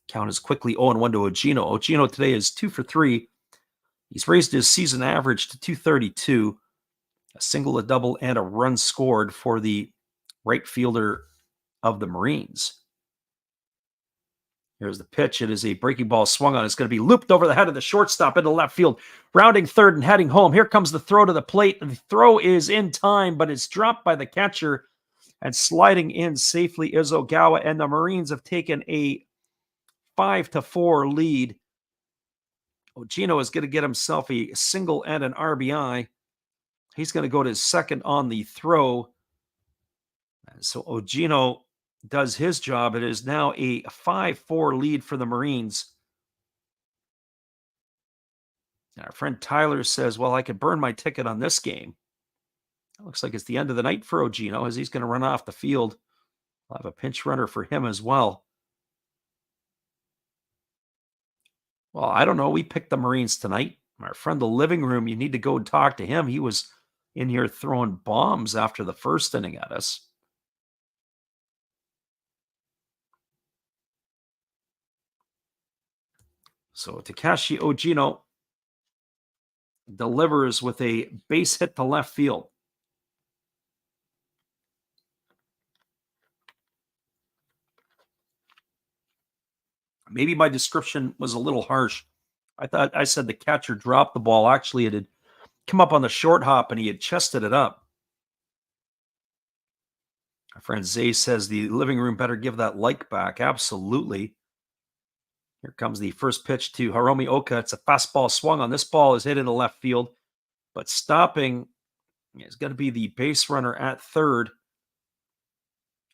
Count is quickly 0-1 to Ogino. Ogino today is 2 for 3 He's raised his season average to 232, a single, a double, and a run scored for the right fielder of the Marines. Here's the pitch. It is a breaking ball swung on. It's going to be looped over the head of the shortstop into left field, rounding third and heading home. Here comes the throw to the plate. The throw is in time, but it's dropped by the catcher, and sliding in safely is Ogawa, and the Marines have taken a 5-4 lead. Ogino is going to get himself a single and an RBI. He's going to go to his second on the throw. And so Ogino does his job. It is now a 5-4 lead for the Marines. And our friend Tyler says, well, I could burn my ticket on this game. It looks like it's the end of the night for Ogino as he's going to run off the field. I'll have a pinch runner for him as well. Well, I don't know. We picked the Marines tonight. Our friend, the living room, you need to go and talk to him. He was in here throwing bombs after the first inning at us. So Takashi Ogino delivers with a base hit to left field. Maybe my description was a little harsh. I said the catcher dropped the ball. Actually, it had come up on the short hop and he had chested it up. Our friend Zay says the living room better give that like back. Absolutely. Here comes the first pitch to Hiromi Oka. It's a fastball swung on. This ball is hit into left field, but stopping is going to be the base runner at third.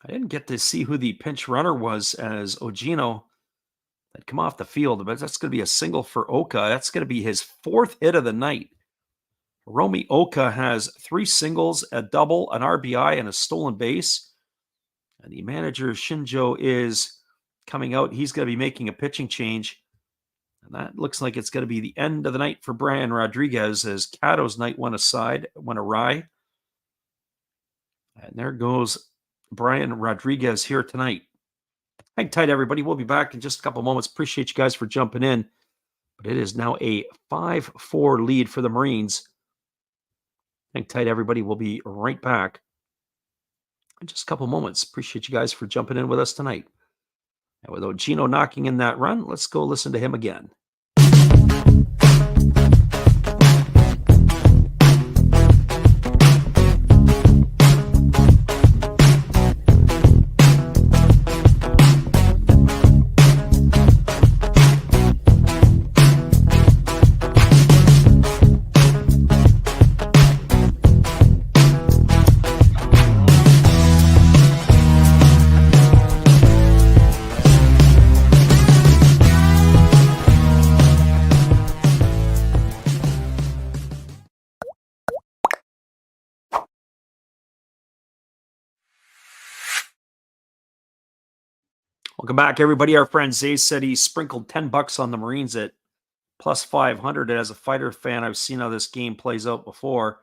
I didn't get to see who the pinch runner was as Ogino had come off the field, but that's going to be a single for Oka. That's going to be his fourth hit of the night. Hiromi Oka has 3 singles, a double, an RBI, and a stolen base. And the manager, Shinjo, is coming out. He's going to be making a pitching change. And that looks like it's going to be the end of the night for Brian Rodriguez as Cato's night went awry. And there goes Brian Rodriguez here tonight. Hang tight, everybody. We'll be back in just a couple moments. Appreciate you guys for jumping in. But it is now a 5-4 lead for the Marines. Hang tight, everybody. We'll be right back in just a couple moments. Appreciate you guys for jumping in with us tonight. And with Ogino knocking in that run, let's go listen to him again. Welcome back, everybody. Our friend Zay said he sprinkled $10 on the Marines at plus 500. As a fighter fan, I've seen how this game plays out before.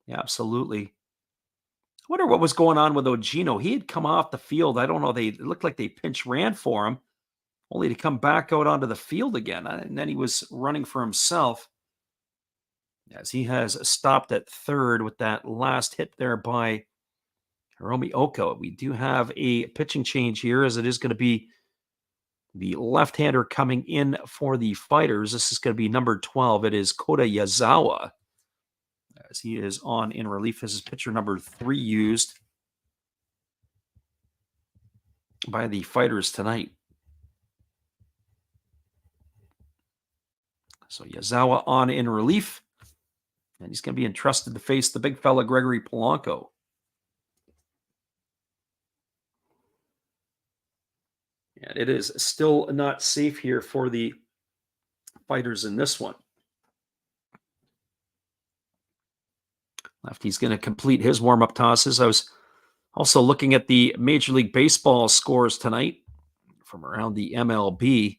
Yeah, absolutely. I wonder what was going on with Ogino. He had come off the field. I don't know. It looked like they pinch ran for him, only to come back out onto the field again. And then he was running for himself as he has stopped at third with that last hit there by Hiromi Oka. We do have a pitching change here as it is going to be the left-hander coming in for the Fighters. This is going to be number 12. It is Kota Yazawa as he is on in relief. This is pitcher number 3 used by the Fighters tonight. So Yazawa on in relief, and he's going to be entrusted to face the big fella Gregory Polanco. And it is still not safe here for the Fighters in this one. Lefty's going to complete his warm-up tosses. I was also looking at the Major League Baseball scores tonight from around the MLB.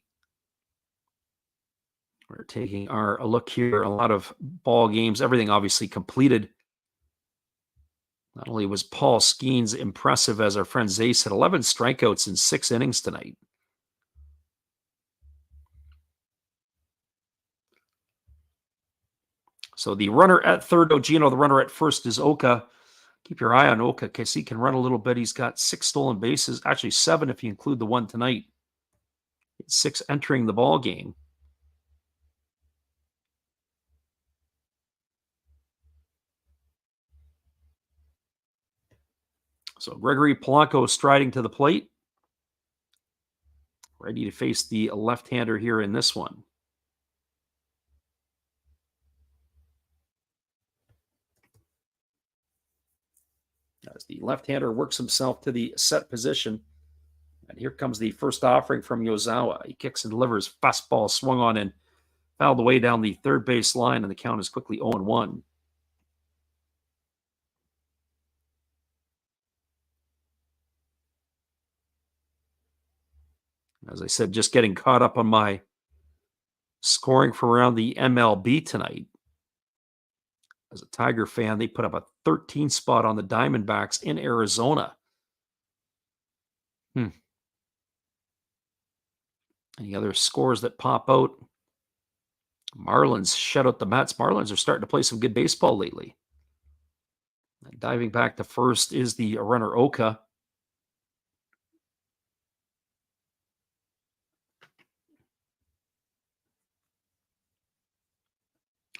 We're taking a look here. A lot of ball games, everything obviously completed. Not only was Paul Skeens impressive, as our friend Zay said, 11 strikeouts in 6 innings tonight. So the runner at third, Ogino. The runner at first is Oka. Keep your eye on Oka because he can run a little bit. He's got 6 stolen bases, actually 7 if you include the one tonight. 6 entering the ball game. So Gregory Polanco striding to the plate. Ready to face the left-hander here in this one. As the left-hander works himself to the set position. And here comes the first offering from Yozawa. He kicks and delivers. Fastball swung on and fouled away down the third base line, and the count is quickly 0-1. As I said, just getting caught up on my scoring from around the MLB tonight. As a Tiger fan, they put up a 13 spot on the Diamondbacks in Arizona. Any other scores that pop out? Marlins shut out the Mets. Marlins are starting to play some good baseball lately. And diving back to first is the runner Oka.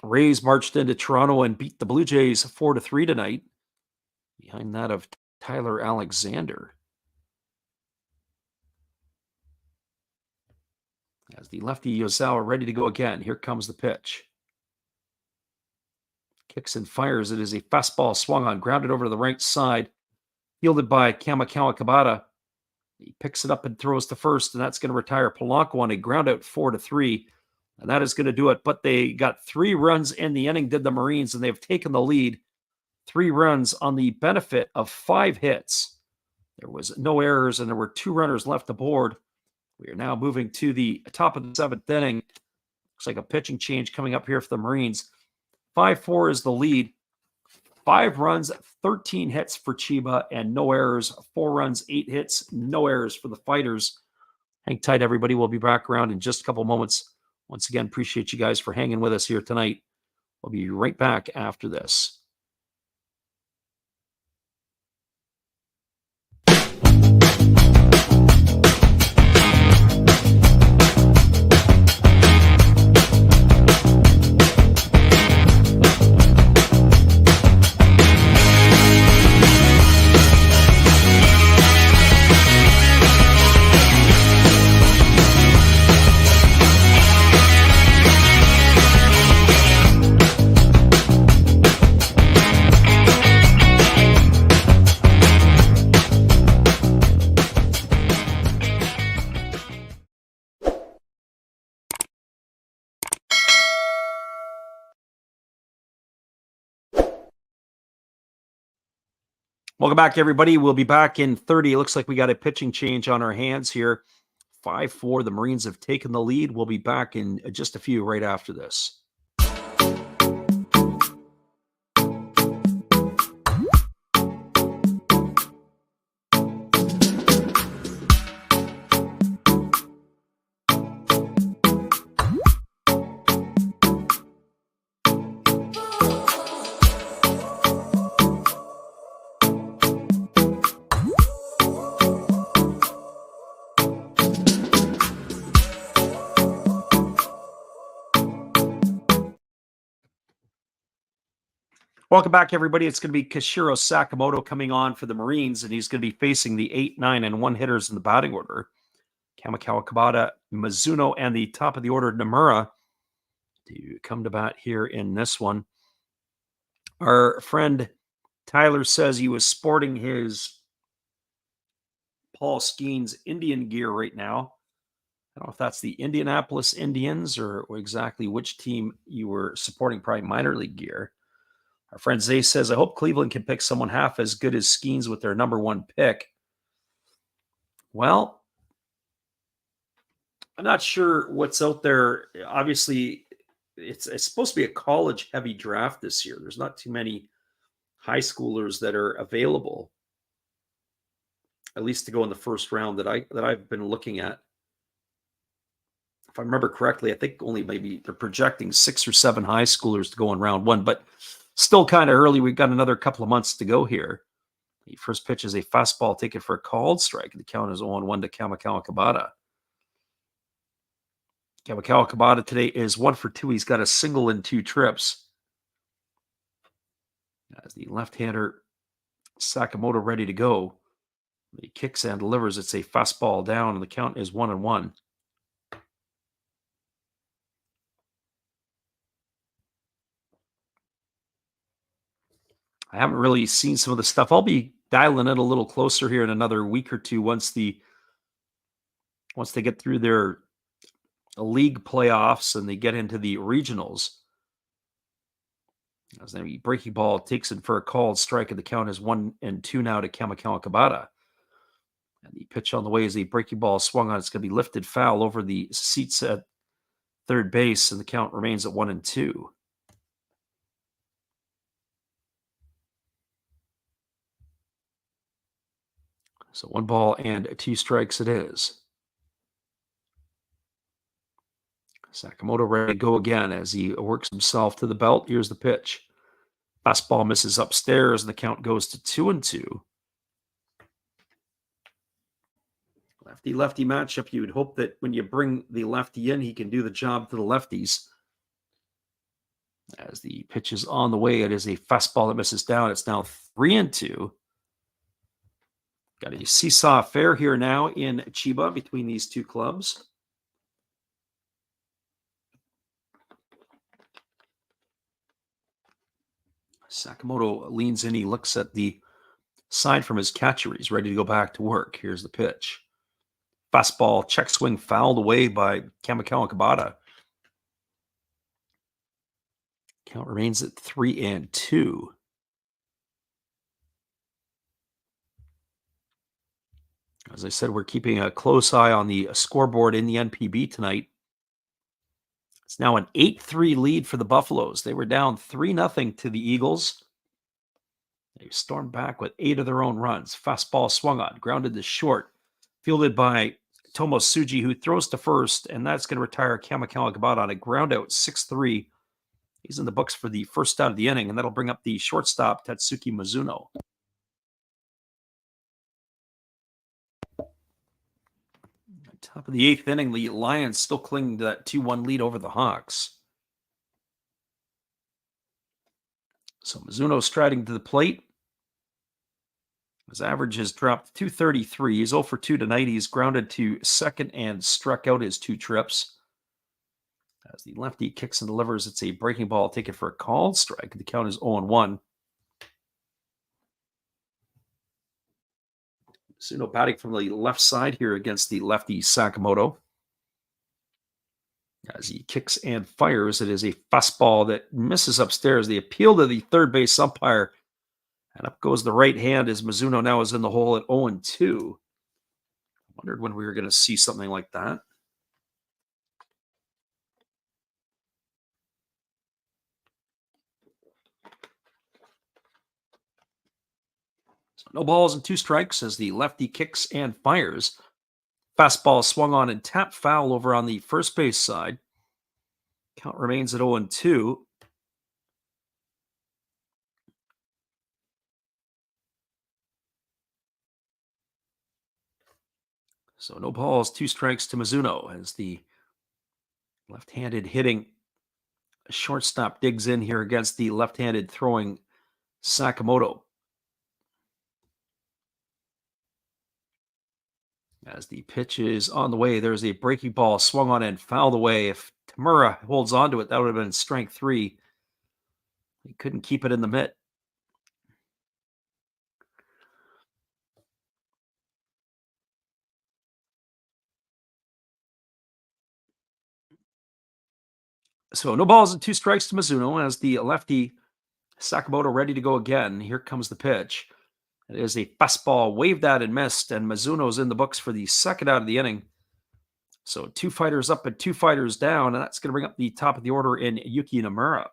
Rays marched into Toronto and beat the Blue Jays 4-3 tonight. Behind that of Tyler Alexander. As the lefty Yozawa ready to go again. Here comes the pitch. Kicks and fires. It is a fastball swung on, grounded over to the right side. Fielded by Kamikawa Kabata. He picks it up and throws to first, and that's going to retire Polanco on a ground out 4-3. And that is going to do it. But they got 3 runs in the inning, did the Marines, and they've taken the lead. 3 runs on the benefit of 5 hits. There was no errors, and there were 2 runners left aboard. We are now moving to the top of the 7th inning. Looks like a pitching change coming up here for the Marines. 5-4 is the lead. 5 runs, 13 hits for Chiba, and no errors. 4 runs, 8 hits, no errors for the Fighters. Hang tight, everybody. We'll be back around in just a couple moments. Once again, appreciate you guys for hanging with us here tonight. We'll be right back after this. Welcome back, everybody. We'll be back in 30. It looks like we got a pitching change on our hands here. 5-4. The Marines have taken the lead. We'll be back in just a few right after this. Welcome back, everybody. It's going to be Kishiro Sakamoto coming on for the Marines, and he's going to be facing the 8, 9, and 1 hitters in the batting order. Kamikawa Kabata, Mizuno, and the top of the order, Nomura, to come to bat here in this one. Our friend Tyler says he was sporting his Paul Skeens Indian gear right now. I don't know if that's the Indianapolis Indians or exactly which team you were supporting, probably minor league gear. Our friend Zay says, I hope Cleveland can pick someone half as good as Skeens with their number 1 pick. Well, I'm not sure what's out there. Obviously, it's supposed to be a college-heavy draft this year. There's not too many high schoolers that are available, at least to go in the first round that I've been looking at. if I remember correctly, I think only maybe they're projecting 6 or 7 high schoolers to go in round 1, but still kind of early. We've got another couple of months to go here. The first pitch is a fastball taken for a called strike. The count is 0-1 to Kamikawa Kabata. Kamikawa Kabata today is 1 for 2. He's got a single and 2 trips. As the left-hander Sakamoto ready to go. He kicks and delivers. It's a fastball down, and the count is 1-1. I haven't really seen some of the stuff. I'll be dialing it a little closer here in another week or two once they get through their league playoffs and they get into the regionals. As the breaking ball takes it for a called strike, and the count is 1-2 now to Kamikawa Kabata. And the pitch on the way is a breaking ball swung on. It's going to be lifted foul over the seats at third base, and the count remains at 1-2. So 1 ball and 2 strikes it is. Sakamoto ready to go again as he works himself to the belt. Here's the pitch. Fastball misses upstairs, and the count goes to 2-2. Lefty-lefty matchup. You would hope that when you bring the lefty in, he can do the job to the lefties. As the pitch is on the way, it is a fastball that misses down. It's now 3-2. Got a seesaw affair here now in Chiba between these two clubs. Sakamoto leans in. He looks at the sign from his catcher. He's ready to go back to work. Here's the pitch. Fastball, check swing, fouled away by Kamikawa Kabata. Count remains at 3-2. As I said, we're keeping a close eye on the scoreboard in the NPB tonight. It's now an 8-3 lead for the Buffaloes. They were down 3-0 to the Eagles. They stormed back with 8 of their own runs. Fastball swung on, grounded to short, fielded by Tomo Tsuji, who throws to first, and that's going to retire Kamikawa Kabata on a ground out 6-3. He's in the books for the first out of the inning, and that'll bring up the shortstop, Tatsuki Mizuno. Top of the 8th inning, the Lions still clinging to that 2-1 lead over the Hawks. So Mizuno striding to the plate. His average has dropped to 233. He's 0 for 2 tonight. He's grounded to second and struck out his 2 trips. As the lefty kicks and delivers, it's a breaking ball taken for a called strike. The count is 0-1. Mizuno batting from the left side here against the lefty Sakamoto. As he kicks and fires, it is a fastball that misses upstairs. The appeal to the third base umpire, and up goes the right hand as Mizuno now is in the hole at 0-2. Wondered when we were going to see something like that. So no balls and 2 strikes as the lefty kicks and fires. Fastball swung on and tapped foul over on the first base side. Count remains at 0-2. So no balls, 2 strikes to Mizuno as the left-handed hitting shortstop digs in here against the left-handed throwing Sakamoto. As the pitch is on the way, there's a breaking ball swung on and fouled away. If Tamura holds on to it, that would have been strike 3. He couldn't keep it in the mitt. So no balls and 2 strikes to Mizuno as the lefty Sakamoto ready to go again. Here comes the pitch. It is a fastball waved at and missed, and Mizuno's in the books for the second out of the inning. So 2 fighters up and 2 fighters down, and that's going to bring up the top of the order in Yuki Nomura.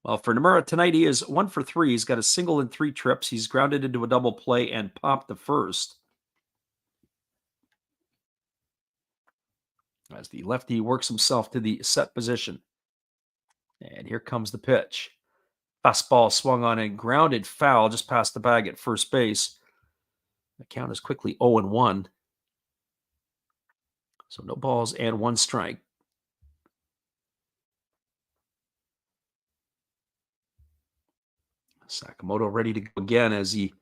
Well, for Nomura tonight, he is 1 for 3. He's got a single in 3 trips. He's grounded into a double play and popped the first. As the lefty works himself to the set position. And here comes the pitch. Fastball swung on and grounded foul just past the bag at first base. The count is quickly 0-1. So no balls and 1 strike. Sakamoto ready to go again as he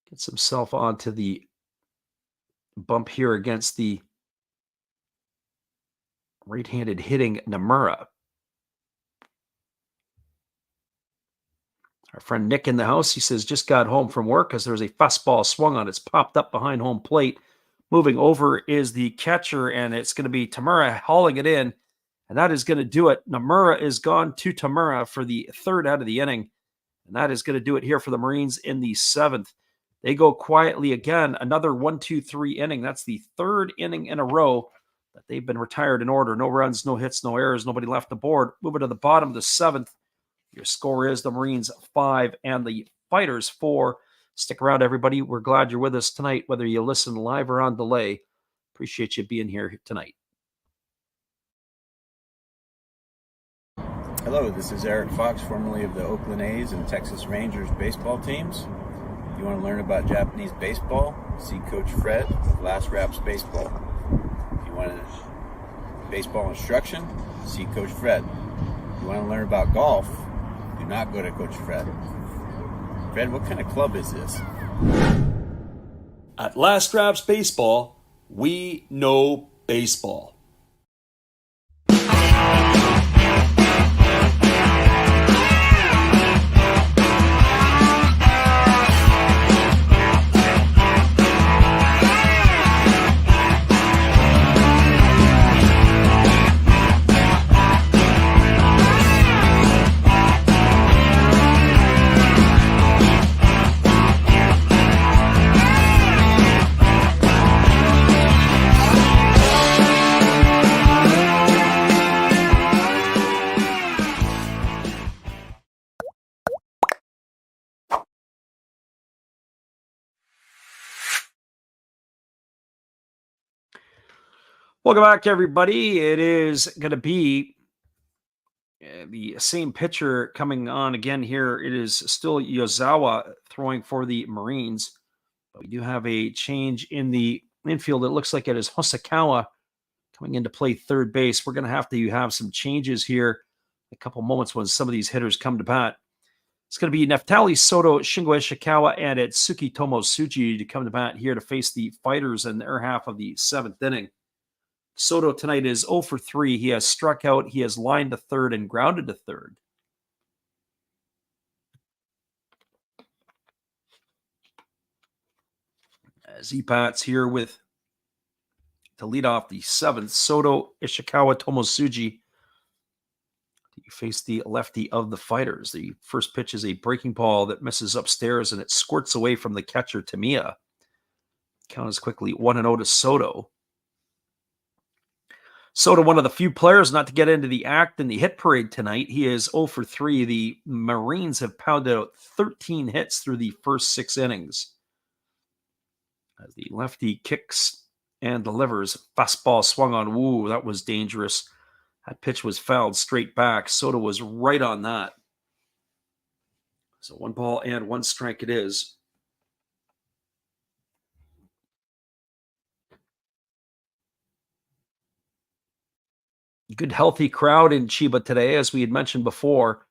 gets himself onto the bump here against the right-handed hitting Nomura. Our friend Nick in the house, he says, just got home from work as there's a fastball swung on. It's popped up behind home plate. Moving over is the catcher, and it's going to be Tamura hauling it in, and that is going to do it. Nomura is gone to Tamura for the 3rd out of the inning, and that is going to do it here for the Marines in the 7th. They go quietly again, another 1-2-3 inning. That's the 3rd inning in a row that they've been retired in order. No runs, no hits, no errors, nobody left the board. Moving to the bottom of the 7th. Your score is the Marines 5 and the Fighters 4. Stick around, everybody. We're glad you're with us tonight, whether you listen live or on delay. Appreciate you being here tonight. Hello, this is Eric Fox, formerly of the Oakland A's and Texas Rangers baseball teams. If you want to learn about Japanese baseball, see Coach Fred of Last Raps Baseball. If you want baseball instruction, see Coach Fred. If you want to learn about golf, do not go to Coach Fred. Fred, what kind of club is this? At Last Raps Baseball, we know baseball. Welcome back, everybody. It is going to be the same pitcher coming on again here. It is still Yozawa throwing for the Marines. But we do have a change in the infield. It looks like it is Hosokawa coming in to play third base. We're going to have some changes here in a couple moments when some of these hitters come to bat. It's going to be Neftali Soto, Shingo Ishikawa, and Atsuki Tomosuji to come to bat here to face the Fighters in their half of the 7th inning. Soto tonight is 0 for 3. He has struck out, he has lined to third, and grounded to third. As he bats here with to lead off the 7th, Soto, Ishikawa, Tomosuji. You face the lefty of the Fighters. The first pitch is a breaking ball that misses upstairs, and it squirts away from the catcher, Tamiya. Count is quickly 1-0 to Soto. Soto, one of the few players not to get into the act in the hit parade tonight. He is 0 for 3. The Marines have pounded out 13 hits through the first 6 innings. As the lefty kicks and delivers, fastball swung on. Ooh, that was dangerous. That pitch was fouled straight back. Soto was right on that. So 1 ball and 1 strike it is. Good, healthy crowd in Chiba today, as we had mentioned before.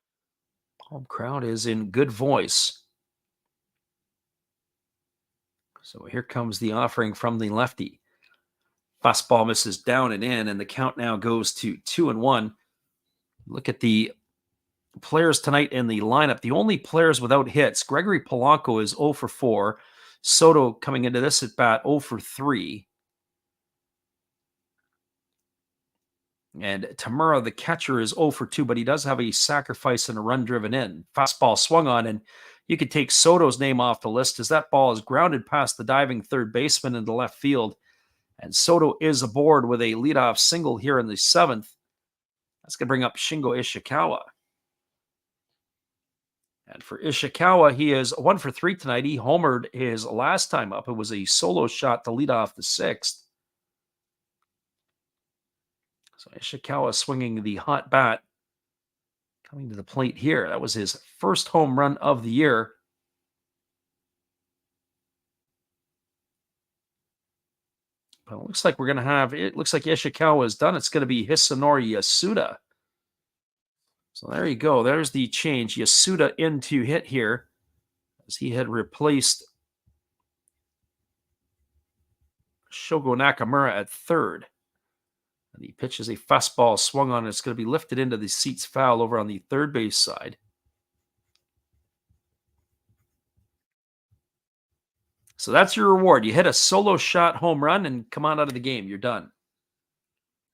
Home crowd is in good voice. So here comes the offering from the lefty. Fastball misses down and in, and the count now goes to 2-1. Look at the players tonight in the lineup. The only players without hits, Gregory Polanco is 0 for 4. Soto coming into this at bat 0 for 3. And Tamura, the catcher, is 0 for 2, but he does have a sacrifice and a run driven in. Fastball swung on, and you could take Soto's name off the list as that ball is grounded past the diving third baseman into left field. And Soto is aboard with a leadoff single here in the 7th. That's going to bring up Shingo Ishikawa. And for Ishikawa, he is 1 for 3 tonight. He homered his last time up. It was a solo shot to lead off the 6th. So Ishikawa swinging the hot bat, coming to the plate here. That was his first home run of the year. But it looks like we're going to have, it looks like Ishikawa is done. It's going to be Hisanori Yasuda. So there you go. There's the change. Yasuda in to hit here, as he had replaced Shogo Nakamura at third. And the pitch is a fastball swung on. It's going to be lifted into the seats foul over on the third base side. So that's your reward. You hit a solo shot home run and come on out of the game. You're done.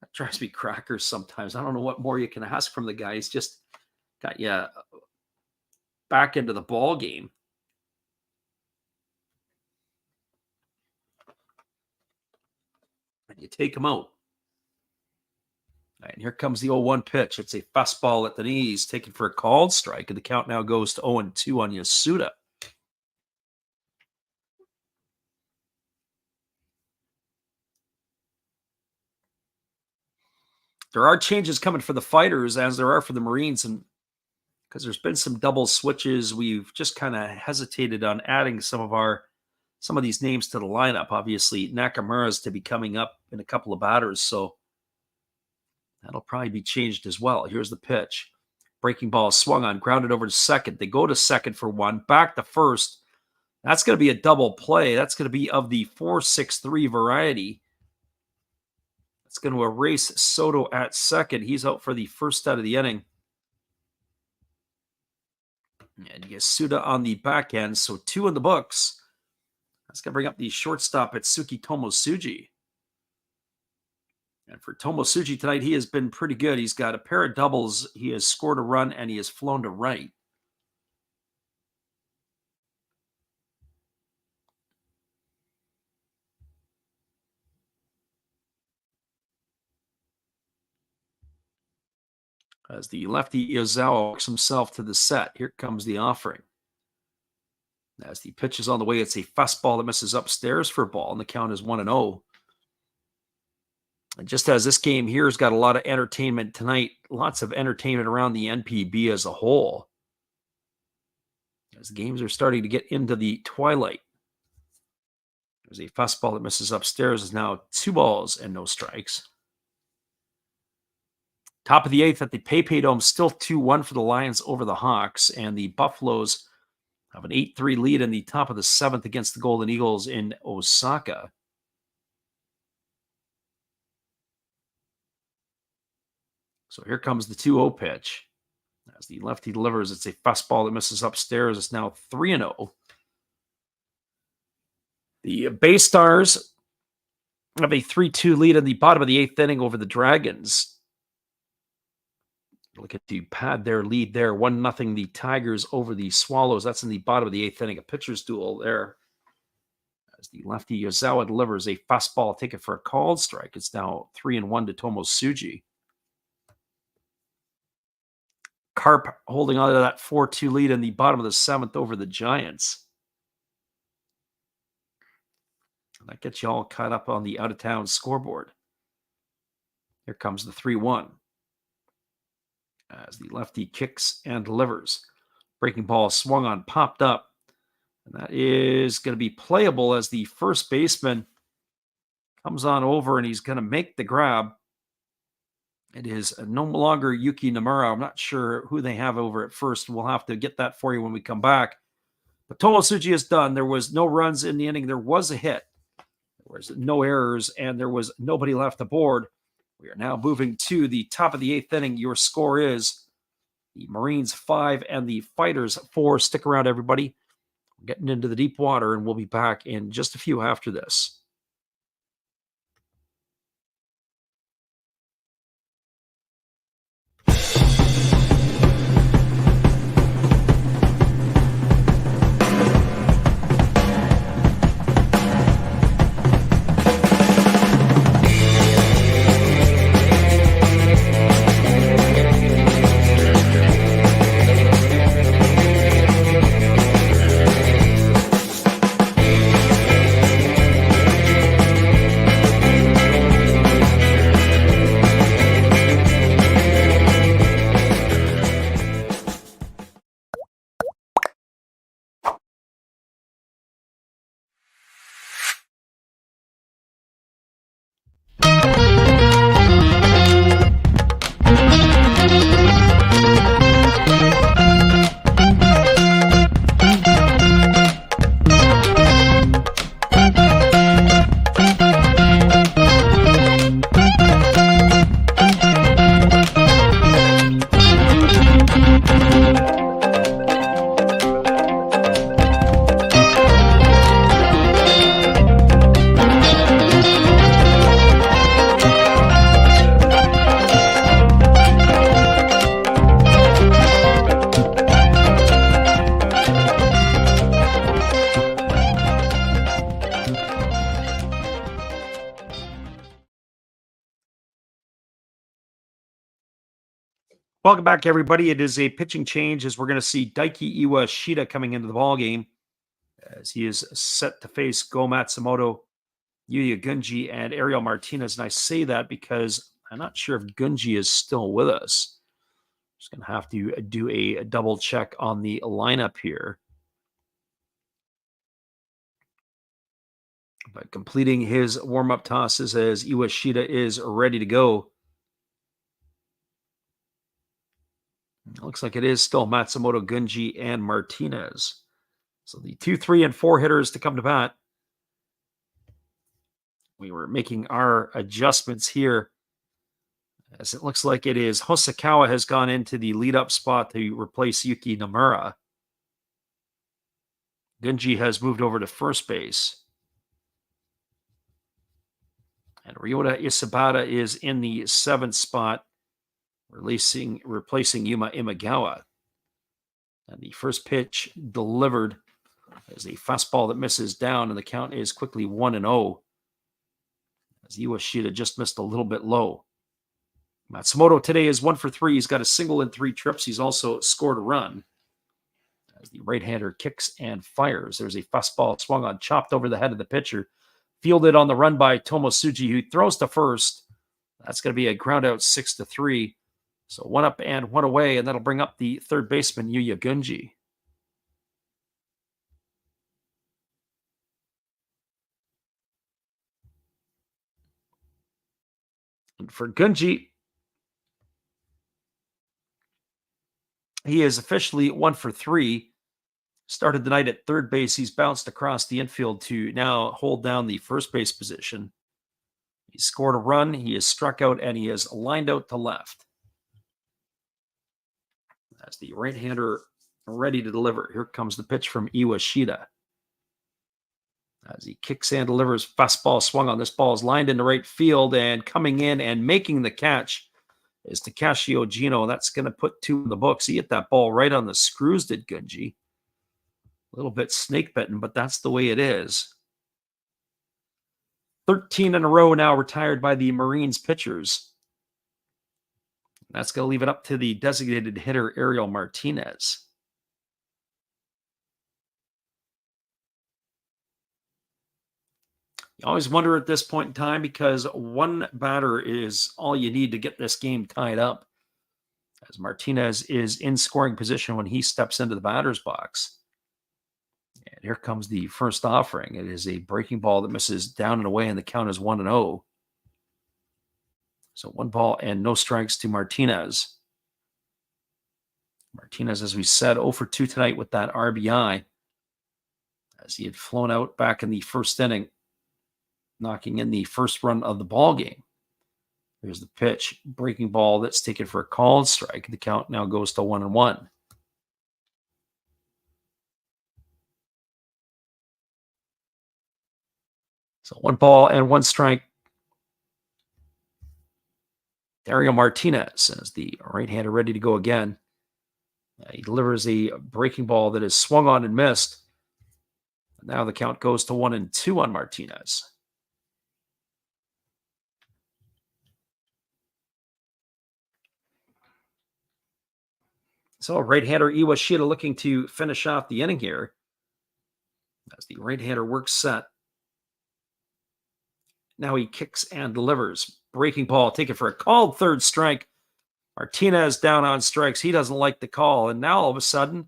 That drives me crackers sometimes. I don't know what more you can ask from the guy. He's just got you back into the ball game. And you take him out. All right, and here comes the 0-1 pitch. It's a fastball at the knees, taken for a called strike, and the count now goes to 0-2 on Yasuda. There are changes coming for the fighters, as there are for the Marines, and because there's been some double switches, we've just kind of hesitated on adding some of these names to the lineup. Obviously, Nakamura's to be coming up in a couple of batters, so that'll probably be changed as well. Here's the pitch. Breaking ball swung on, grounded over to second. They go to second for one, back to first. That's going to be a double play. That's going to be of the 4-6-3 variety. It's going to erase Soto at second. He's out for the first out of the inning. And Yasuda on the back end. So 2 in the books. That's going to bring up the shortstop at Atsuki Tomosuji. And for Tomosuji tonight, he has been pretty good. He's got a pair of doubles. He has scored a run, and he has flown to right. As the lefty Iyazawa works himself to the set, here comes the offering. As the pitch is on the way, it's a fastball that misses upstairs for a ball, and the count is 1-0. And just as this game here has got a lot of entertainment tonight, lots of entertainment around the NPB as a whole, as the games are starting to get into the twilight. There's a fastball that misses upstairs. Is now 2 balls and no strikes. Top of the 8th at the PayPay Dome, still 2-1 for the Lions over the Hawks, and the Buffaloes have an 8-3 lead in the top of the 7th against the Golden Eagles in Osaka. So here comes the 2-0 pitch. As the lefty delivers, it's a fastball that misses upstairs. It's now 3-0. The Bay Stars have a 3-2 lead in the bottom of the 8th inning over the Dragons. Looking to pad their lead there. 1-0 the Tigers over the Swallows. That's in the bottom of the 8th inning. A pitcher's duel there. As the lefty Yozawa delivers a fastball taken for a called strike. It's now 3-1 to Tomosuji. Carp holding on to that 4-2 lead in the bottom of the 7th over the Giants. And that gets you all caught up on the out-of-town scoreboard. Here comes the 3-1. As the lefty kicks and delivers. Breaking ball swung on, popped up. And that is going to be playable as the first baseman comes on over and he's going to make the grab. It is no longer Yuki Nomura. I'm not sure who they have over at first. We'll have to get that for you when we come back. But Tomosuji is done. There was no runs in the inning. There was a hit. There was no errors, and there was nobody left aboard. We are now moving to the top of the 8th inning. Your score is the Marines 5 and the Fighters 4. Stick around, everybody. We're getting into the deep water, and we'll be back in just a few after this. Welcome back, everybody. It is a pitching change as we're going to see Daiki Iwashita coming into the ball game as he is set to face Go Matsumoto, Yuya Gunji, and Ariel Martinez. And I say that because I'm not sure if Gunji is still with us. Just going to have to do a double check on the lineup here. But completing his warm-up tosses as Iwashita is ready to go. It looks like it is still Matsumoto, Gunji, and Martinez. So the 2, 3, and 4 hitters to come to bat. We were making our adjustments here as it looks like it is Hosokawa has gone into the lead-up spot to replace Yuki Nomura. Gunji has moved over to first base. And Ryota Isabata is in the 7th spot, replacing Yuma Imagawa. And the first pitch delivered is a fastball that misses down, and the count is quickly 1-0. As Iwashita just missed a little bit low. Matsumoto today is 1 for 3. He's got a single and 3 trips. He's also scored a run. As the right-hander kicks and fires. There's a fastball swung on, chopped over the head of the pitcher. Fielded on the run by Tomosuji, who throws to first. That's going to be a ground out 6-3. So 1 up and 1 away, and that'll bring up the third baseman, Yuya Gunji. And for Gunji, he is officially 1 for 3. Started the night at third base. He's bounced across the infield to now hold down the first base position. He scored a run, he is struck out, and he is lined out to left. As the right-hander ready to deliver. Here comes the pitch from Iwashita. As he kicks and delivers, fastball swung on. This ball is lined into right field, and coming in and making the catch is Takashi Ojino. That's going to put 2 in the books. He hit that ball right on the screws, did Gunji. A little bit snake-bitten, but that's the way it is. 13 in a row now retired by the Marines pitchers. That's going to leave it up to the designated hitter, Ariel Martinez. You always wonder at this point in time because one batter is all you need to get this game tied up. As Martinez is in scoring position when he steps into the batter's box. And here comes the first offering. It is a breaking ball that misses down and away, and the count is 1-0. So 1 ball and no strikes to Martinez. Martinez, as we said, 0 for 2 tonight with that RBI. As he had flown out back in the first inning, knocking in the first run of the ball game. Here's the pitch. Breaking ball that's taken for a called strike. The count now goes to 1-1. So 1 ball and 1 strike. Ariel Martinez as the right-hander ready to go again. He delivers a breaking ball that is swung on and missed. Now the count goes to 1-2 on Martinez. So right-hander Iwashita looking to finish off the inning here. As the right-hander works set. Now he kicks and delivers. Breaking ball taken for a called third strike. Martinez down on strikes. He doesn't like the call. And now all of a sudden,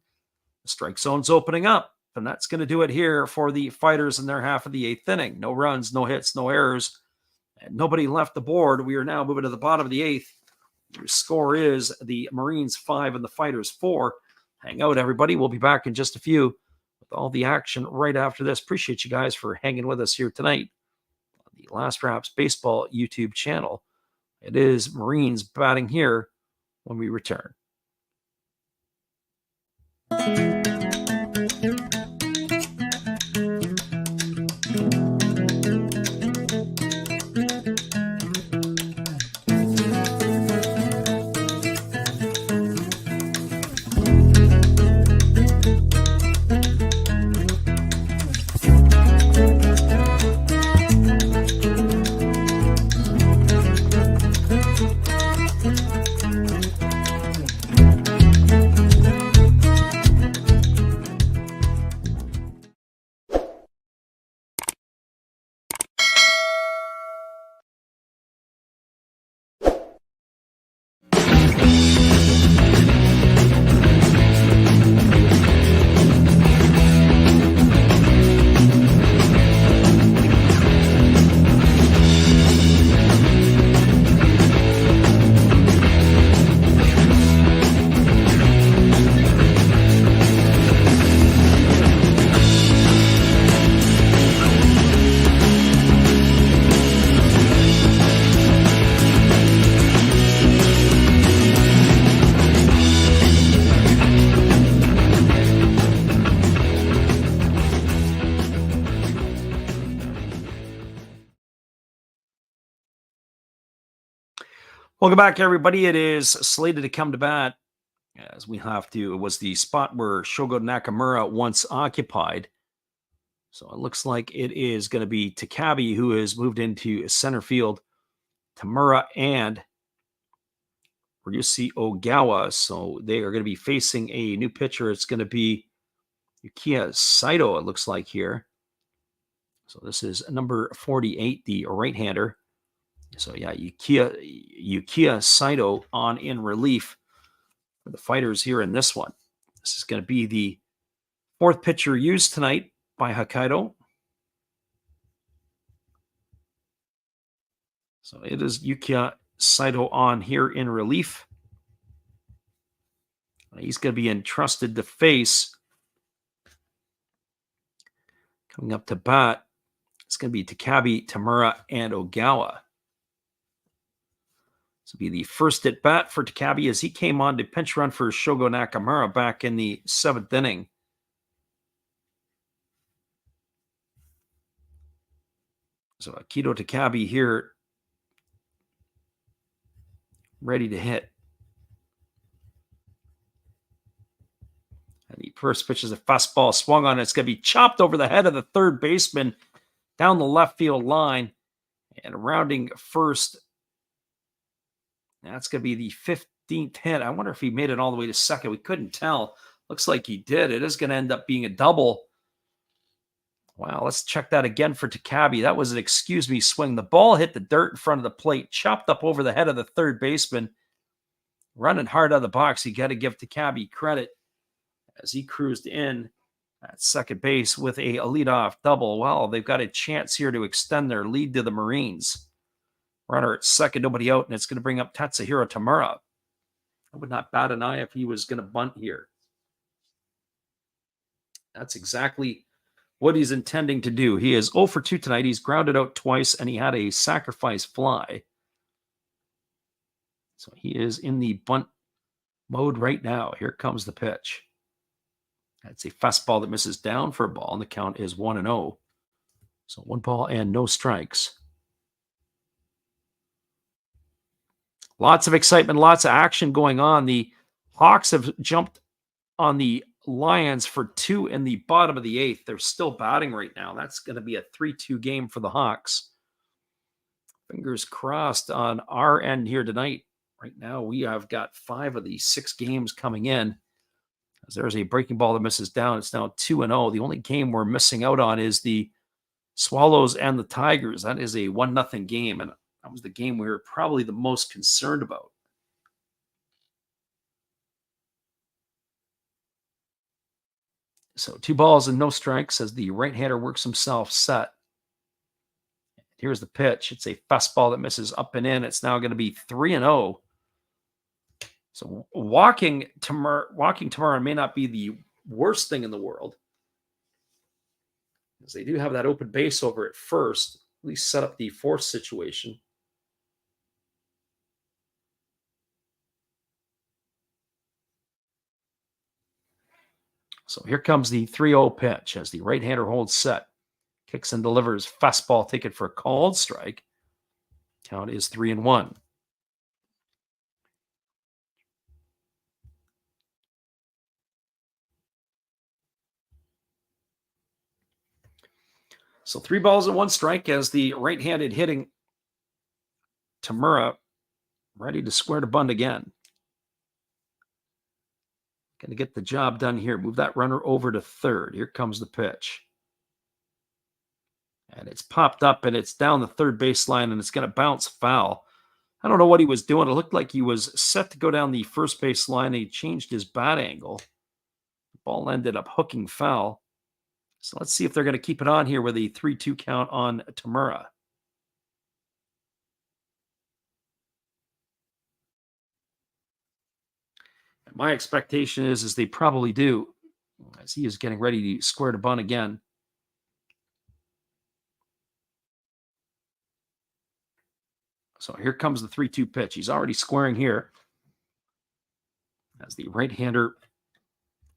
the strike zone's opening up. And that's going to do it here for the Fighters in their half of the 8th inning. No runs, no hits, no errors. And nobody left the board. We are now moving to the bottom of the 8th. Your score is the Marines 5 and the Fighters 4. Hang out, everybody. We'll be back in just a few with all the action right after this. Appreciate you guys for hanging with us here tonight. The Last Raps Baseball YouTube channel. It is Marines batting here when we return. Welcome back, everybody. It is slated to come to bat as we have to. It was the spot where Shogo Nakamura once occupied. So it looks like it is going to be Takabe who has moved into center field. Tamura and Ryusi Ogawa. So they are going to be facing a new pitcher. It's going to be Yukiya Saito, it looks like here. So this is number 48, the right-hander. So yeah, Yukiya Saito on in relief for the Fighters here in this one. This is going to be the fourth pitcher used tonight by Hokkaido. So it is Yukiya Saito on here in relief. He's going to be entrusted to face, coming up to bat, it's going to be Takabe, Tamura, and Ogawa. This will be the first at bat for Takabe as he came on to pinch run for Shogo Nakamura back in the 7th inning. So Akito Takabe here, ready to hit. And the first pitch is a fastball swung on. It's going to be chopped over the head of the third baseman down the left field line. And rounding first, that's going to be the 15th hit. I wonder if he made it all the way to second. We couldn't tell. Looks like he did. It is going to end up being a double. Wow, let's check that again for Takabe. That was an excuse me swing. The ball hit the dirt in front of the plate, chopped up over the head of the third baseman. Running hard out of the box. You got to give Takabe credit as he cruised in at second base with a leadoff double. Well, they've got a chance here to extend their lead to the Marines. Runner at second, nobody out, and it's going to bring up Tatsuhiro Tamura. I would not bat an eye if he was going to bunt here. That's exactly what he's intending to do. He is 0 for 2 tonight. He's grounded out twice, and he had a sacrifice fly. So he is in the bunt mode right now. Here comes the pitch. That's a fastball that misses down for a ball, and the count is 1-0. So 1 ball and no strikes. Lots of excitement, lots of action going on. The Hawks have jumped on the Lions for 2 in the bottom of the 8th. They're still batting right now. That's going to be a 3-2 game for the Hawks. Fingers crossed on our end here tonight. Right now, we have got 5 of the 6 games coming in. As there's a breaking ball that misses down. It's now 2-0. The only game we're missing out on is the Swallows and the Tigers. That is a 1-0 game, and that was the game we were probably the most concerned about. So 2 balls and no strikes as the right-hander works himself set. Here's the pitch. It's a fastball that misses up and in. It's now going to be 3-0. So walking Tamura may not be the worst thing in the world, because they do have that open base over at first, at least set up the fourth situation. So here comes the 3-0 pitch as the right-hander holds set. Kicks and delivers. Fastball taken for a called strike. Count is 3-1. So 3 balls and 1 strike as the right-handed hitting Tamura ready to square to bunt again. Going to get the job done here. Move that runner over to third. Here comes the pitch. And it's popped up and it's down the third baseline and it's going to bounce foul. I don't know what he was doing. It looked like he was set to go down the first baseline. He changed his bat angle. The ball ended up hooking foul. So let's see if they're going to keep it on here with a 3-2 count on Tamura. And my expectation is they probably do, as he is getting ready to square to bunt again. So here comes the 3-2 pitch. He's already squaring here as the right-hander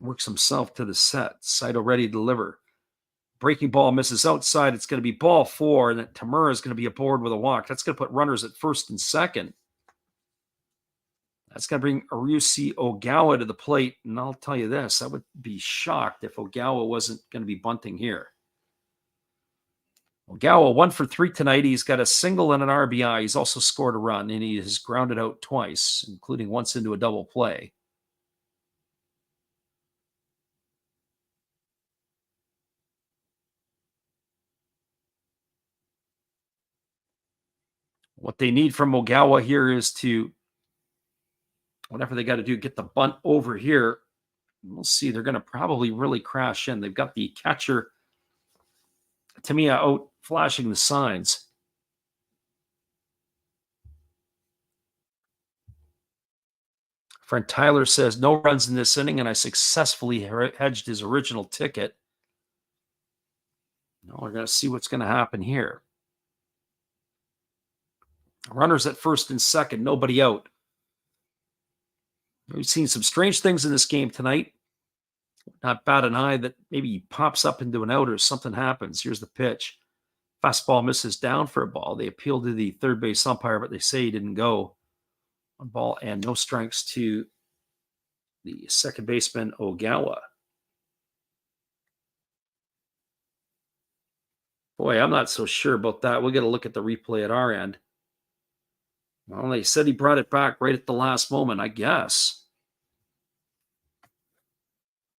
works himself to the set. Saito ready to deliver. Breaking ball misses outside. It's going to be ball 4, and then Tamura is going to be aboard with a walk. That's going to put runners at first and second. That's going to bring Arusi Ogawa to the plate. And I'll tell you this, I would be shocked if Ogawa wasn't going to be bunting here. Ogawa 1 for 3 tonight. He's got a single and an RBI. He's also scored a run, and he has grounded out twice, including once into a double play. What they need from Ogawa here is to, whatever they got to do, get the bunt over here. We'll see. They're going to probably really crash in. They've got the catcher, Tamiya, out flashing the signs. Friend Tyler says, no runs in this inning, and I successfully hedged his original ticket. Now we're going to see what's going to happen here. Runners at first and second, nobody out. We've seen some strange things in this game tonight. Not bat an eye that maybe he pops up into an out or something happens. Here's the pitch. Fastball misses down for a ball. They appeal to the third base umpire, but they say he didn't go. 1 ball and no strikes to the second baseman, Ogawa. Boy, I'm not so sure about that. We'll get a look at the replay at our end. Well, they said he brought it back right at the last moment, I guess.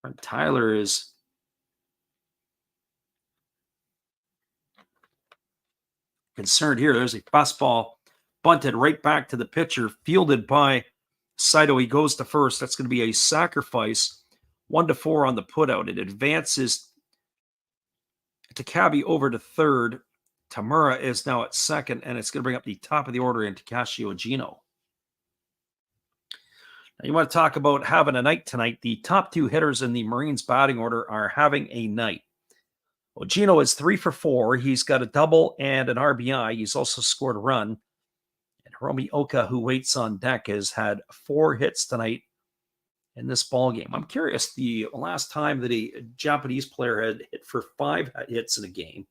And Tyler is concerned here. There's a fastball bunted right back to the pitcher, fielded by Saito. He goes to first. That's going to be a sacrifice. 1-4 on the putout. It advances Takabe over to third. Tamura is now at second, and it's going to bring up the top of the order in Takashi Ogino. Now, you want to talk about having a night tonight. The top 2 hitters in the Marines batting order are having a night. Ogino is 3 for 4. He's got a double and an RBI. He's also scored a run. And Hiromi Oka, who waits on deck, has had 4 hits tonight in this ball game. I'm curious, the last time that a Japanese player had hit for 5 hits in a game.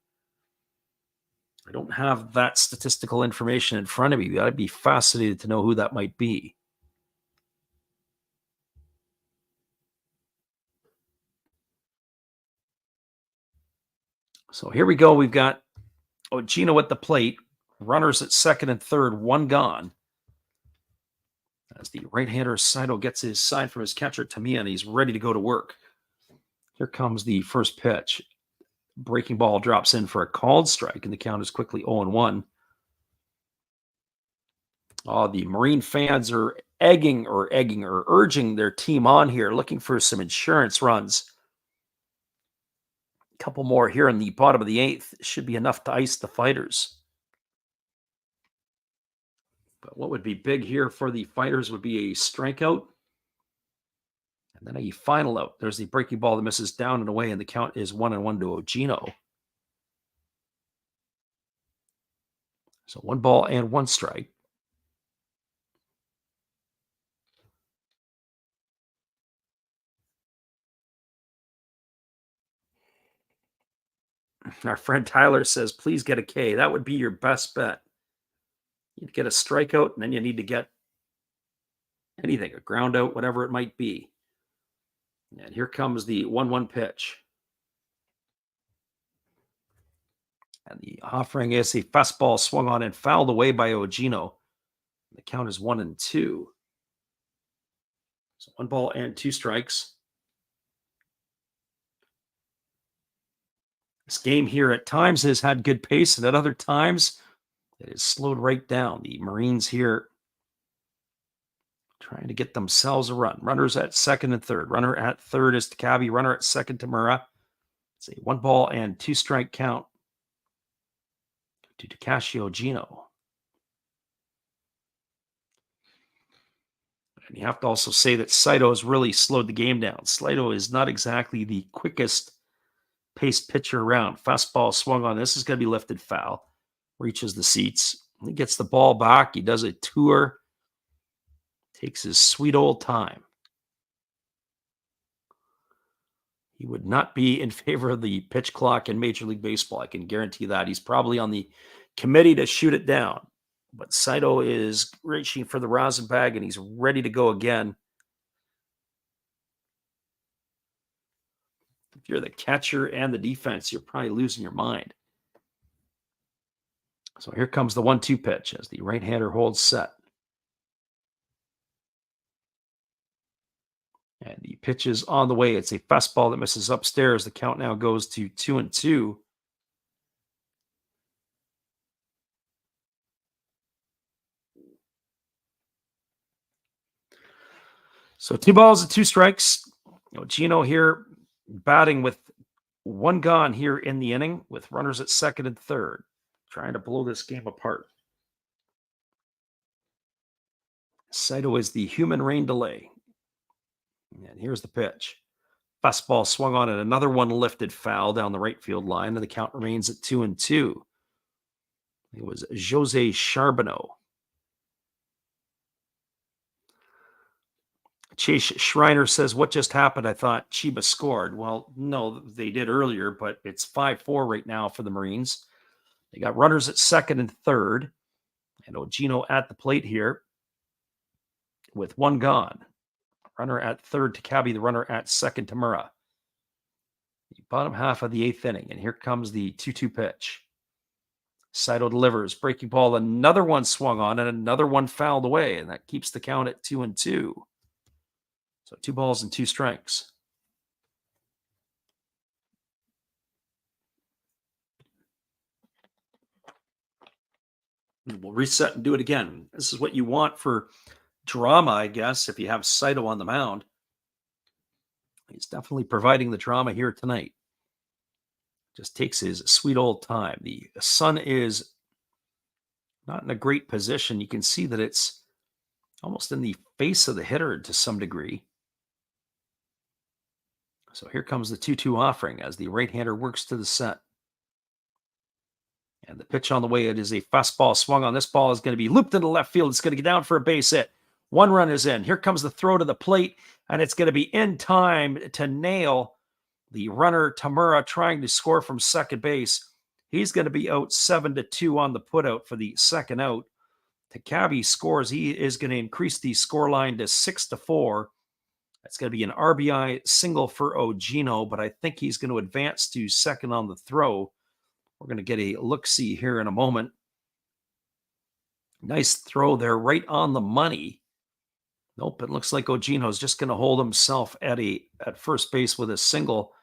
I don't have that statistical information in front of me. I'd be fascinated to know who that might be. So here we go. We've got Ogino at the plate. Runners at second and third, 1 gone. As the right-hander Saito gets his sign from his catcher, Tamiya, and he's ready to go to work. Here comes the first pitch. Breaking ball drops in for a called strike, and the count is quickly 0-1. The Marine fans are urging their team on here, looking for some insurance runs. A couple more here in the bottom of the 8th should be enough to ice the Fighters. But what would be big here for the Fighters would be a strikeout. And then a final out. There's the breaking ball that misses down and away, and the count is 1-1 to Ogino. So 1 ball and 1 strike. Our friend Tyler says, please get a K. That would be your best bet. You'd get a strikeout, and then you need to get anything, a ground out, whatever it might be. And here comes the 1-1 pitch. And the offering is a fastball swung on and fouled away by Ogino. The count is 1-2. So 1 ball and 2 strikes. This game here at times has had good pace, and at other times it has slowed right down. The Marines here trying to get themselves a run. Runners at second and third. Runner at third is Takabe. Runner at second, Tamura. It's a 1 ball and 2 strike count to Takashi Ogino. And you have to also say that Saito has really slowed the game down. Saito is not exactly the quickest paced pitcher around. Fastball swung on. This is going to be lifted foul. Reaches the seats. He gets the ball back. He does a tour. Takes his sweet old time. He would not be in favor of the pitch clock in Major League Baseball. I can guarantee that. He's probably on the committee to shoot it down. But Saito is reaching for the rosin bag, and he's ready to go again. If you're the catcher and the defense, you're probably losing your mind. So here comes the 1-2 pitch as the right-hander holds set. And the pitch is on the way. It's a fastball that misses upstairs. The count now goes to 2-2. So 2 balls and 2 strikes. Gino here batting with 1 gone here in the inning with runners at second and third, trying to blow this game apart. Saito is the human rain delay. And here's the pitch. Fastball swung on, and another one lifted foul down the right field line, and the count remains at 2-2. It was Jose Charbonneau. Chase Schreiner says, what just happened? I thought Chiba scored. Well, no, they did earlier, but it's 5-4 right now for the Marines. They got runners at second and third. And Ogino at the plate here with 1 gone. Runner at third to Takabe, the runner at second to Tamura. The bottom half of the 8th inning. And here comes the 2-2 pitch. Saito delivers. Breaking ball. Another one swung on and another one fouled away. And that keeps the count at 2-2. So 2 balls and 2 strikes. We'll reset and do it again. This is what you want for drama, I guess, if you have Saito on the mound. He's definitely providing the drama here tonight. Just takes his sweet old time. The sun is not in a great position. You can see that it's almost in the face of the hitter to some degree. So here comes the 2-2 offering as the right-hander works to the set. And the pitch on the way, it is a fastball swung on. This ball is going to be looped into left field. It's going to get down for a base hit. 1 run is in. Here comes the throw to the plate, and it's going to be in time to nail the runner Tamura trying to score from second base. He's going to be out 7-2 on the putout for the second out. Takabe scores. He is going to increase the scoreline to 6-4. That's going to be an RBI single for Ogino, but I think he's going to advance to second on the throw. We're going to get a look-see here in a moment. Nice throw there, right on the money. Nope, it looks like Ogino's just going to hold himself at first base with a single.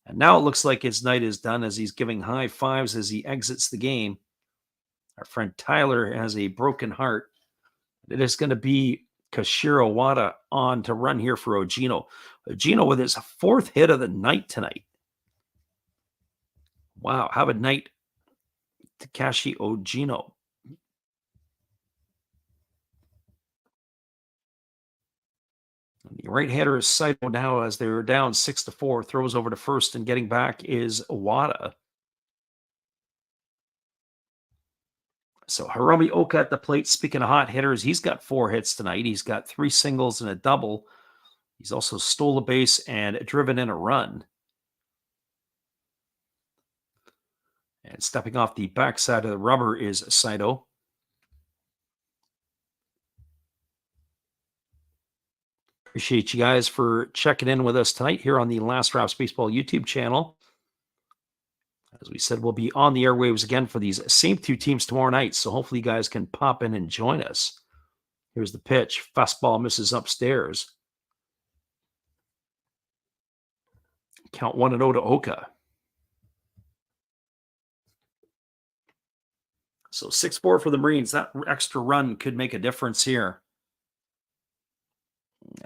And now it looks like his night is done as he's giving high fives as he exits the game. Our friend Tyler has a broken heart. It is going to be Kashiro Wada on to run here for Ogino. Ogino with his 4th hit of the night tonight. Wow, have a night, Takashi Ogino. The right-hander is Saito now as they're down 6-4. Throws over to first, and getting back is Wada. So Hiromi Oka at the plate. Speaking of hot hitters, he's got 4 hits tonight. He's got 3 singles and a double. He's also stole a base and driven in a run. And stepping off the backside of the rubber is Saito. Appreciate you guys for checking in with us tonight here on the Last Raps Baseball YouTube channel. As we said, we'll be on the airwaves again for these same 2 teams tomorrow night, so hopefully you guys can pop in and join us. Here's the pitch. Fastball misses upstairs. Count 1-0 to Oka. So 6-4 for the Marines. That extra run could make a difference here.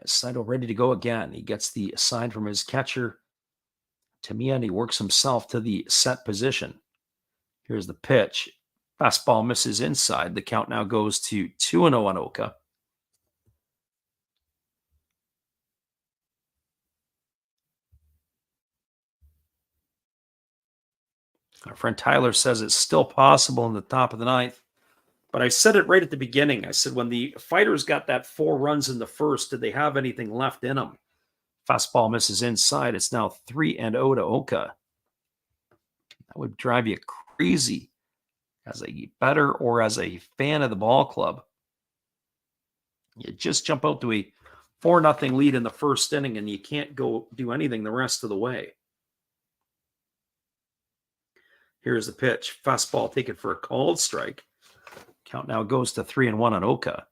Saito ready to go again. He gets the sign from his catcher, Tamiya, and he works himself to the set position. Here's the pitch. Fastball misses inside. The count now goes to 2-0 on Oka. Our friend Tyler says it's still possible in the top of the 9th. But I said it right at the beginning. I said when the Fighters got that 4 runs in the first, did they have anything left in them? Fastball misses inside. It's now 3-0 to Oka. That would drive you crazy as a bettor or as a fan of the ball club, you just jump out to a 4-0 lead in the first inning and you can't go do anything the rest of the way. Here's the pitch. Fastball taken for a called strike. Count now goes to 3-1 on Oka.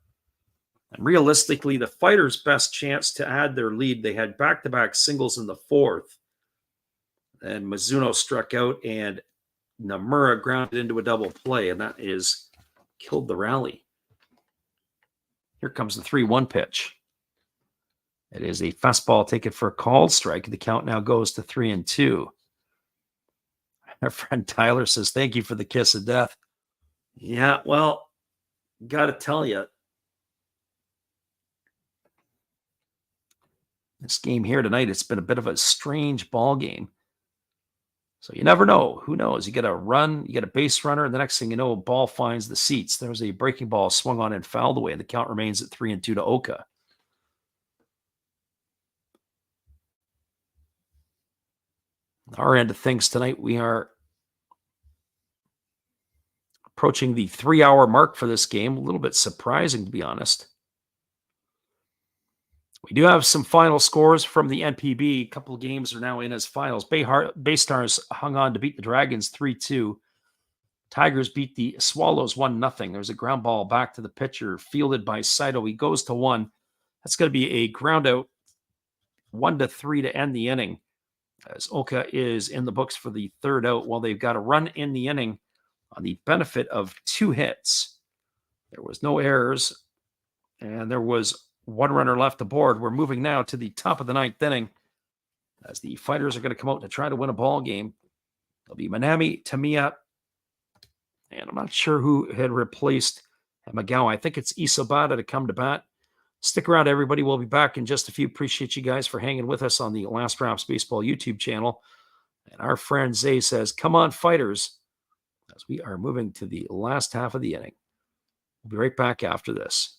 And realistically, the Fighters' best chance to add their lead, they had back-to-back singles in the fourth. And Mizuno struck out and Nomura grounded into a double play, and that is killed the rally. Here comes the 3-1 pitch. It is a fastball taken for a called strike. The count now goes to 3-2. Our friend Tyler says, thank you for the kiss of death. Yeah, well, got to tell you, this game here tonight, it's been a bit of a strange ball game. So you never know. Who knows? You get a run, you get a base runner, and the next thing you know, a ball finds the seats. There was a breaking ball swung on and fouled away, and the count remains at 3-2 to Oka. Our end of things tonight, we are approaching the 3-hour mark for this game. A little bit surprising, to be honest. We do have some final scores from the NPB. A couple of games are now in as finals. Bay Stars hung on to beat the Dragons 3-2. Tigers beat the Swallows 1-0. There's a ground ball back to the pitcher, fielded by Saito. He goes to one. That's going to be a ground out 1-3 to end the inning, as Oka is in the books for the third out. While they've got a run in the inning on the benefit of 2 hits. There was no errors, and there was 1 runner left aboard. We're moving now to the top of the 9th inning as the Fighters are going to come out to try to win a ball game. It'll be Manami, Tamiya, and I'm not sure who had replaced Magawa. I think it's Isobata to come to bat. Stick around, everybody. We'll be back in just a few. Appreciate you guys for hanging with us on the Last Raps Baseball YouTube channel. And our friend Zay says, come on, Fighters, as we are moving to the last half of the inning. We'll be right back after this.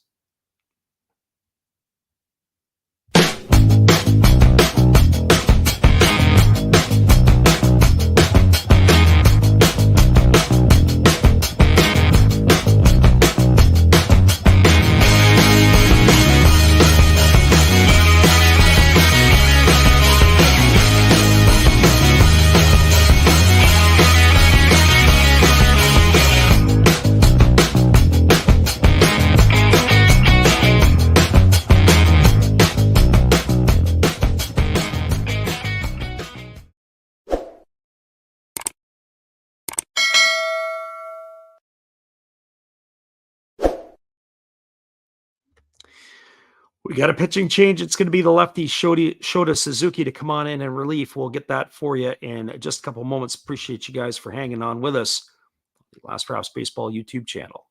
We got a pitching change. It's going to be the lefty Shota Suzuki to come on in relief. We'll get that for you in just a couple moments. Appreciate you guys for hanging on with us. The Last Raps Baseball YouTube channel.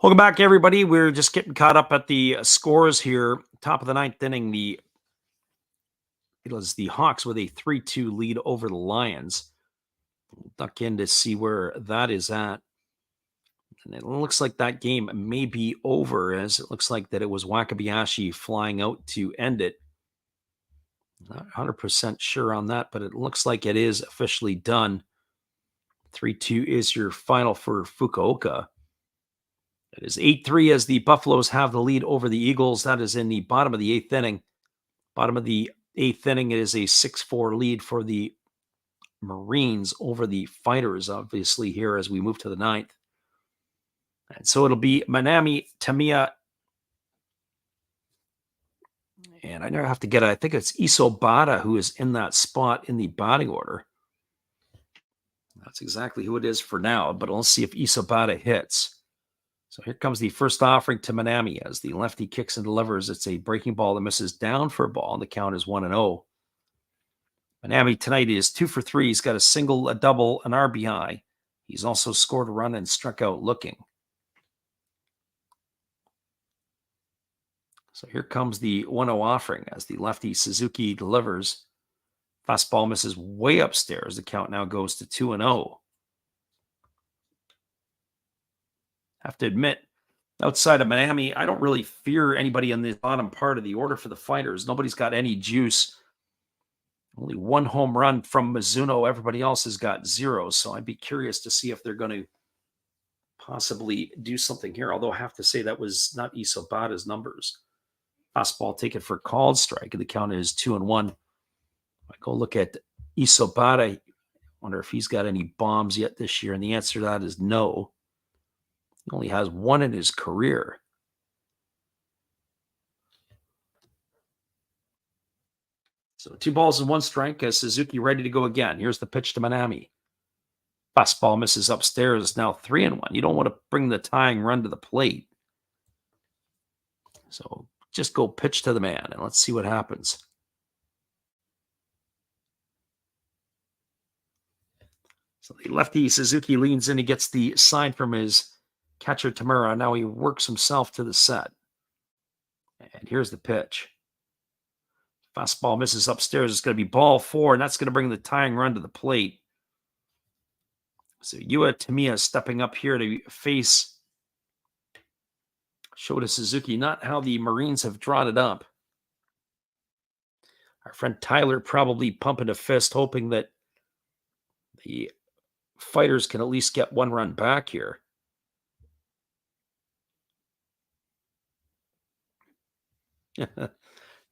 Welcome back, everybody. We're just getting caught up at the scores here. Top of the 9th inning, it was the Hawks with a 3-2 lead over the Lions. We'll duck in to see where that is at. And it looks like that game may be over, as it looks like that it was Wakabayashi flying out to end it. Not 100% sure on that, but it looks like it is officially done. 3-2 is your final for Fukuoka. It is 8-3 as the Buffaloes have the lead over the Eagles. That is in the bottom of the 8th inning. Bottom of the 8th inning, it is a 6-4 lead for the Marines over the Fighters, obviously, here as we move to the 9th. And so it'll be Manami, Tamiya, and I never have to get it. I think it's Isobata who is in that spot in the batting order. That's exactly who it is for now, but let's see if Isobata hits. So here comes the first offering to Manami as the lefty kicks and delivers. It's a breaking ball that misses down for a ball, and the count is 1-0. Manami tonight is 2 for 3. He's got a single, a double, an RBI. He's also scored a run and struck out looking. So here comes the 1-0 offering as the lefty Suzuki delivers. Fastball misses way upstairs. The count now goes to 2-0. Have to admit, outside of Manami, I don't really fear anybody in the bottom part of the order for the Fighters. Nobody's got any juice. Only one home run from Mizuno. Everybody else has got 0. So I'd be curious to see if they're going to possibly do something here. Although I have to say that was not Isobata's numbers. Fastball taken for called strike. And the count is 2-1. I go look at Isobata. Wonder if he's got any bombs yet this year. And the answer to that is no. He only has 1 in his career. So 2 balls and 1 strike as Suzuki ready to go again. Here's the pitch to Manami. Fastball misses upstairs. Now 3-1. You don't want to bring the tying run to the plate. So just go pitch to the man and let's see what happens. So the lefty Suzuki leans in. He gets the sign from his catcher Tamura. Now he works himself to the set. And here's the pitch. Fastball misses upstairs. It's going to be ball 4, and that's going to bring the tying run to the plate. So Yua Tamiya stepping up here to face Shota Suzuki. Not how the Marines have drawn it up. Our friend Tyler probably pumping a fist, hoping that the Fighters can at least get 1 run back here.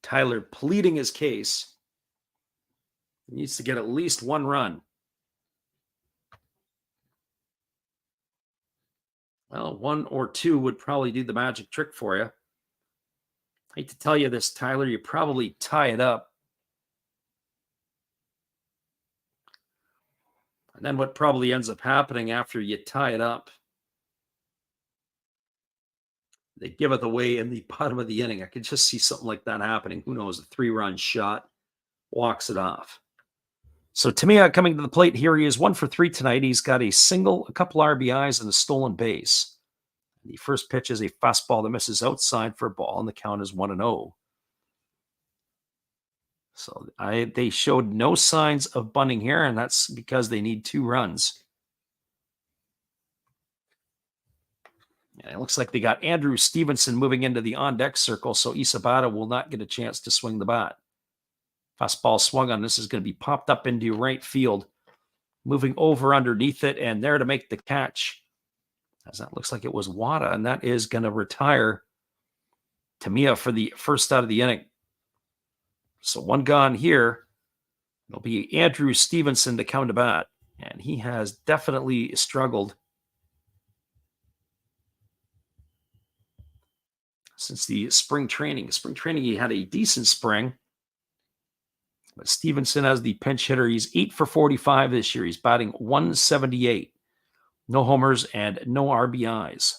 Tyler pleading his case. He needs to get at least 1 run. Well, 1 or 2 would probably do the magic trick for you. I hate to tell you this, Tyler, you probably tie it up. And then what probably ends up happening after you tie it up, they give it away in the bottom of the inning. I could just see something like that happening. Who knows? A 3-run shot walks it off. So Tamiya coming to the plate here. He is 1 for 3 tonight. He's got a single, a couple RBIs, and a stolen base. The first pitch is a fastball that misses outside for a ball, and the count is 1-0. So they showed no signs of bunting here, and that's because they need 2 runs. And it looks like they got Andrew Stevenson moving into the on-deck circle, so Isobata will not get a chance to swing the bat. Fastball swung on. This is going to be popped up into right field, moving over underneath it, and there to make the catch, as that looks like it was Wada, and that is going to retire Tamiya for the first out of the inning. So 1 gone here. It'll be Andrew Stevenson to come to bat, and he has definitely struggled since the spring training. Spring training, he had a decent spring. But Stevenson as the pinch hitter, he's 8 for 45 this year. He's batting 178. No homers and no RBIs.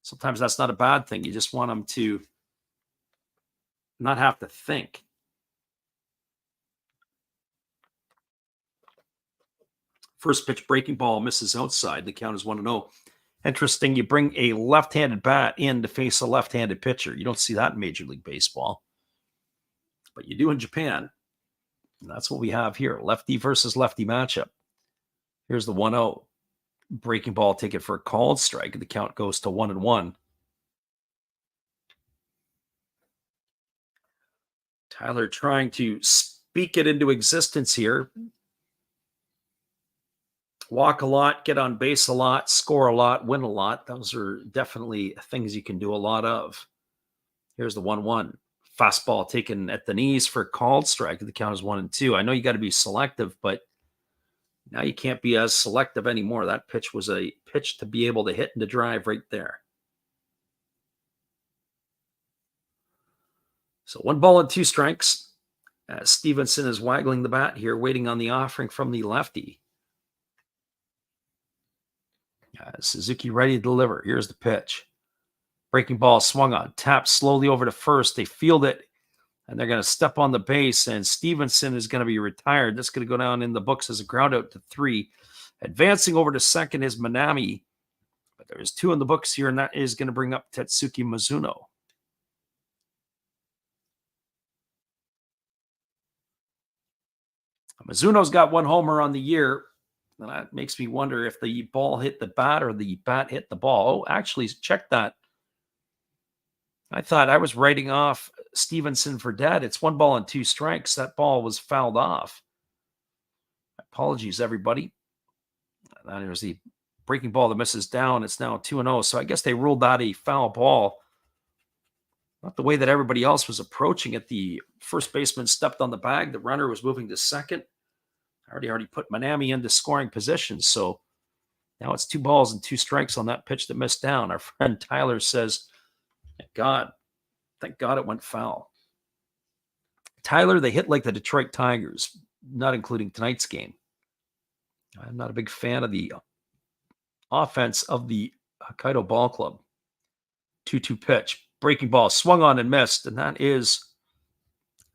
Sometimes that's not a bad thing. You just want him to not have to think. First pitch breaking ball misses outside. The count is 1-0. Interesting, you bring a left-handed bat in to face a left-handed pitcher. You don't see that in Major League Baseball. But you do in Japan. And that's what we have here. Lefty versus lefty matchup. Here's the 1-0. Breaking ball taken for a called strike. The count goes to 1-1. Tyler trying to speak it into existence here. Walk a lot, get on base a lot, score a lot, win a lot. Those are definitely things you can do a lot of. Here's the 1-1. Fastball taken at the knees for a called strike. The count is 1-2. I know you got to be selective, but now you can't be as selective anymore. That pitch was a pitch to be able to hit and to drive right there. So 1 ball and 2 strikes. Stevenson is waggling the bat here, waiting on the offering from the lefty. Suzuki ready to deliver. Here's the pitch. Breaking ball swung on. Tapped slowly over to first. They field it And they're going to step on the base, and Stevenson is going to be retired. That's going to go down in the books as a ground out to 3. Advancing over to second is Manami. But there's 2 in the books here, and that is going to bring up Tetsuki Mizuno. Mizuno's got 1 homer on the year. And that makes me wonder if the ball hit the bat or the bat hit the ball. Oh, actually, check that. I thought I was writing off Stevenson for dead. It's 1 ball and 2 strikes. That ball was fouled off. Apologies, everybody. There's the breaking ball that misses down. It's now 2-0. So I guess they ruled that a foul ball. Not the way that everybody else was approaching it. The first baseman stepped on the bag. The runner was moving to second. I already put Manami into scoring position. So now it's 2 balls and 2 strikes on that pitch that missed down. Our friend Tyler says, thank God it went foul. Tyler, they hit like the Detroit Tigers, not including tonight's game. I'm not a big fan of the offense of the Hokkaido Ball Club. 2-2 pitch. Breaking ball swung on and missed, and that is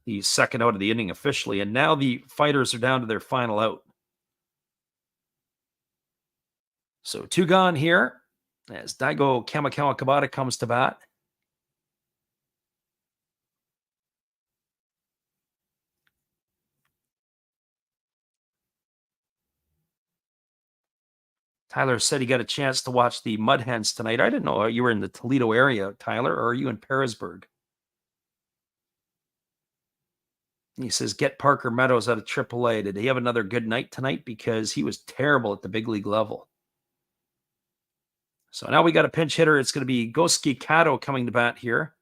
the second out of the inning officially. And now the Fighters are down to their final out. So 2 gone here as Daigo Kamikawa Kabata comes to bat. Tyler said he got a chance to watch the Mud Hens tonight. I didn't know you were in the Toledo area, Tyler, or are you in Pearisburg? He says, get Parker Meadows out of AAA. Did he have another good night tonight? Because he was terrible at the big league level. So now we got a pinch hitter. It's going to be Gosuke Kato coming to bat here.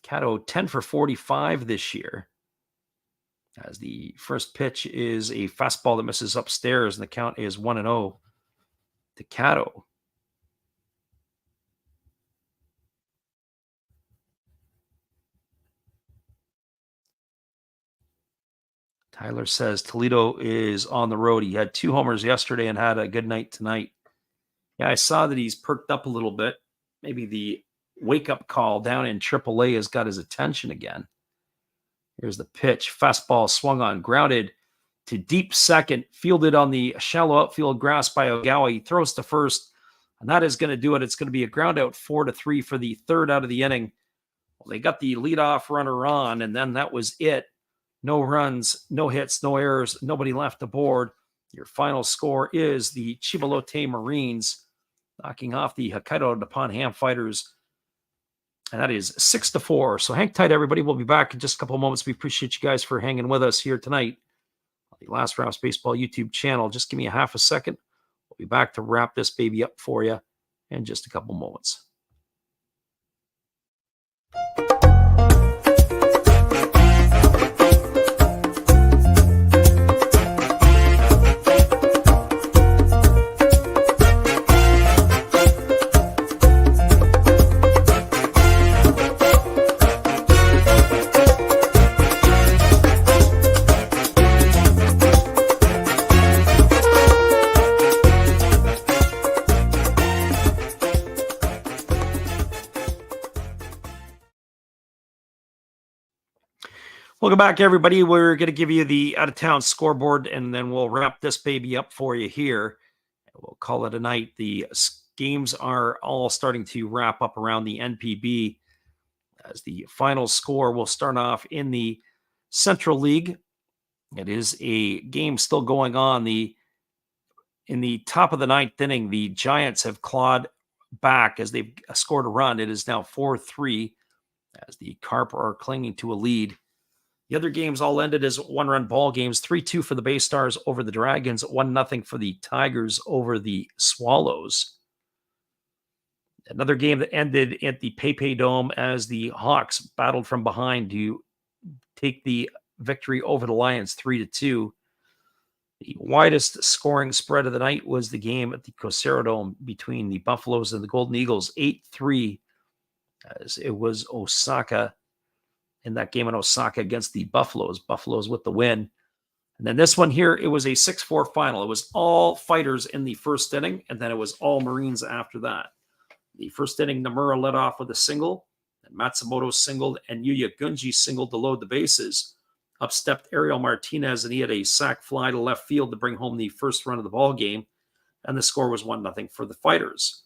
Kato 10 for 45 this year. As the first pitch is a fastball that misses upstairs, and the count is 1-0 to Kato. Tyler says Toledo is on the road. He had 2 homers yesterday and had a good night tonight. Yeah, I saw that he's perked up a little bit. Maybe the wake-up call down in AAA has got his attention again. Here's the pitch. Fastball swung on, grounded to deep second, fielded on the shallow outfield grass by Ogawa. He throws to first, and that is going to do it. It's going to be a ground out 4-3 for the 3rd out of the inning. Well, they got the leadoff runner on, and then that was it. No runs, no hits, no errors, nobody left aboard. Your final score is the Chiba Lotte Marines knocking off the Hokkaido Nippon-Ham Fighters, and that is 6-4. So hang tight, everybody. We'll be back in just a couple of moments. We appreciate you guys for hanging with us here tonight on the Last Rouse Baseball YouTube channel. Just give me a half a second. We'll be back to wrap this baby up for you in just a couple moments. Welcome back, everybody. We're going to give you the out-of-town scoreboard, and then we'll wrap this baby up for you here. We'll call it a night. The games are all starting to wrap up around the NPB. As the final score will start off in the Central League. It is a game still going on. In the top of the 9th inning, the Giants have clawed back as they've scored a run. It is now 4-3 as the Carp are clinging to a lead. The other games all ended as 1-run ball games. 3-2 for the Bay Stars over the Dragons. 1-0 for the Tigers over the Swallows. Another game that ended at the PayPay Dome as the Hawks battled from behind to take the victory over the Lions 3-2. The widest scoring spread of the night was the game at the Cosero Dome between the Buffaloes and the Golden Eagles. 8-3 as it was Osaka. In that game in Osaka against the Buffaloes with the win. And then this one here, it was a 6-4 final. It was all Fighters in the first inning, and then it was all Marines after that. The first inning, Nomura led off with a single. And Matsumoto singled, and Yuya Gunji singled to load the bases. Up stepped Ariel Martinez, and he had a sac fly to left field to bring home the first run of the ball game, and the score was 1-0 for the Fighters.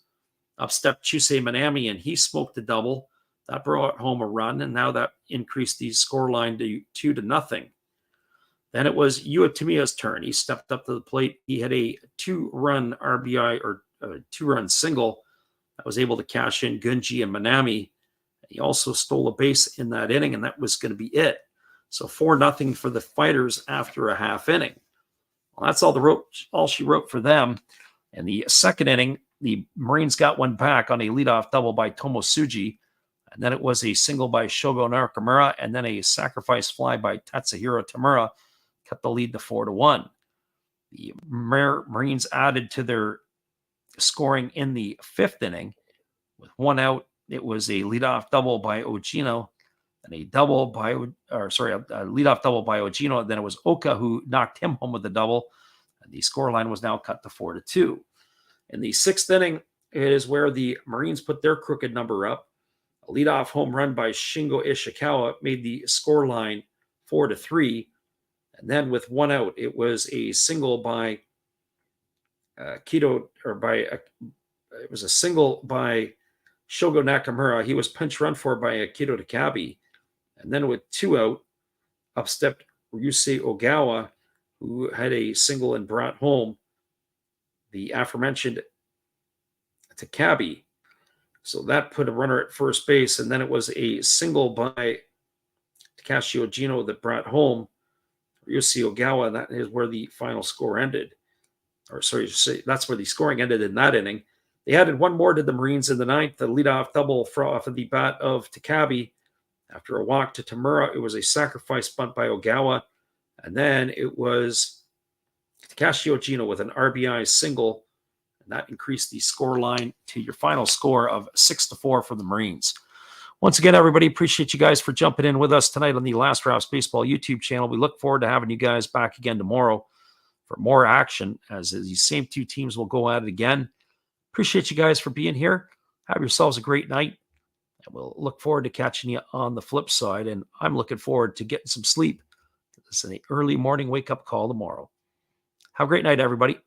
Up stepped Chusei Minami, and he smoked a double. That brought home a run, and now that increased the scoreline to 2-0. Then it was Uetamiya's turn. He stepped up to the plate. He had a 2-run RBI, or a 2-run single that was able to cash in Gunji and Minami. He also stole a base in that inning, and that was going to be it. So 4-0 for the Fighters after a half inning. Well, that's all she wrote for them. In the second inning, the Marines got one back on a leadoff double by Tomosuji. And then it was a single by Shogo Nakamura, and then a sacrifice fly by Tatsuhiro Tamura cut the lead to 4-1. The Marines added to their scoring in the fifth inning. With one out, it was a leadoff double by Ogino, and a leadoff double by Ogino. And then it was Oka who knocked him home with the double, and the scoreline was now cut to 4-2. In the sixth inning, it is where the Marines put their crooked number up. A leadoff home run by Shingo Ishikawa made the scoreline 4-3. And then with one out, it was a single by it was a single by Shogo Nakamura. He was pinch run for by Akito Takabe. And then with two out, up stepped Ryusei Ogawa, who had a single and brought home the aforementioned Takabe. So that put a runner at first base, and then it was a single by Takashi Ogino that brought home Ryusei Ogawa, and that is where the final score ended. That's where the scoring ended in that inning. They added one more to the Marines in the ninth, the leadoff double off of the bat of Takabe. After a walk to Tamura, it was a sacrifice bunt by Ogawa, and then it was Takashi Ogino with an RBI single, and that increased the score line to your final score of 6-4 for the Marines. Once again, everybody, appreciate you guys for jumping in with us tonight on the Last Rouse Baseball YouTube channel. We look forward to having you guys back again tomorrow for more action, as these same two teams will go at it again. Appreciate you guys for being here. Have yourselves a great night, and we'll look forward to catching you on the flip side. And I'm looking forward to getting some sleep. This is an early morning wake-up call tomorrow. Have a great night, everybody.